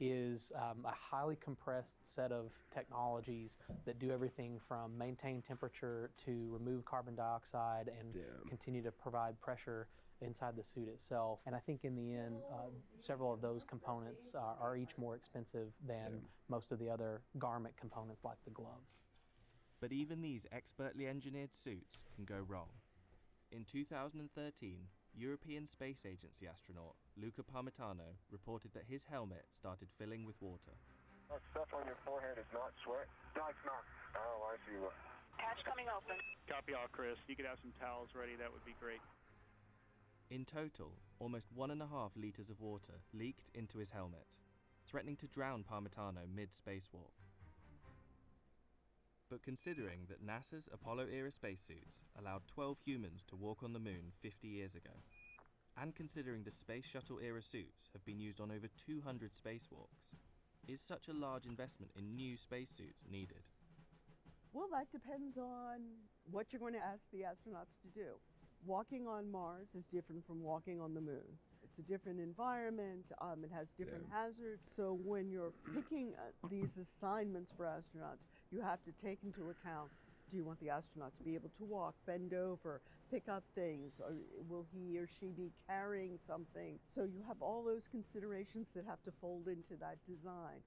is a highly compressed set of technologies that do everything from maintain temperature to remove carbon dioxide and continue to provide pressure inside the suit itself. And I think in the end, several of those components are each more expensive than most of the other garment components like the gloves. But even these expertly engineered suits can go wrong. In 2013, European Space Agency astronaut Luca Parmitano reported that his helmet started filling with water. That stuff on your forehead is not sweat? No, it's not. Oh, I see. Hatch coming open. Copy all, Chris. You could have some towels ready, that would be great. In total, almost 1.5 liters of water leaked into his helmet, threatening to drown Parmitano mid-spacewalk. But considering that NASA's Apollo-era spacesuits allowed 12 humans to walk on the moon 50 years ago, and considering the Space Shuttle-era suits have been used on over 200 spacewalks, is such a large investment in new spacesuits needed? Well, that depends on what you're going to ask the astronauts to do. Walking on Mars is different from walking on the moon. It's a different environment, it has different hazards. So when you're picking these assignments for astronauts, you have to take into account, do you want the astronaut to be able to walk, bend over, pick up things, or will he or she be carrying something? So you have all those considerations that have to fold into that design.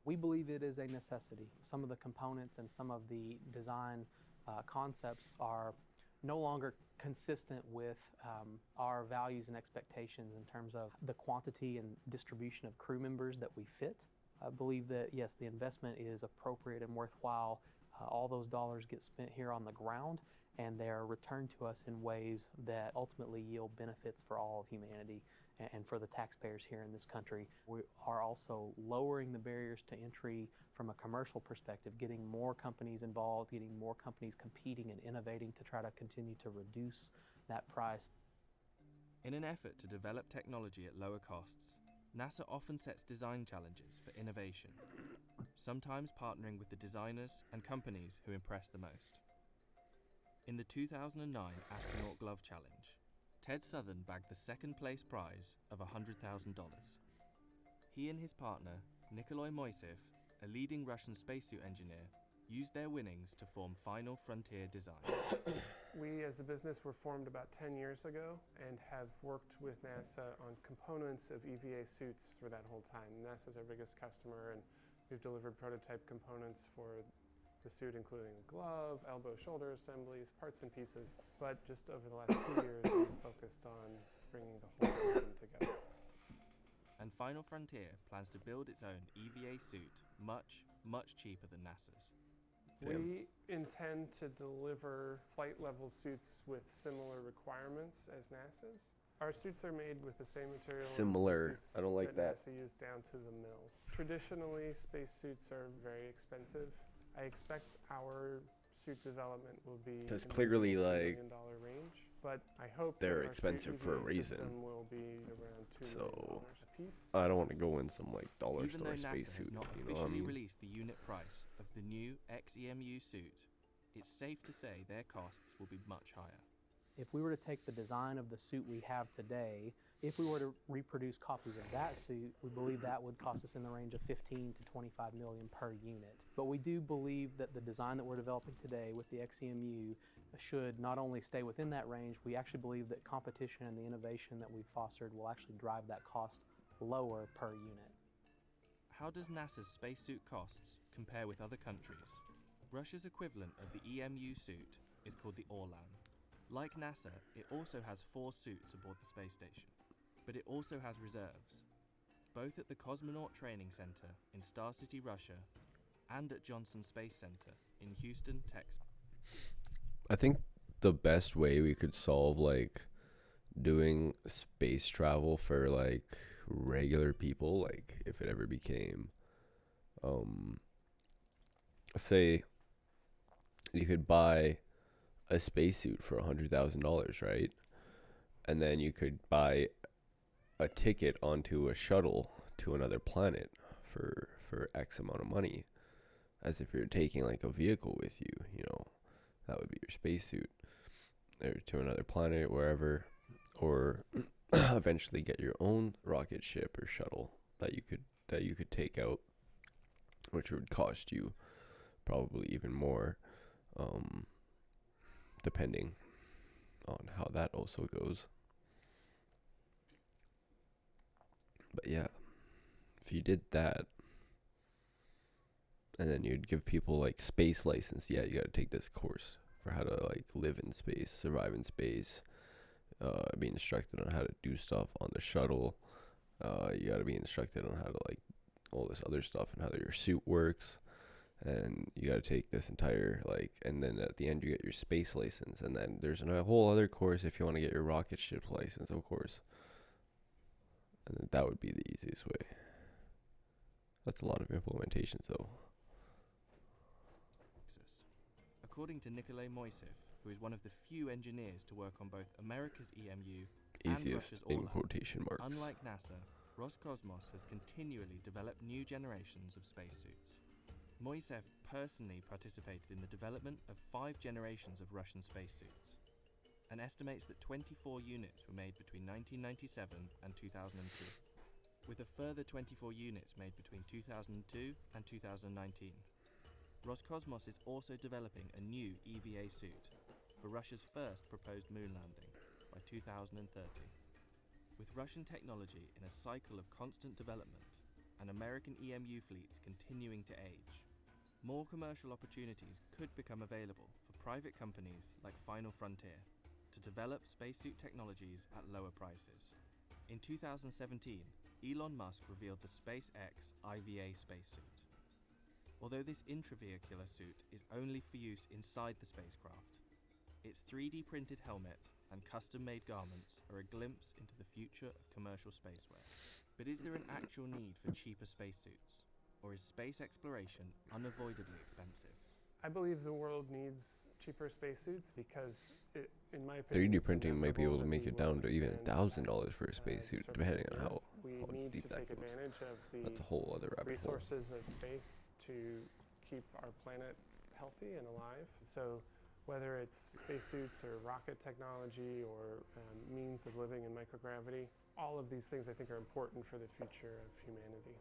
We believe it is a necessity. Some of the components and some of the design concepts are no longer consistent with our values and expectations in terms of the quantity and distribution of crew members that we fit. I believe that, yes, the investment is appropriate and worthwhile. All those dollars get spent here on the ground, and they are returned to us in ways that ultimately yield benefits for all of humanity and for the taxpayers here in this country. We are also lowering the barriers to entry from a commercial perspective, getting more companies involved, getting more companies competing and innovating to try to continue to reduce that price. In an effort to develop technology at lower costs, NASA often sets design challenges for innovation, sometimes partnering with the designers and companies who impress the most. In the 2009 Astronaut Glove Challenge, Ted Southern bagged the second place prize of $100,000. He and his partner, Nikolai Moiseev, a leading Russian spacesuit engineer, used their winnings to form Final Frontier Design. We as a business were formed about 10 years ago and have worked with NASA on components of EVA suits for that whole time. NASA's our biggest customer, and we've delivered prototype components for the suit, including a glove, elbow, shoulder assemblies, parts and pieces. But just over the last 2 years, we've focused on bringing the whole system together. And Final Frontier plans to build its own EVA suit much, much cheaper than NASA's. We intend to deliver flight-level suits with similar requirements as NASA's. Our suits are made with the same material Similar. as the suits I don't like that. NASA used down to the mill. Traditionally, spacesuits are very expensive. I expect our suit development will be Because in the clearly, $2 like, million range, but I hope they're that our expensive suit for a EVA reason. system will be around $2 So million a piece. I don't want to go in some like dollar Even though store NASA spacesuit. has not You know what I officially mean? released the unit price of the new XEMU suit, it's safe to say their costs will be much higher. If we were to take the design of the suit we have today, if we were to reproduce copies of that suit, we believe that would cost us in the range of 15 to 25 million per unit. But we do believe that the design that we're developing today with the XEMU should not only stay within that range, we actually believe that competition and the innovation that we've fostered will actually drive that cost lower per unit. How does NASA's spacesuit costs compare with other countries? Russia's equivalent of the EMU suit is called the Orlan. Like NASA, it also has 4 suits aboard the space station, but it also has reserves, both at the Cosmonaut Training Center in Star City, Russia, and at Johnson Space Center in Houston, Texas. I think the best way we could solve like doing space travel for like regular people, like if it ever became say you could buy a spacesuit for $100,000, right? And then you could buy a ticket onto a shuttle to another planet for X amount of money, as if you're taking like a vehicle with you, you know. That would be your spacesuit, or to another planet, wherever, or eventually get your own rocket ship or shuttle that you could take out, which would cost you probably even more, depending on how that also goes. But yeah, if you did that, and then you'd give people like space license, yeah, you got to take this course for how to like live in space, survive in space, be instructed on how to do stuff on the shuttle. You got to be instructed on how to like all this other stuff and how your suit works. And you got to take this entire like, and then at the end you get your space license, and then there's a whole other course if you want to get your rocket ship license, of course. And then that would be the easiest way. That's a lot of implementations though. According to Nikolai Moiseev, who is one of the few engineers to work on both America's EMU and Easiest Russia's in Orlan, quotation marks. unlike NASA, Roscosmos has continually developed new generations of spacesuits. Moiseev personally participated in the development of 5 generations of Russian spacesuits, and estimates that 24 units were made between 1997 and 2002, with a further 24 units made between 2002 and 2019. Roscosmos is also developing a new EVA suit for Russia's first proposed moon landing by 2030. With Russian technology in a cycle of constant development and American EMU fleets continuing to age, more commercial opportunities could become available for private companies like Final Frontier to develop spacesuit technologies at lower prices. In 2017, Elon Musk revealed the SpaceX IVA spacesuit. Although this intravehicular suit is only for use inside the spacecraft, its 3D printed helmet and custom-made garments are a glimpse into the future of commercial spaceware. But is there an actual need for cheaper spacesuits, or is space exploration unavoidably expensive? I believe the world needs cheaper spacesuits because, in my opinion, 3D printing might be able to inevitable make that it we will down to even expand $1,000 for a spacesuit, depending on how we need deep to that take goes. advantage of the That's a whole other rabbit hole. resources of space to keep our planet healthy and alive. So Whether it's spacesuits or rocket technology or means of living in microgravity, all of these things I think are important for the future of humanity.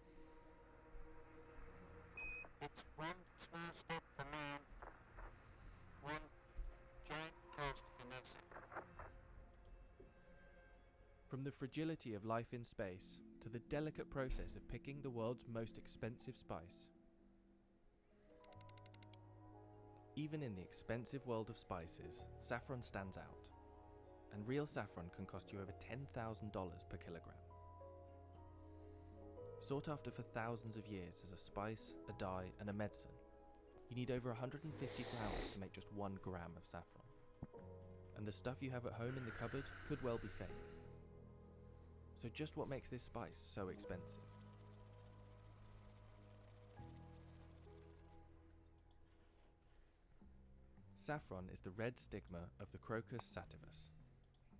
It's one small step for man, one giant first for NASA. From the fragility of life in space to the delicate process of picking the world's most expensive spice. Even in the expensive world of spices, saffron stands out. And real saffron can cost you over $10,000 per kilogram. Sought after for thousands of years as a spice, a dye, and a medicine, you need over 150 flowers to make just 1 gram of saffron. And the stuff you have at home in the cupboard could well be fake. So just what makes this spice so expensive? Saffron is the red stigma of the Crocus sativus.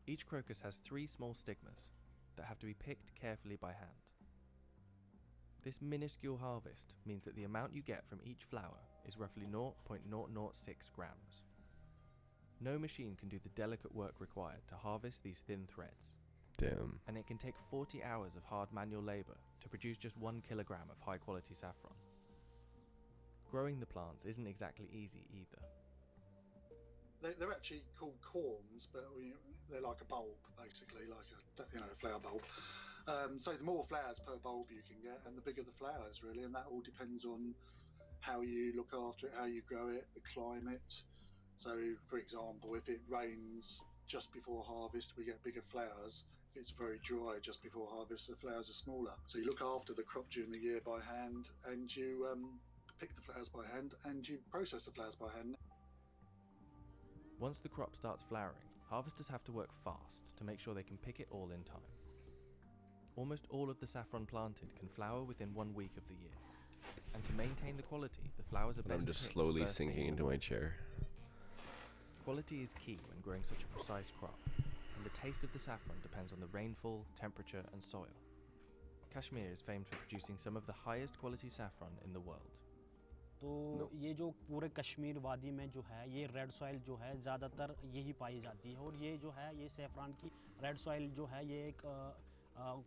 Each crocus has 3 small stigmas that have to be picked carefully by hand. This minuscule harvest means that the amount you get from each flower is roughly 0.006 grams. No machine can do the delicate work required to harvest these thin threads. Damn. And it can take 40 hours of hard manual labour to produce just 1 kilogram of high quality saffron. Growing the plants isn't exactly easy either. They're actually called corms, but they're like a bulb, basically, like a flower bulb. So the more flowers per bulb you can get, and the bigger the flowers, really, and that all depends on how you look after it, how you grow it, the climate. So, for example, if it rains just before harvest, we get bigger flowers. If it's very dry just before harvest, the flowers are smaller. So you look after the crop during the year by hand, and you pick the flowers by hand, and you process the flowers by hand. Once the crop starts flowering, harvesters have to work fast to make sure they can pick it all in time. Almost all of the saffron planted can flower within 1 week of the year. And to maintain the quality, the flowers are best I'm just picked slowly first thing sinking in the into my morning. chair. Quality is key when growing such a precise crop, and the taste of the saffron depends on the rainfall, temperature, and soil. Kashmir is famed for producing some of the highest quality saffron in the world. तो ये जो पूरे कश्मीर वादी में जो है ये red soil जो है ज़्यादातर यही पाई जाती है और ये जो है ये सैफरान की रेड सॉइल जो है ये एक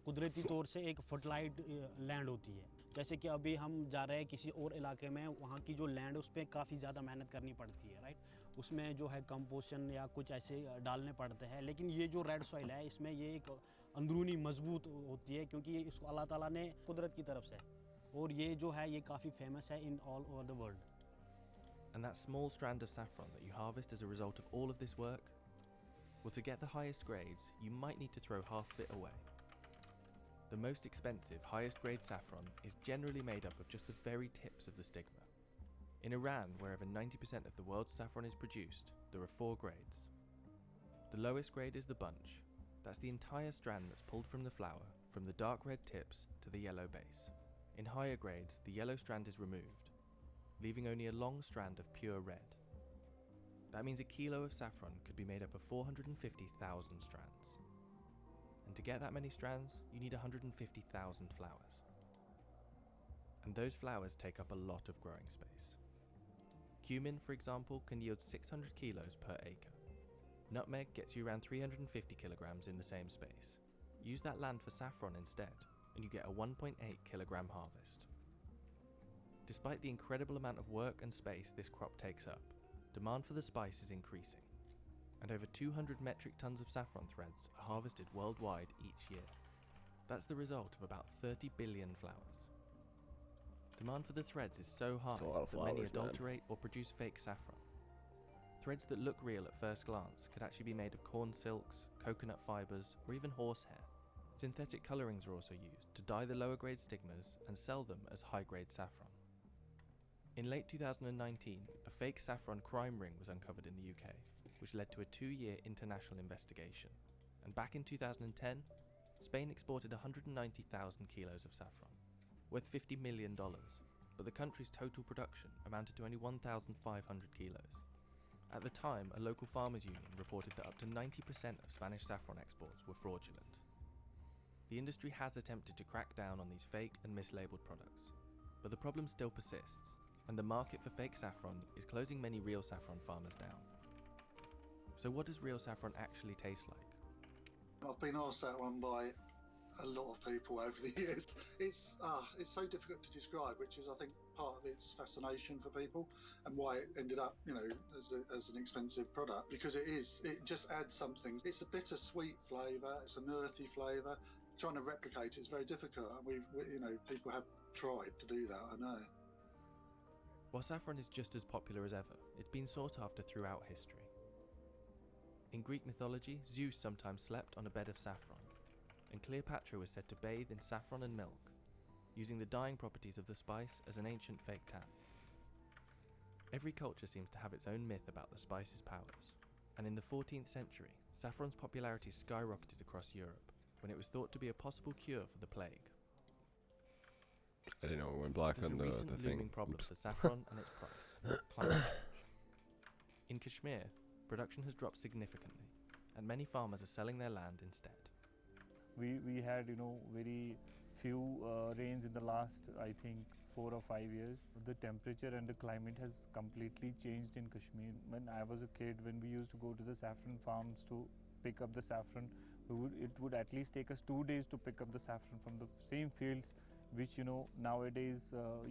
कुदरती तौर से एक फर्टिलाइज्ड लैंड होती है जैसे कि अभी हम जा रहे हैं किसी और इलाके में वहाँ की जो लैंड उस पर काफ़ी ज़्यादा मेहनत करनी पड़ती है राइट उसमें जो है कंपोजिशन या कुछ ऐसे डालने पड़ते हैं लेकिन ये जो रेड सॉइल है इसमें ये एक अंदरूनी मजबूत होती है क्योंकि इसको अल्लाह ताला ने कुदरत की तरफ से और ये जो है ये काफ़ी फेमस है in all over the world. And that small strand of saffron that you harvest as a result of all of this work? Well, to get the highest grades, you might need to throw half of it away. The most expensive, highest grade saffron is generally made up of just the very tips of the stigma. In Iran, where over 90% of the world's saffron is produced, there are 4 grades. The lowest grade is the bunch. That's the entire strand that's pulled from the flower, from the dark red tips to the yellow base. In higher grades, the yellow strand is removed, leaving only a long strand of pure red. That means a kilo of saffron could be made up of 450,000 strands. And to get that many strands, you need 150,000 flowers. And those flowers take up a lot of growing space. Cumin, for example, can yield 600 kilos per acre. Nutmeg gets you around 350 kilograms in the same space. Use that land for saffron instead, and you get a 1.8 kilogram harvest. Despite the incredible amount of work and space this crop takes up, demand for the spice is increasing, and over 200 metric tons of saffron threads are harvested worldwide each year. That's the result of about 30 billion flowers. Demand for the threads is so high that many adulterate or produce fake saffron. Threads that look real at first glance could actually be made of corn silks, coconut fibres, or even horsehair. Synthetic colourings are also used to dye the lower grade stigmas and sell them as high grade saffron. In late 2019, a fake saffron crime ring was uncovered in the UK, which led to a 2-year international investigation. And back in 2010, Spain exported 190,000 kilos of saffron, worth $50 million, but the country's total production amounted to only 1,500 kilos. At the time, a local farmers' union reported that up to 90% of Spanish saffron exports were fraudulent. The industry has attempted to crack down on these fake and mislabeled products, but the problem still persists, and the market for fake saffron is closing many real saffron farmers down. So what does real saffron actually taste like? I've been asked that one by a lot of people over the years. It's so difficult to describe, which is, I think, part of its fascination for people and why it ended up, as an expensive product, because it just adds something. It's a bittersweet flavour, it's an earthy flavour. Trying to replicate it's very difficult. People have tried to do that, I know. While saffron is just as popular as ever, it's been sought after throughout history. In Greek mythology, Zeus sometimes slept on a bed of saffron, and Cleopatra was said to bathe in saffron and milk, using the dyeing properties of the spice as an ancient fake tan. Every culture seems to have its own myth about the spice's powers, and in the 14th century, saffron's popularity skyrocketed across Europe when it was thought to be a possible cure for the plague. I didn't know it went black There's on a the recent thing. looming problem Oops. for saffron and its price: climate change. In Kashmir, production has dropped significantly, and many farmers are selling their land instead. We had very few rains in the last, I think, 4 or 5 years. The temperature and the climate has completely changed in Kashmir. When I was a kid, when we used to go to the saffron farms to pick up the saffron, it would at least take us 2 days to pick up the saffron from the same fields, which nowadays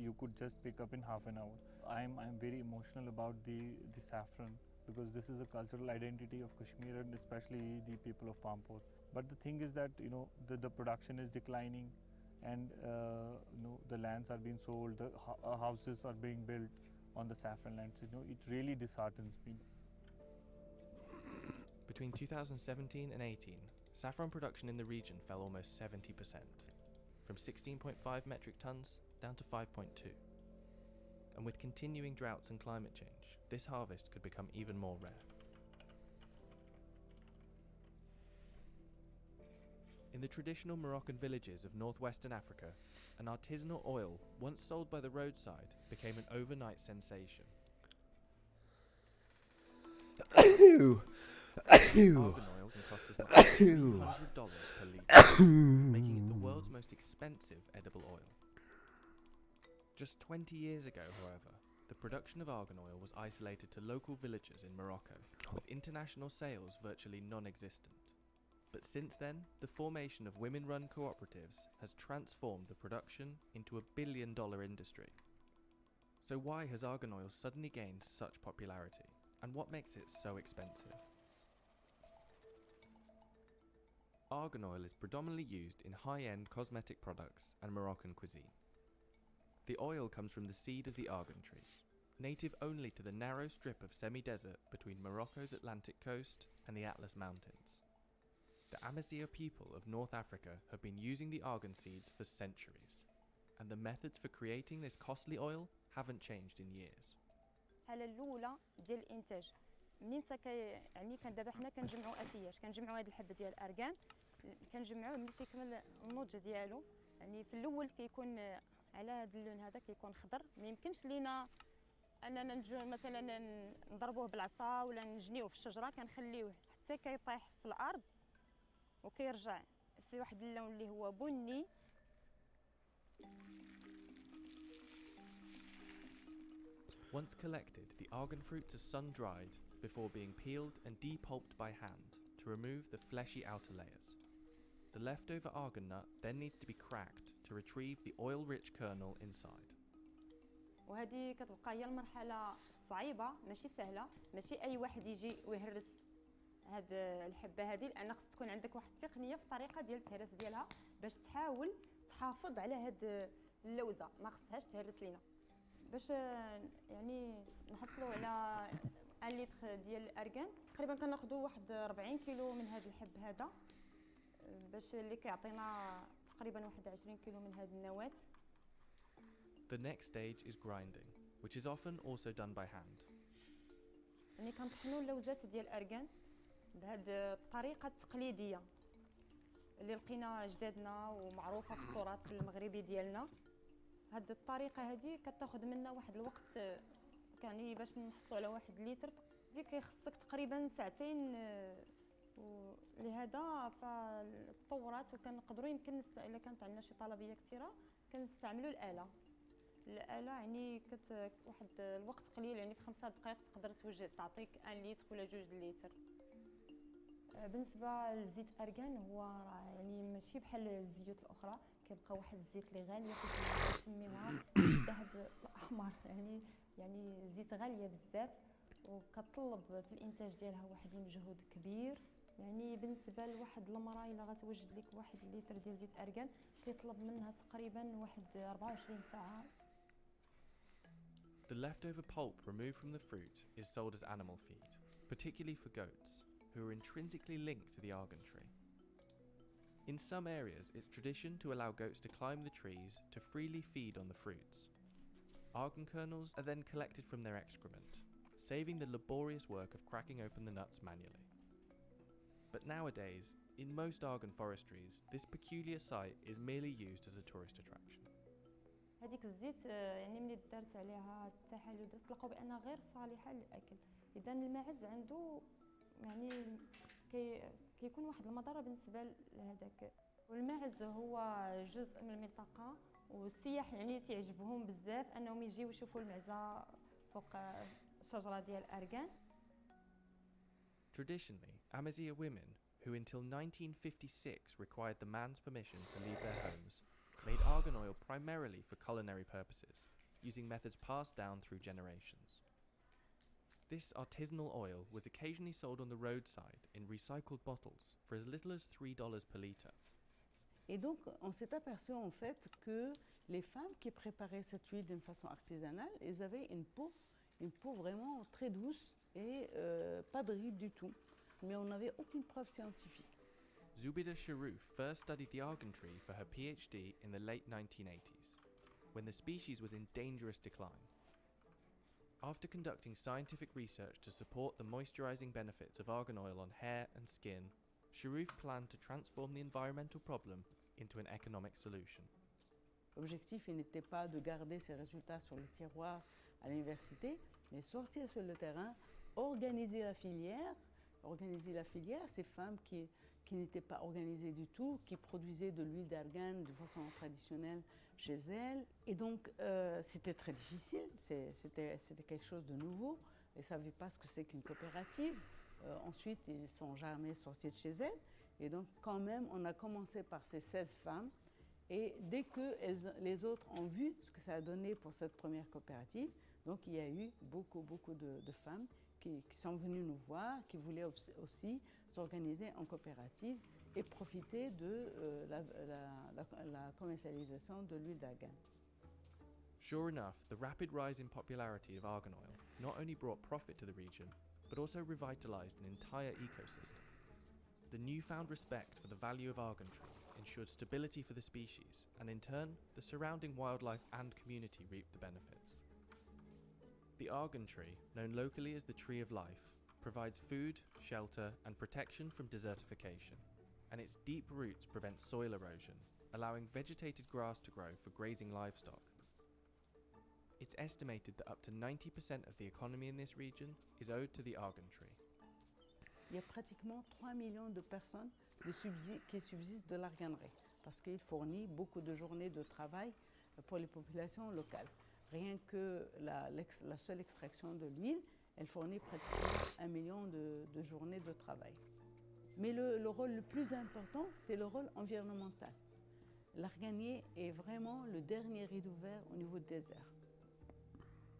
you could just pick up in half an hour. I'm very emotional about the saffron, because this is a cultural identity of Kashmir and especially the people of Pampur. But the thing is that the production is declining, and the lands are being sold, the houses are being built on the saffron lands. It really disheartens me. Between 2017 and 18, saffron production in the region fell almost 70%, from 16.5 metric tons down to 5.2. And with continuing droughts and climate change, this harvest could become even more rare. In the traditional Moroccan villages of northwestern Africa, an artisanal oil once sold by the roadside became an overnight sensation. Argan oil can cost as much as $300 per litre, making it the world's most expensive edible oil. Just 20 years ago, however, the production of argan oil was isolated to local villagers in Morocco, with international sales virtually non-existent. But since then, the formation of women-run cooperatives has transformed the production into $1 billion industry. So why has argan oil suddenly gained such popularity, and what makes it so expensive? Argan oil is predominantly used in high-end cosmetic products and Moroccan cuisine. The oil comes from the seed of the argan tree, native only to the narrow strip of semi-desert between Morocco's Atlantic coast and the Atlas Mountains. The Amazigh people of North Africa have been using the argan seeds for centuries, and the methods for creating this costly oil haven't changed in years. الحالة الأولى ديال الإنتاج منين يعني كان دابا حنا كنجمعوا أكياش كنجمعوا هذا الحب ديال الأركان كنجمعوه ملي تيكمل النضج ديالو يعني في الأول كيكون على هذا اللون هذا كيكون خضر ما يمكنش لينا أننا مثلا نضربوه بالعصا ولا نجنيوه في الشجرة كنخليوه حتى كيطيح في الأرض وكيرجع في واحد اللون اللي هو بني. Once collected, the argan fruits are sun-dried before being peeled and depulped by hand to remove the fleshy outer layers. The leftover argan nut then needs to be cracked to retrieve the oil-rich kernel inside. وهذه كتبقى هي المرحلة الصعيبة ماشي سهلة ماشي أي واحد يجي ويهرس هاد الحبة هذه لأن خص تكون عندك واحد التقنية في الطريقة ديال التهريس ديالها باش تحاول تحافظ على هاد اللوزة ما خصهاش تهرس لينا باش يعني نحصلوا على 1 لتر ديال الأركان تقريبا كناخذوا واحد 40 كيلو من هاد الحب هذا باش اللي كيعطينا تقريبا واحد 20 كيلو من هاد النواة. The next stage is grinding, which is often also done by hand. يعني كنطحنوا اللوزات ديال الأركان بهاد الطريقة التقليدية اللي لقينا جدادنا ومعروفة في التراث المغربي ديالنا. هاد الطريقة هذه كتاخذ منا واحد الوقت يعني باش نحصلوا على 1 لتر دي كيخصك تقريبا 2 ساعة ولهذا فالتطورات وكنقدروا يمكن الا كانت عندنا شي طلبية كثيرة كنستعملوا الآلة الآلة يعني واحد الوقت قليل، يعني في 5 دقائق تقدر توجد تعطيك 1 لتر ولا 2 لتر. بالنسبة لزيت أرغان هو يعني ماشي بحال الزيوت الأخرى، كيبقى واحد الزيت اللي غالية كيسميوها الذهب الأحمر، يعني زيت غالية بزاف وكتطلب في الإنتاج ديالها واحد المجهود كبير. يعني بالنسبة لواحد المرأة إلا غتوجد لك 1 لتر ديال زيت أرغان كيطلب منها تقريبا واحد 24 ساعة. The leftover pulp removed from the fruit is sold as animal feed, particularly for goats, who are intrinsically linked to the argan tree. In some areas, it's tradition to allow goats to climb the trees to freely feed on the fruits. Argan kernels are then collected from their excrement, saving the laborious work of cracking open the nuts manually. But nowadays, in most argan forestries, this peculiar site is merely used as a tourist attraction. هذيك الزيت يعني ملي دارت عليها التحاليل ودرت لقاو بانها غير صالحه للاكل. اذا الماعز عنده يعني كيكون واحد المضره بالنسبه لهذاك. والماعز هو جزء من المنطقه والسياح يعني تعجبهم بزاف انهم يجيو يشوفوا المعزه فوق الشجره ديال الارغان. Traditionally, Amazigh women, who until 1956 required the man's permission to leave their homes, made argan oil primarily for culinary purposes, using methods passed down through generations. This artisanal oil was occasionally sold on the roadside in recycled bottles for as little as $3 per litre. Et donc, on s'est aperçu en fait que les femmes qui préparaient cette huile d'une façon artisanale, elles avaient une peau vraiment très douce et pas de rides du tout. Mais on n'avait aucune preuve scientifique. Zubida Sharouf first studied the argan tree for her PhD in the late 1980s, when the species was in dangerous decline. After conducting scientific research to support the moisturizing benefits of argan oil on hair and skin, Sharouf planned to transform the environmental problem into an economic solution. L'objectif n'était pas de garder ces résultats sur le tiroir à l'université, mais sortir sur le terrain, organiser la filière, ces femmes qui n'étaient pas organisées du tout, qui produisaient de l'huile d'argan de façon traditionnelle chez elles. Et donc, c'était très difficile, c'était quelque chose de nouveau. Elles ne savaient pas ce que c'est qu'une coopérative. Ensuite, ils ne sont jamais sortis de chez elles. Et donc, quand même, on a commencé par ces 16 femmes. Et dès que les autres ont vu ce que ça a donné pour cette première coopérative, donc il y a eu beaucoup de femmes qui sont venues nous voir, qui voulaient aussi s'organiser en coopérative et profiter de la commercialisation de l'huile d'argan. Sure enough, the rapid rise in popularity of argan oil not only brought profit to the region, but also revitalized an entire ecosystem. The newfound respect for the value of argan trees ensured stability for the species, and in turn, the surrounding wildlife and community reaped the benefits. The argan tree, known locally as the tree of life, provides food, shelter, and protection from desertification, and its deep roots prevent soil erosion, allowing vegetated grass to grow for grazing livestock. It's estimated that up to 90% of the economy in this region is owed to the argan tree. Il y a pratiquement 3 millions de personnes qui subsistent de l'arganerie parce qu'il fournit beaucoup de journées de travail pour les populations locales. Rien que la seule extraction de l'huile, elle fournit pratiquement 1 million de journées de travail. Mais le rôle le plus important, c'est le rôle environnemental. L'arganier est vraiment le dernier rideau vert au niveau du désert.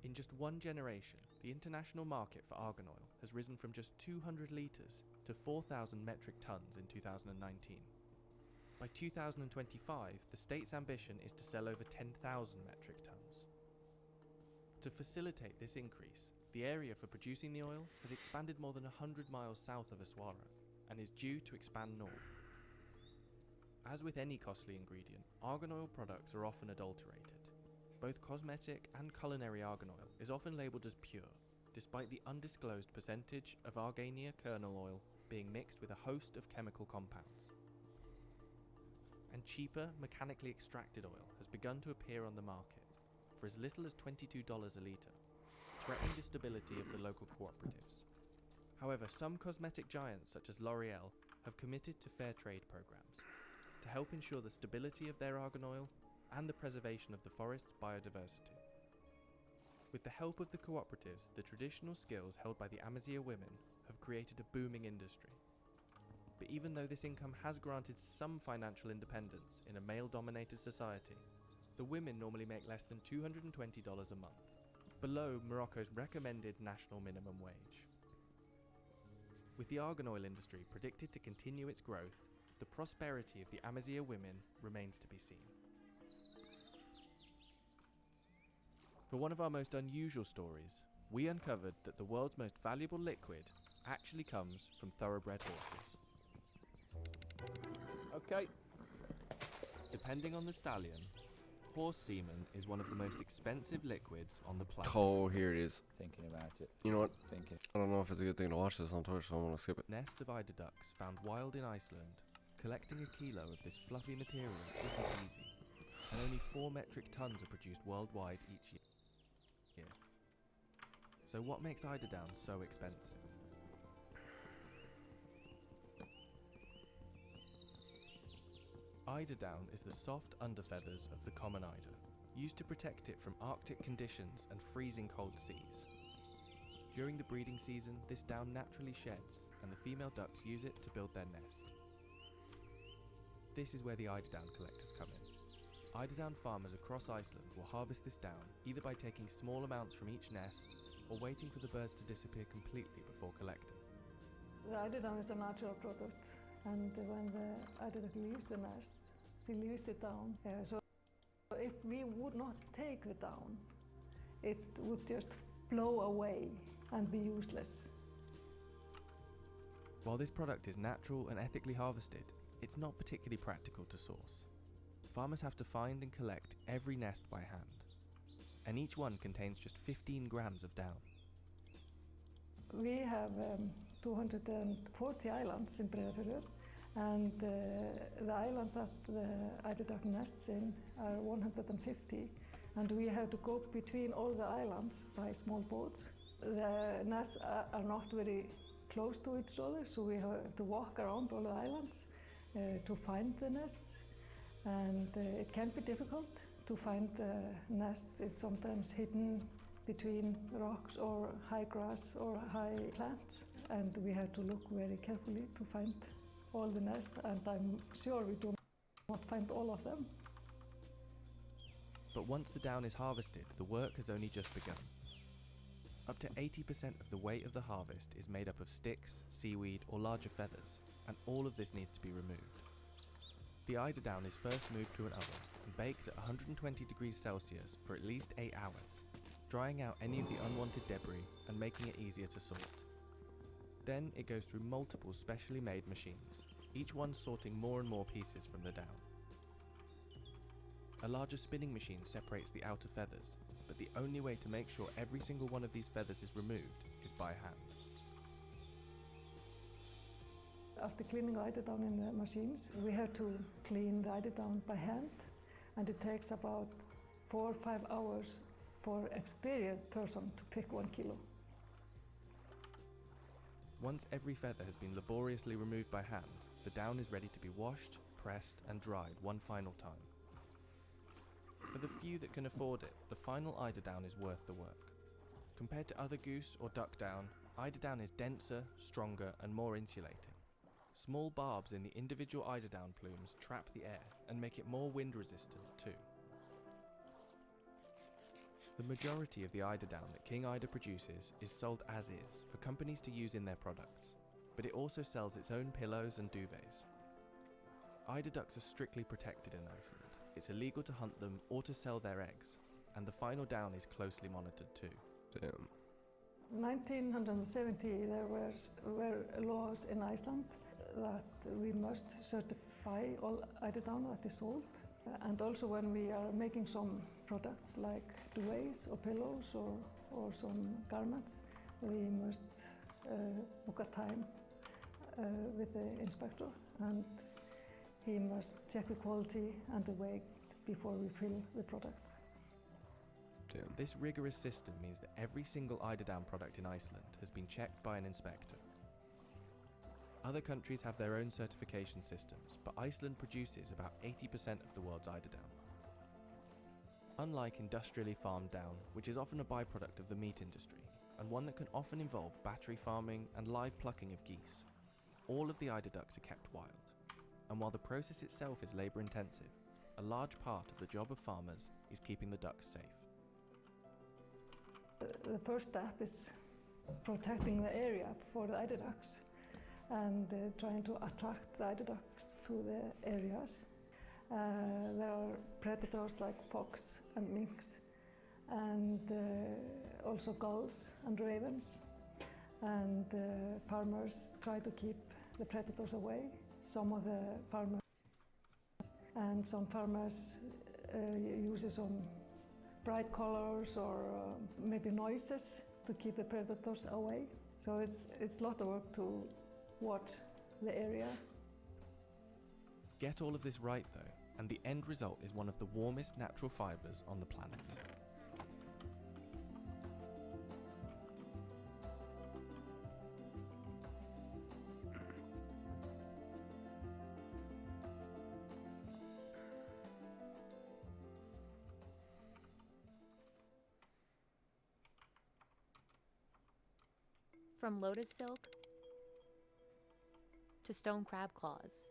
In just one generation, the international market for argan oil has risen from just 200 litres to 4,000 metric tons in 2019. By 2025, the state's ambition is to sell over 10,000 metric tons. To facilitate this increase, the area for producing the oil has expanded more than 100 miles south of Aswara and is due to expand north. As with any costly ingredient, argan oil products are often adulterated. Both cosmetic and culinary argan oil is often labelled as pure, despite the undisclosed percentage of Argania kernel oil being mixed with a host of chemical compounds. And cheaper, mechanically extracted oil has begun to appear on the market for as little as $22 a litre, threatening the stability of the local cooperatives. However, some cosmetic giants such as L'Oreal have committed to fair trade programs to help ensure the stability of their argan oil and the preservation of the forest's biodiversity. With the help of the cooperatives, the traditional skills held by the Amazigh women have created a booming industry. But even though this income has granted some financial independence in a male-dominated society, the women normally make less than $220 a month, below Morocco's recommended national minimum wage. With the argan oil industry predicted to continue its growth, the prosperity of the Amazigh women remains to be seen. For one of our most unusual stories, we uncovered that the world's most valuable liquid actually comes from thoroughbred horses. Okay. Depending on the stallion, horse semen is one of the most expensive liquids on the planet. Oh, here it is. Thinking about it. You know what? Thinking. I don't know if it's a good thing to watch this on Twitch, so I'm gonna skip it. Nests of eider ducks found wild in Iceland. Collecting a kilo of this fluffy material isn't easy, and only 4 metric tons are produced worldwide each year. So what makes eider down so expensive? Eider down is the soft underfeathers of the common eider, used to protect it from Arctic conditions and freezing cold seas. During the breeding season, this down naturally sheds, and the female ducks use it to build their nest. This is where the eider down collectors come in. Eider down farmers across Iceland will harvest this down either by taking small amounts from each nest or waiting for the birds to disappear completely before collecting. The eider down is a natural product, and when the eider duck leaves the nest, she leaves it down. So if we would not take the down, it would just blow away and be useless. While this product is natural and ethically harvested, it's not particularly practical to source. Farmers have to find and collect every nest by hand, and each one contains just 15 grams of down. We have 240 islands in Breiðafjörður, and the islands that the eider duck nests in are 150, and we have to go between all the islands by small boats. The nests are not very close to each other, so we have to walk around all the islands to find the nests, and it can be difficult to find the nest. It's sometimes hidden between rocks or high grass or high plants, and we have to look very carefully to find all the nests, and I'm sure we do not find all of them. But once the down is harvested, the work has only just begun. Up to 80% of the weight of the harvest is made up of sticks, seaweed, or larger feathers, and all of this needs to be removed. The eider down is first moved to an oven and baked at 120 degrees Celsius for at least 8 hours, drying out any of the unwanted debris and making it easier to sort. Then it goes through multiple specially made machines, each one sorting more and more pieces from the down. A larger spinning machine separates the outer feathers, but the only way to make sure every single one of these feathers is removed is by hand. After cleaning the eider down in the machines, we have to clean the eider down by hand, and it takes about 4 or 5 hours for an experienced person to pick 1 kilo. Once every feather has been laboriously removed by hand, the down is ready to be washed, pressed, and dried one final time. For the few that can afford it, the final eider down is worth the work. Compared to other goose or duck down, eider down is denser, stronger, and more insulating. Small barbs in the individual eider down plumes trap the air and make it more wind resistant too. The majority of the eider down that King Eider produces is sold as is for companies to use in their products, but it also sells its own pillows and duvets. Eider ducks are strictly protected in Iceland. It's illegal to hunt them or to sell their eggs, and the final down is closely monitored too. In 1970 there were laws in Iceland that we must certify all eider down that is sold, and also when we are making some products like duvets or pillows or some garments, we must book a time with the inspector, and he must check the quality and the weight before we fill the product. This rigorous system means that every single eider down product in Iceland has been checked by an inspector. Other countries have their own certification systems, but Iceland produces about 80% of the world's eider down. Unlike industrially farmed down, which is often a byproduct of the meat industry, and one that can often involve battery farming and live plucking of geese, all of the eiderducks are kept wild. And while the process itself is labour intensive, a large part of the job of farmers is keeping the ducks safe. The first step is protecting the area for the eiderducks and trying to attract the eiderducks to the areas. There are predators like fox and minks, and also gulls and ravens. And farmers try to keep the predators away. Some of the farmers and some farmers use some bright colors or maybe noises to keep the predators away. So it's a lot of work to watch the area. Get all of this right though, and the end result is one of the warmest natural fibres on the planet. From lotus silk to stone crab claws.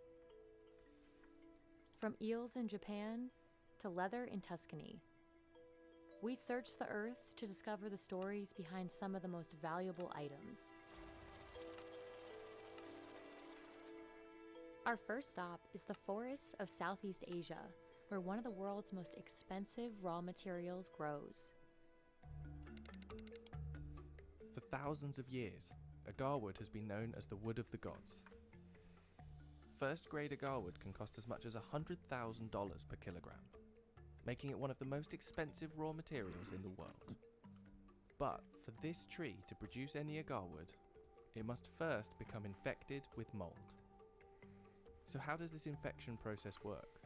From eels in Japan to leather in Tuscany. We search the earth to discover the stories behind some of the most valuable items. Our first stop is the forests of Southeast Asia, where one of the world's most expensive raw materials grows. For thousands of years, agarwood has been known as the wood of the gods. First-grade agarwood can cost as much as $100,000 per kilogram, making it one of the most expensive raw materials in the world. But for this tree to produce any agarwood, it must first become infected with mold. So how does this infection process work?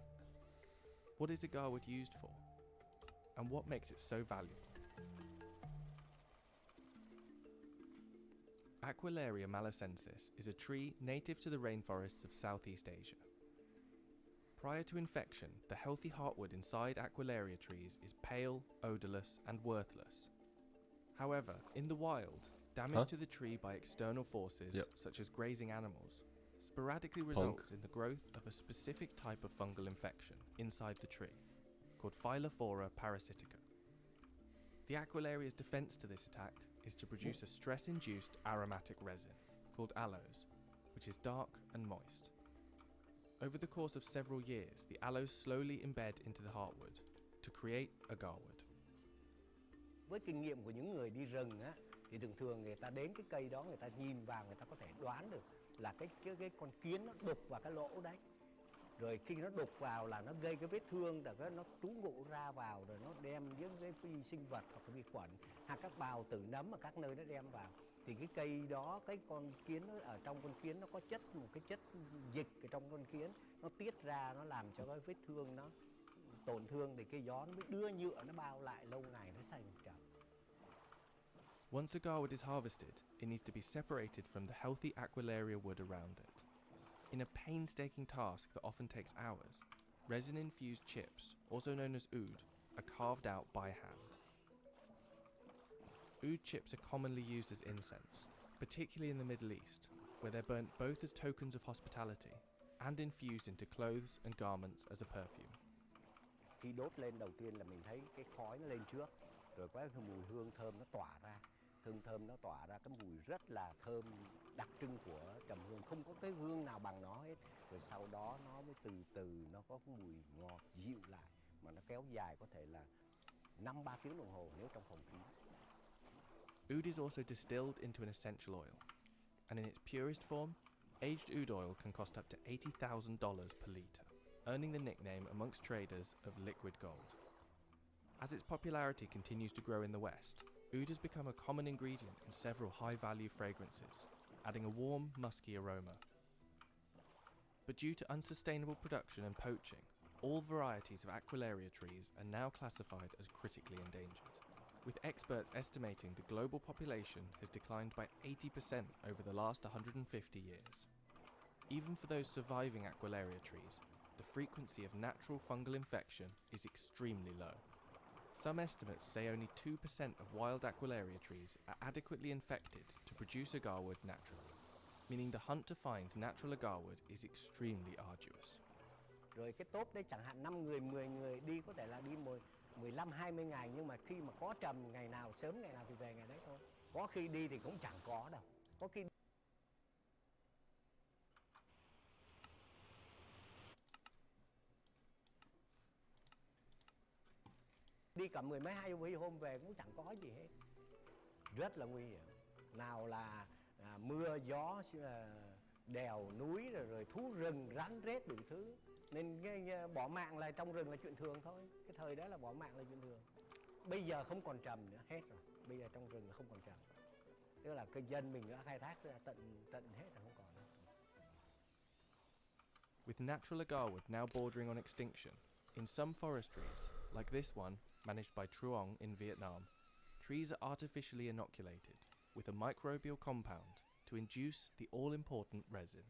What is agarwood used for? And what makes it so valuable? Aquilaria malacensis is a tree native to the rainforests of Southeast Asia. Prior to infection, the healthy heartwood inside Aquilaria trees is pale, odourless, and worthless. However, in the wild, damage to the tree by external forces, such as grazing animals, sporadically results in the growth of a specific type of fungal infection inside the tree, called Phylophthora parasitica. The Aquilaria's defense to this attack is to produce a stress-induced aromatic resin, called aloes, which is dark and moist. Over the course of several years, the aloes slowly embed into the heartwood to create agarwood. Với kinh nghiệm của những người đi rừng á, thì thường thường người ta đến cái cây đó, người ta nhìn vào, người ta có thể đoán được là cái con kiến nó đục vào cái lỗ đấy. Rồi khi nó đục vào là nó gây cái vết thương, rồi nó trú ngụ ra vào, rồi nó đem những cái vi sinh vật hoặc vi khuẩn hoặc các bào tử nấm ở các nơi nó đem vào. Thì cái cây đó, cái con kiến nó, ở trong con kiến nó có một cái chất dịch ở trong con kiến, nó tiết ra, nó làm cho cái vết thương nó tổn thương, thì cái gió nó mới đưa nhựa nó bao lại, lâu ngày nó thành trầm. Once agarwood is harvested, it needs to be separated from the healthy Aquilaria wood around it. In a painstaking task that often takes hours, resin-infused chips, also known as oud, are carved out by hand. Oud chips are commonly used as incense, particularly in the Middle East, where they're burnt both as tokens of hospitality and infused into clothes and garments as a perfume. Khi đốt lên đầu tiên là mình thấy cái khói nó lên trước, rồi có cái mùi hương thơm nó tỏa ra. Hương thơm nó tỏa ra cái mùi rất là thơm đặc trưng của trầm hương, không có cái hương nào bằng nó hết. Rồi sau đó nó mới từ từ nó có cái mùi ngọt dịu lại, mà nó kéo dài có thể là 5-3 tiếng đồng hồ nếu trong phòng kín. Oud is also distilled into an essential oil, and in its purest form, aged oud oil can cost up to $80,000 per litre, earning the nickname amongst traders of liquid gold. As its popularity continues to grow in the West, oud has become a common ingredient in several high-value fragrances, adding a warm, musky aroma. But due to unsustainable production and poaching, all varieties of Aquilaria trees are now classified as critically endangered, with experts estimating the global population has declined by 80% over the last 150 years. Even for those surviving Aquilaria trees, the frequency of natural fungal infection is extremely low. Some estimates say only 2% of wild Aquilaria trees are adequately infected to produce agarwood naturally, meaning the hunt to find natural agarwood is extremely arduous. Rồi cái tốp đấy chẳng hạn 5 người, 10 người đi có thể là đi 15, 20 ngày, nhưng mà khi mà có trầm ngày nào sớm ngày nào thì về ngày đấy thôi. Có khi đi thì cũng chẳng có đâu. Có khi đi cả 10 mấy 20 hôm về cũng chẳng có gì hết. Rất là nguy hiểm. Nào là mưa gió, đèo núi rồi thú rừng rắn rết đủ thứ. Nên bỏ mạng là trong rừng là chuyện thường thôi. Cái thời đó là bỏ mạng là chuyện thường. Bây giờ không còn trầm nữa, hết rồi. Bây giờ trong rừng là không còn trầm. Tức là cái dân mình đã khai thác tận hết rồi, không còn nữa. With natural agarwood now bordering on extinction, in some forestries, like this one managed by Truong in Vietnam, trees are artificially inoculated with a microbial compound to induce the all-important resin.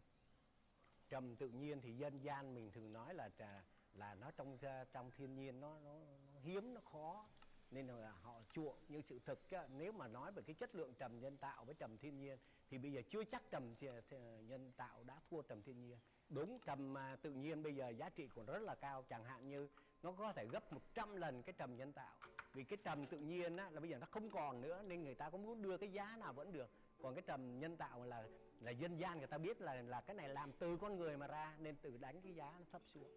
Trầm tự nhiên thì dân gian mình thường nói là nó trong thiên nhiên nó hiếm, nó khó, nên là họ chuộng. Nhưng sự thực nếu mà nói về cái chất lượng trầm nhân tạo với trầm thiên nhiên thì bây giờ chưa chắc trầm nhân tạo đã thua trầm thiên nhiên. Đúng, trầm tự nhiên bây giờ giá trị còn rất là cao, chẳng hạn như nó có thể gấp 100 lần cái trầm nhân tạo. Vì cái trầm tự nhiên là bây giờ nó không còn nữa, nên người ta có muốn đưa cái giá nào vẫn được. Còn cái trầm nhân tạo là dân gian người ta biết là cái này làm từ con người mà ra, nên tự đánh cái giá nó thấp xuống.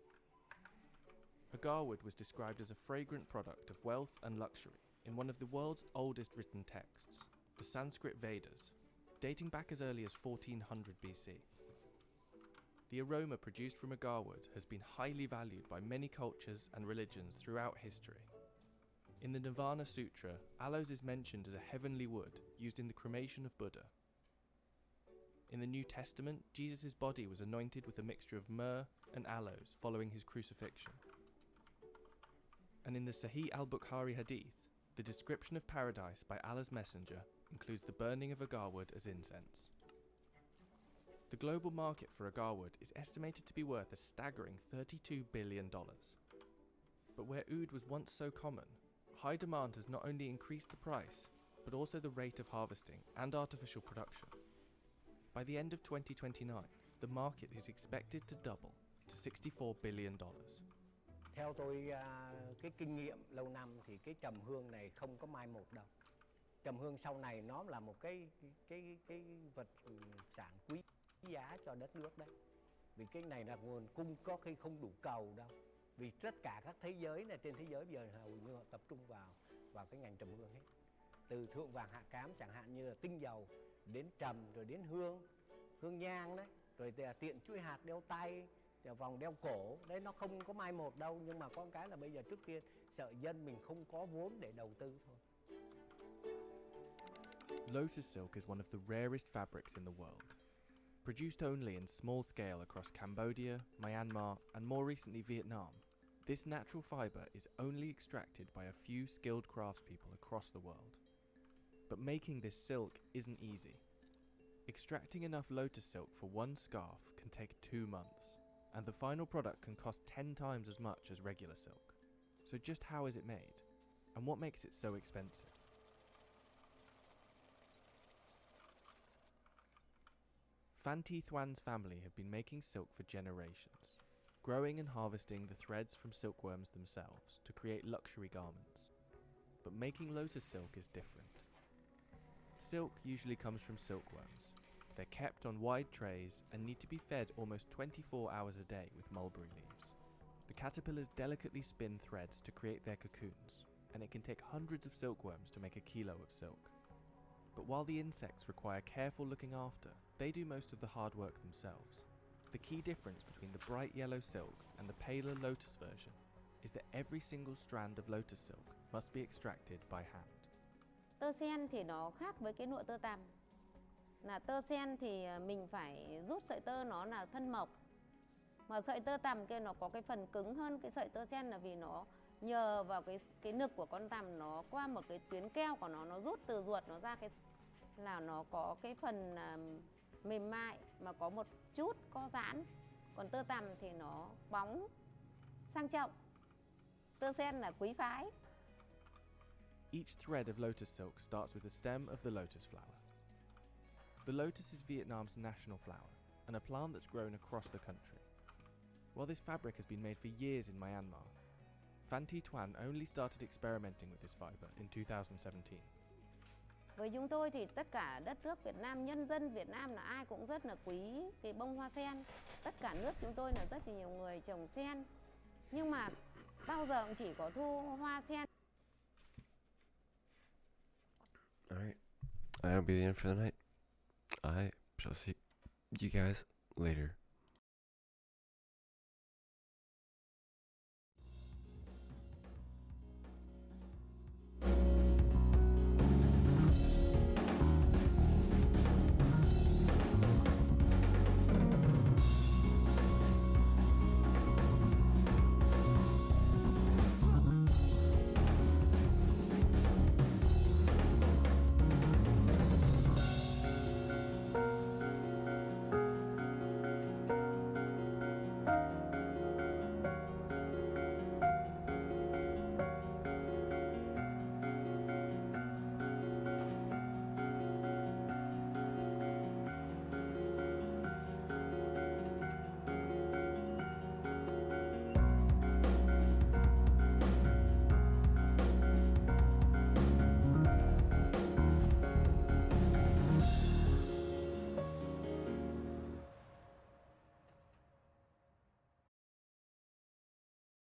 Agarwood was described as a fragrant product of wealth and luxury in one of the world's oldest written texts, the Sanskrit Vedas, dating back as early as 1400 BC. The aroma produced from agarwood has been highly valued by many cultures and religions throughout history. In the Nirvana Sutra, aloes is mentioned as a heavenly wood used in the cremation of Buddha. In the New Testament, Jesus' body was anointed with a mixture of myrrh and aloes following his crucifixion. And in the Sahih al-Bukhari hadith, the description of paradise by Allah's messenger includes the burning of agarwood as incense. The global market for agarwood is estimated to be worth a staggering $32 billion. But where oud was once so common, high demand has not only increased the price, but also the rate of harvesting and artificial production. By the end of 2029, the market is expected to double to $64 billion. Theo tôi cái kinh nghiệm lâu năm thì cái trầm hương này không có mai một đâu. Trầm hương sau này nó là một cái vật sản quý giá cho đất nước đấy. Vì cái này là nguồn cung có khi không đủ cầu đâu. Vì tất cả các thế giới này trên thế giới bây giờ hầu như họ tập trung vào cái ngành trầm hương hết. Từ thượng vàng hạ cám chẳng hạn như là tinh dầu đến trầm, rồi đến hương nhang đấy, rồi tiện chuỗi hạt đeo tay, vòng đeo cổ đấy, nó không có mai một đâu. Nhưng mà có một cái là bây giờ trước tiên sợ dân mình không có vốn để đầu tư thôi. Lotus silk is one of the rarest fabrics in the world. Produced only in small scale across Cambodia, Myanmar, and more recently Vietnam, this natural fibre is only extracted by a few skilled craftspeople across the world. But making this silk isn't easy. Extracting enough lotus silk for one scarf can take 2 months, and the final product can cost 10 times as much as regular silk. So just how is it made? And what makes it so expensive? Phan Thi Thuan's family have been making silk for generations, growing and harvesting the threads from silkworms themselves to create luxury garments. But making lotus silk is different. Silk usually comes from silkworms. They're kept on wide trays and need to be fed almost 24 hours a day with mulberry leaves. The caterpillars delicately spin threads to create their cocoons, and it can take hundreds of silkworms to make a kilo of silk. But while the insects require careful looking after, they do most of the hard work themselves. The key difference between the bright yellow silk and the paler lotus version is that every single strand of lotus silk must be extracted by hand. Tơ sen thì nó khác với cái lụa tơ tằm. Là tơ sen thì mình phải rút sợi tơ nó là thân mộc. Mà sợi tơ tằm kia nó có cái phần cứng hơn cái sợi tơ sen là vì nó nhờ vào cái nực của con tằm, nó qua một cái tuyến keo của nó rút từ ruột nó ra, cái là nó có cái phần mềm mại mà có một chút co giãn. Còn tơ tằm thì nó bóng sang trọng. Tơ sen là quý phái. Each thread of lotus silk starts with the stem of the lotus flower. The lotus is Vietnam's national flower and a plant that's grown across the country. While this fabric has been made for years in Myanmar, Phan Thi Toan only started experimenting with this fibre in 2017. Với chúng tôi thì tất cả đất nước Việt Nam, nhân dân Việt Nam là ai cũng rất là quý cái bông hoa sen. Tất cả nước chúng tôi là rất là nhiều người trồng sen. Nhưng mà bao giờ cũng chỉ có thu hoa sen. Alright, that'll be the end for the night. I shall see you guys later.